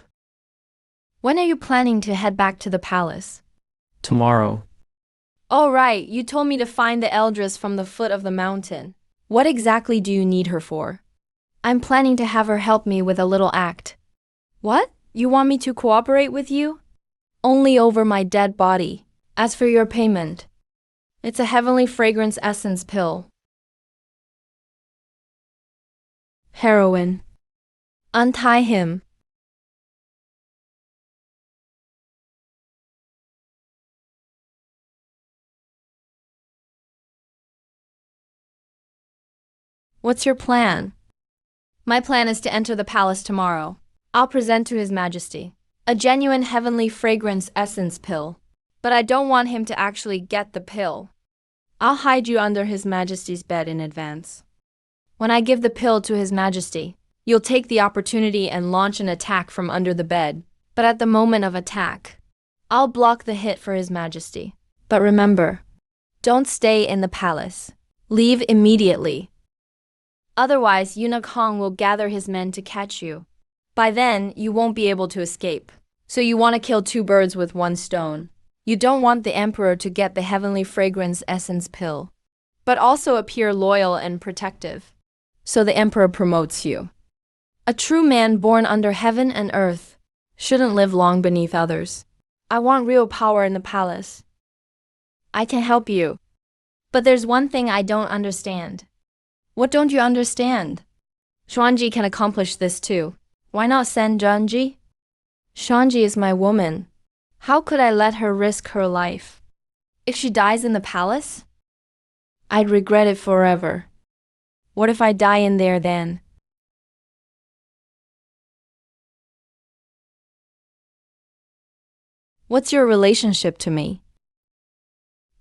When are you planning to head back to the palace? Tomorrow. Oh right, you told me to find the elders from the foot of the mountain. What exactly do you need her for? I'm planning to have her help me with a little act. What? You want me to cooperate with you? Only over my dead body. As for your payment, it's a heavenly fragrance essence pill. Heroine. Untie him. What's your plan? My plan is to enter the palace tomorrow. I'll present to His Majesty a genuine heavenly fragrance essence pill. But I don't want him to actually get the pill. I'll hide you under His Majesty's bed in advance. When I give the pill to His Majesty, you'll take the opportunity and launch an attack from under the bed. But at the moment of attack, I'll block the hit for His Majesty. But remember, don't stay in the palace. Leave immediately. Otherwise, Eunuch Hong will gather his men to catch you. By then, you won't be able to escape. So you want to kill two birds with one stone. You don't want the emperor to get the heavenly fragrance essence pill, but also appear loyal and protective. So the emperor promotes you. A true man born under heaven and earth shouldn't live long beneath others. I want real power in the palace. I can help you. But there's one thing I don't understand. What don't you understand? Xuanji can accomplish this too. Why not send Zhangji? Xuanji is my woman. How could I let her risk her life? If she dies in the palace, I'd regret it forever. What if I die in there then? What's your relationship to me?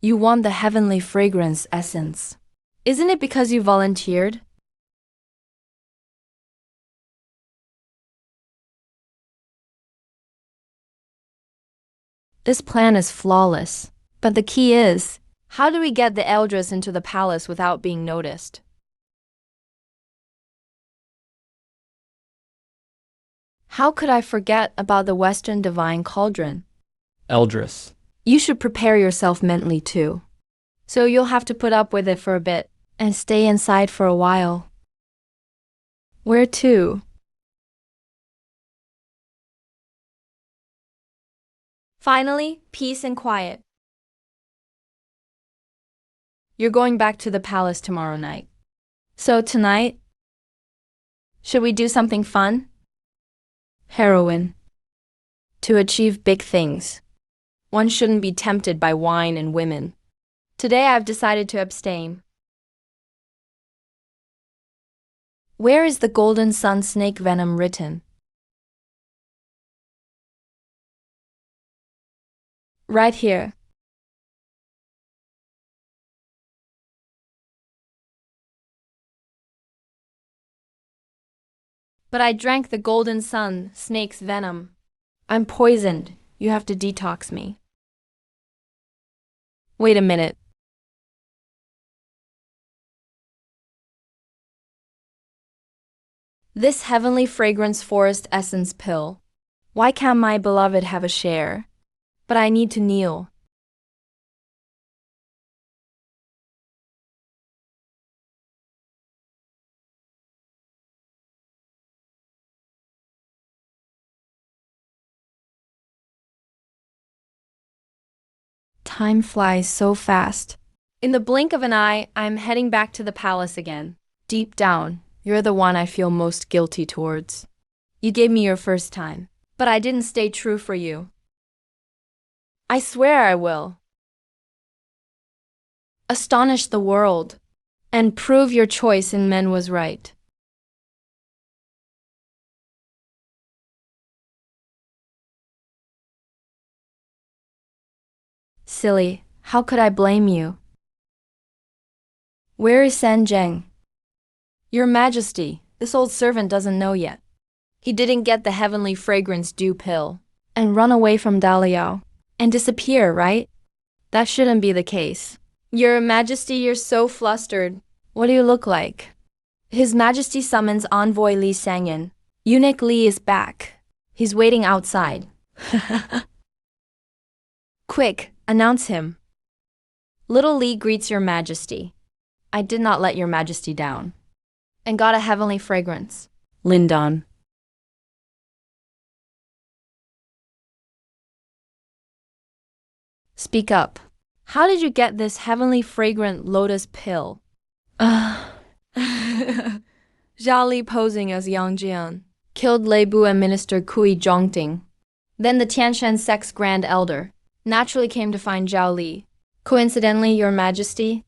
You want the heavenly fragrance essence. Isn't it because you volunteered? This plan is flawless, but the key is, how do we get the Eldris into the palace without being noticed? How could I forget about the Western Divine Cauldron? Eldris. You should prepare yourself mentally too. So you'll have to put up with it for a bit and stay inside for a while. Where to? Finally, peace and quiet. You're going back to the palace tomorrow night. So tonight, should we do something fun? Heroine. To achieve big things, one shouldn't be tempted by wine and women. Today I've decided to abstain. Where is the golden sun snake venom written? Right here. But I drank the golden sun snake's venom. I'm poisoned. You have to detox me. Wait a minute. This heavenly fragrance forest essence pill. Why can't my beloved have a share? But I need to kneel. Time flies so fast. In the blink of an eye, I'm heading back to the palace again. Deep down, you're the one I feel most guilty towards. You gave me your first time, but I didn't stay true for you. I swear I will. Astonish the world and prove your choice in men was right. Silly, how could I blame you? Where is San Zheng? Your Majesty, this old servant doesn't know yet. He didn't get the heavenly fragrance dew pill and run away from Daliao and disappear, right? That shouldn't be the case. Your Majesty, you're so flustered. What do you look like? His Majesty summons envoy Li Sangyan. Eunuch Li is back. He's waiting outside. Quick, announce him. Little Li greets your Majesty. I did not let your Majesty down. and got a heavenly fragrance. Lindon. Speak up. How did you get this heavenly fragrant lotus pill? Zhao Li posing as Yang Jian killed Lei Bu and Minister Kui Zhongding. Then the Tianshan sect's Grand Elder naturally came to find Zhao Li. Coincidentally, Your Majesty,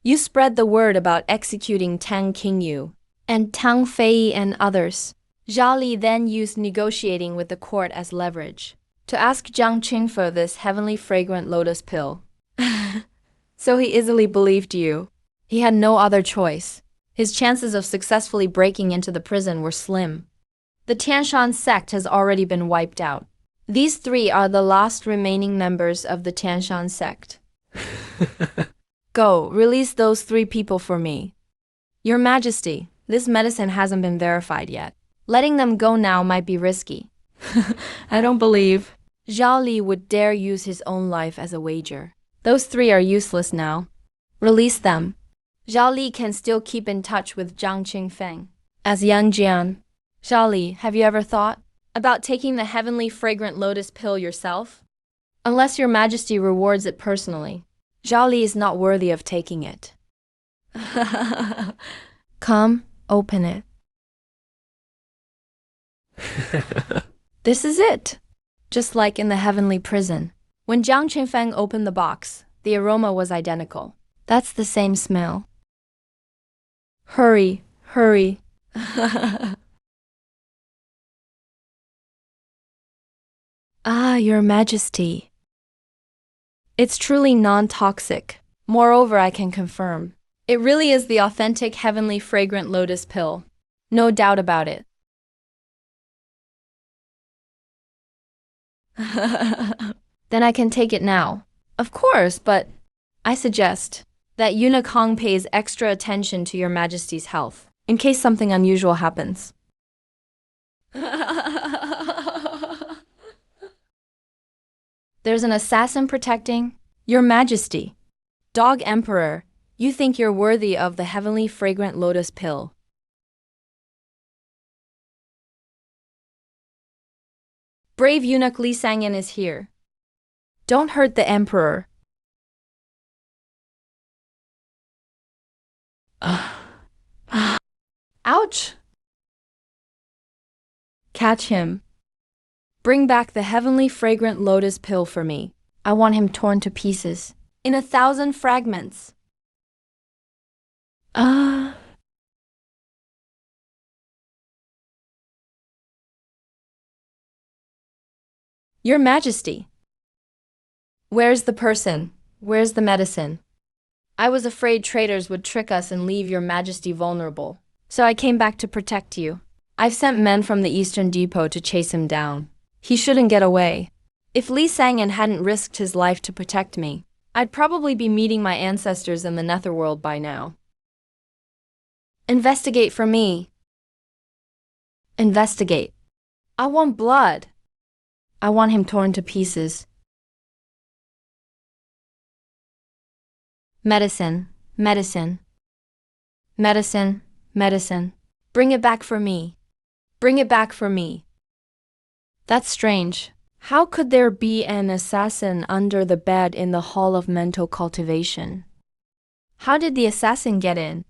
you spread the word about executing Tang Qingyu and Tang Fei and others. Zhao Li then used negotiating with the court as leverage to ask Jiang Qing for this heavenly fragrant lotus pill. So he easily believed you. He had no other choice. His chances of successfully breaking into the prison were slim. The Tianshan sect has already been wiped out. These three are the last remaining members of the Tianshan sect. Go, release those 3 people for me. Your Majesty, this medicine hasn't been verified yet. Letting them go now might be risky. I don't believe. Zhao Li would dare use his own life as a wager. Those 3 are useless now. Release them. Zhao Li can still keep in touch with Zhang Qingfeng as Yang Jian. Zhao Li, have you ever thought about taking the heavenly fragrant lotus pill yourself? Unless Your Majesty rewards it personally, Zhao Li is not worthy of taking it. Come, open it. This is it. Just like in the heavenly prison. When Zhang Qingfeng opened the box, the aroma was identical. That's the same smell. Hurry, hurry. Ah, Your Majesty. It's truly non-toxic. Moreover, I can confirm. It really is the authentic heavenly fragrant lotus pill. No doubt about it. Then I can take it now. Of course, but I suggest that Eunuch Hong pays extra attention to Your Majesty's health, in case something unusual happens. There's an assassin protecting Your Majesty. Dog Emperor, you think you're worthy of the heavenly fragrant lotus pill. Brave eunuch Li Sangyan is here. Don't hurt the Emperor. Ouch! Catch him. Bring back the heavenly fragrant lotus pill for me. I want him torn to pieces, in 1,000 fragments. Your Majesty. Where's the person? Where's the medicine? I was afraid traitors would trick us and leave Your Majesty vulnerable, so I came back to protect you. I've sent men from the Eastern Depot to chase him down. He shouldn't get away. If Li Sangyan hadn't risked his life to protect me, I'd probably be meeting my ancestors in the netherworld by now. Investigate for me. Investigate. I want blood. I want him torn to pieces. Medicine, medicine. Medicine, medicine. Bring it back for me. Bring it back for me. That's strange. How could there be an assassin under the bed in the Hall of Mental Cultivation? How did the assassin get in?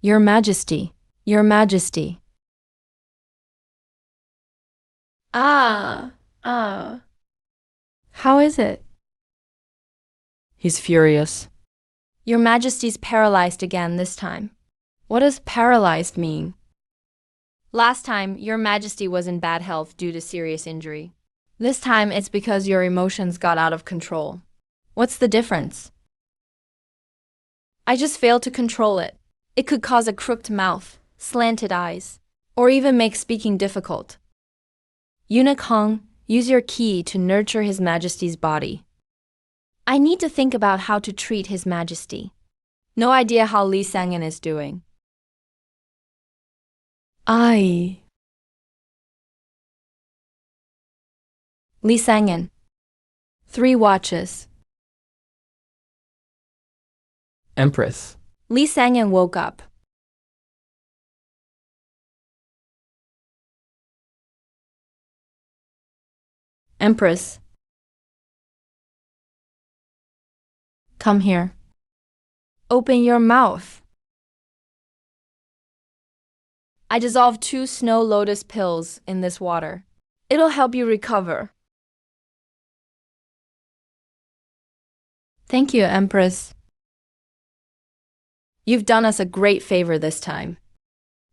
Your Majesty, Your Majesty. How is it? He's furious. Your Majesty's paralyzed again this time. What does paralyzed mean? Last time, Your Majesty was in bad health due to serious injury. This time, it's because your emotions got out of control. What's the difference? I just failed to control it. It could cause a crooked mouth, slanted eyes, or even make speaking difficult. Eunuch Hong, use your key to nurture His Majesty's body. I need to think about how to treat His Majesty. No idea how Li Sangyan is doing. Li Sangyan. 3 watches. Empress, Li Sangyan woke up. Empress, come here. Open your mouth. I dissolved 2 snow lotus pills in this water. It'll help you recover. Thank you, Empress. You've done us a great favor this time.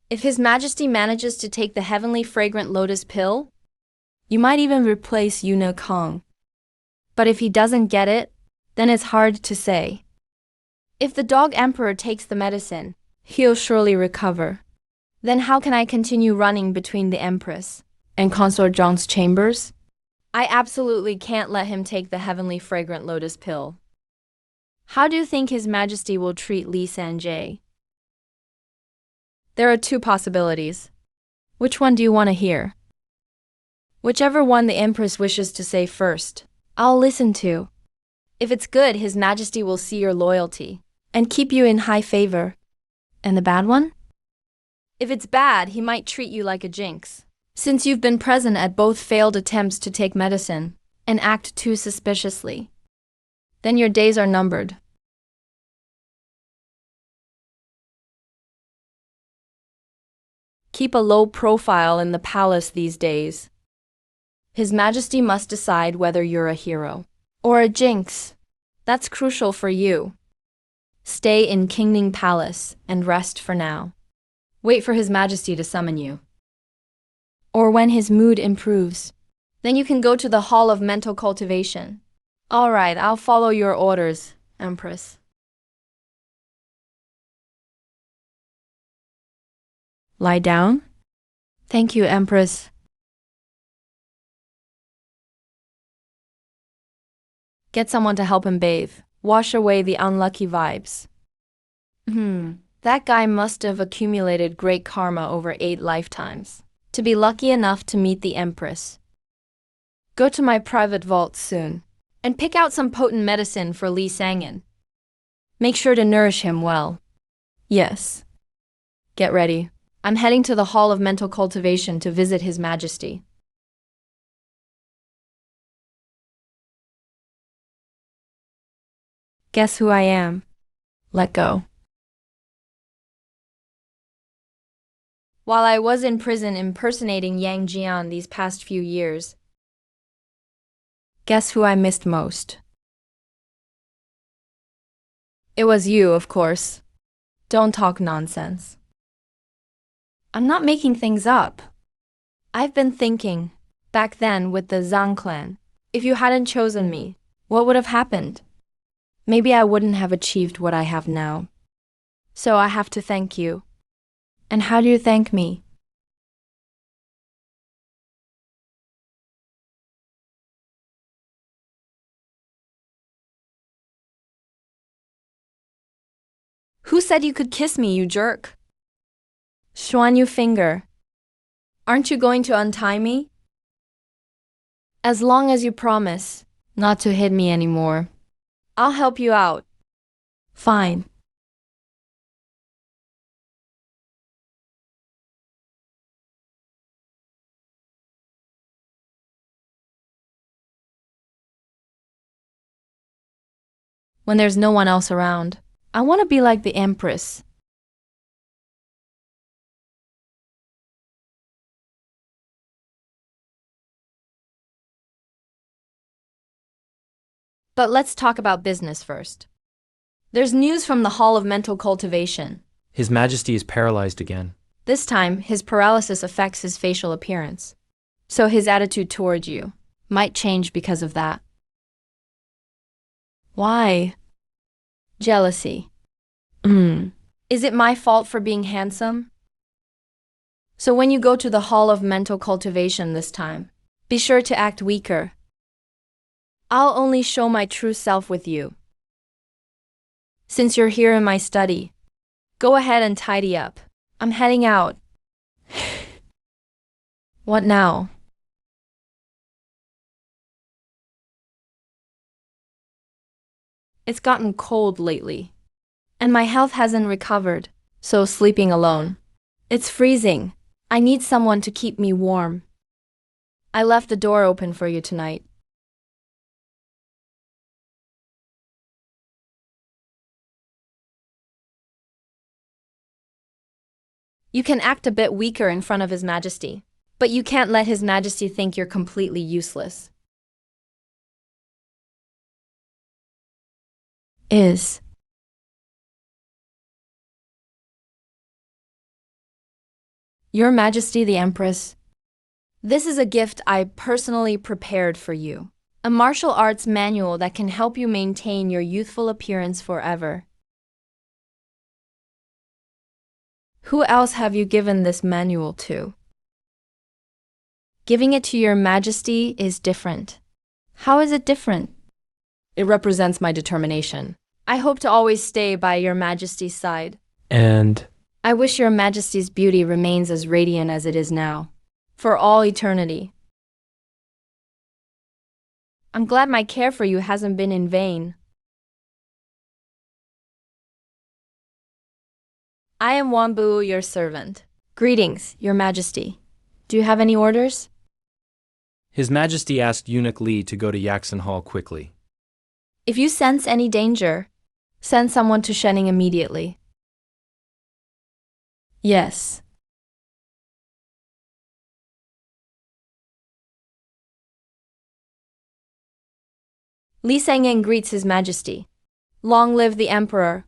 If His Majesty manages to take the heavenly fragrant lotus pill, you might even replace Yuna Kong. But if he doesn't get it, then it's hard to say. If the dog emperor takes the medicine, he'll surely recover. Then how can I continue running between the empress and Consort Zhang's chambers? I absolutely can't let him take the heavenly fragrant lotus pill. How do you think His Majesty will treat Li Sanjay? There are 2 possibilities. Which one do you want to hear? Whichever one the Empress wishes to say first, I'll listen to. If it's good, His Majesty will see your loyalty and keep you in high favor. And the bad one? If it's bad, he might treat you like a jinx, since you've been present at both failed attempts to take medicine and act too suspiciously. Then your days are numbered. Keep a low profile in the palace these days. His Majesty must decide whether you're a hero or a jinx. That's crucial for you. Stay in Kingning Palace and rest for now. Wait for His Majesty to summon you. Or when his mood improves, then you can go to the Hall of Mental Cultivation. All right, I'll follow your orders, Empress. Lie down. Thank you, Empress. Get someone to help him bathe. Wash away the unlucky vibes. That guy must have accumulated great karma over 8 lifetimes to be lucky enough to meet the Empress. Go to my private vault soon and pick out some potent medicine for Li Sangyan. Make sure to nourish him well. Yes. Get ready. I'm heading to the Hall of Mental Cultivation to visit His Majesty. Guess who I am? Let go. While I was in prison impersonating Yang Jian these past few years, guess who I missed most? It was you, of course. Don't talk nonsense. I'm not making things up. I've been thinking, back then with the Zhang clan, if you hadn't chosen me, what would have happened? Maybe I wouldn't have achieved what I have now. So I have to thank you. And how do you thank me? Who said you could kiss me, you jerk? Xuan you finger. Aren't you going to untie me? As long as you promise not to hit me anymore, I'll help you out. Fine. When there's no one else around, I want to be like the Empress. But let's talk about business first. There's news from the Hall of Mental Cultivation. His Majesty is paralyzed again. This time, his paralysis affects his facial appearance. So his attitude toward you might change because of that. Why? Jealousy. Is it my fault for being handsome? So when you go to the Hall of Mental Cultivation this time, be sure to act weaker. I'll only show my true self with you. Since you're here in my study, go ahead and tidy up. I'm heading out. What now? It's gotten cold lately, And my health hasn't recovered, so sleeping alone. It's freezing. I need someone to keep me warm. I left the door open for you tonight. You can act a bit weaker in front of His Majesty, but you can't let His Majesty think you're completely useless. Is. Your Majesty the Empress, this is a gift I personally prepared for you. A martial arts manual that can help you maintain your youthful appearance forever. Who else have you given this manual to? Giving it to your Majesty is different. How is it different? It represents my determination. I hope to always stay by your Majesty's side. And I wish your Majesty's beauty remains as radiant as it is now, for all eternity. I'm glad my care for you hasn't been in vain. I am Wambu, your servant. Greetings, your Majesty. Do you have any orders? His Majesty asked Eunuch Li to go to Yaxin Hall quickly. If you sense any danger, send someone to Shening immediately. Yes. Li Sangying greets His Majesty. Long live the Emperor.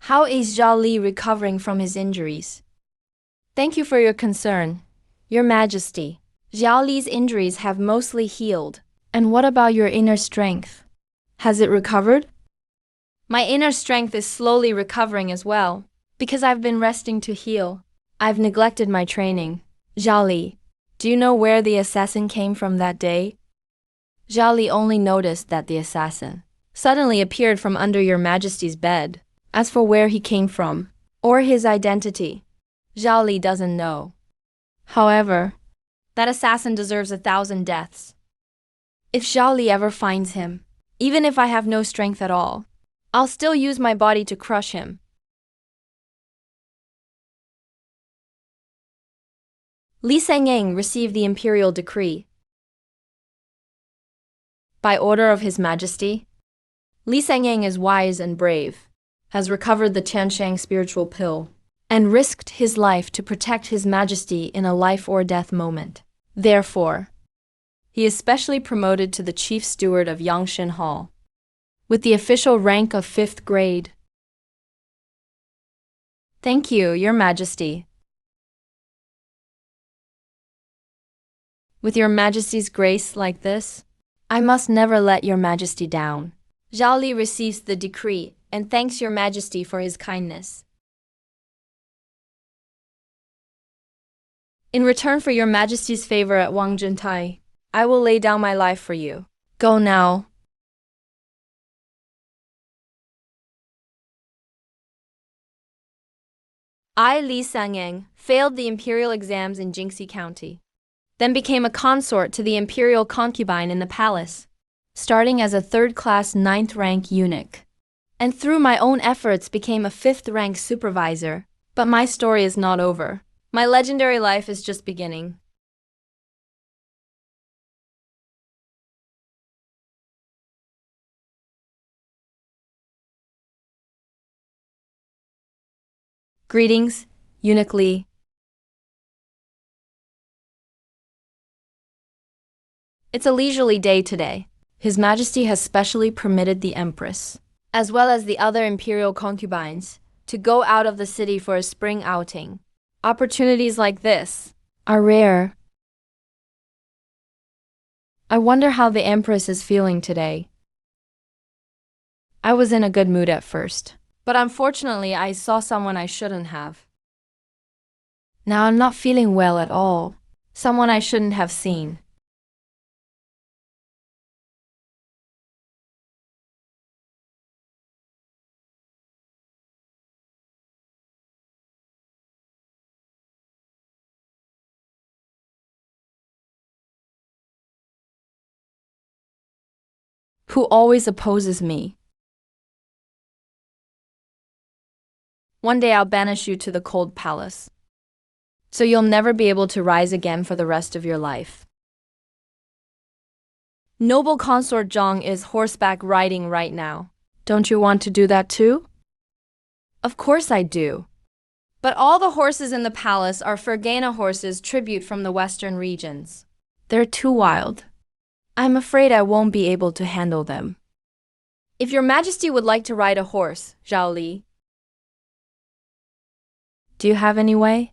How is Zhao Li recovering from his injuries? Thank you for your concern, your Majesty. Zhao Li's injuries have mostly healed. And what about your inner strength? Has it recovered? My inner strength is slowly recovering as well, because I've been resting to heal. I've neglected my training. Zhao Li, do you know where the assassin came from that day? Zhao Li only noticed that the assassin suddenly appeared from under your Majesty's bed. As for where he came from, or his identity, Zhao Li doesn't know. However, that assassin deserves 1,000 deaths. If Zhao Li ever finds him, even if I have no strength at all, I'll still use my body to crush him. Li Sangying received the imperial decree. By order of His Majesty, Li Sangying is wise and brave, has recovered the Tianshang spiritual pill, and risked his life to protect His Majesty in a life or death moment. Therefore, he is specially promoted to the Chief Steward of Yangshan Hall, with the official rank of 5th grade. Thank you, Your Majesty. With Your Majesty's grace like this, I must never let Your Majesty down. Zhao Li receives the decree and thanks Your Majesty for his kindness. In return for Your Majesty's favor at Wang Juntai, I will lay down my life for you. Go now. I, Li Sangying, failed the imperial exams in Jingxi County, then became a consort to the imperial concubine in the palace, starting as a 3rd-class 9th-rank eunuch, and through my own efforts became a 5th-rank supervisor. But my story is not over. My legendary life is just beginning. Greetings, Eunuch Li. It's a leisurely day today. His Majesty has specially permitted the Empress, as well as the other imperial concubines, to go out of the city for a spring outing. Opportunities like this are rare. I wonder how the Empress is feeling today. I was in a good mood at first, but unfortunately I saw someone I shouldn't have. Now I'm not feeling well at all. Someone I shouldn't have seen. Who always opposes me. One day I'll banish you to the cold palace, so you'll never be able to rise again for the rest of your life. Noble consort Zhang is horseback riding right now. Don't you want to do that too? Of course I do. But all the horses in the palace are Fergana horses, tribute from the western regions. They're too wild. I'm afraid I won't be able to handle them. If your majesty would like to ride a horse, Zhao Li. Do you have any way?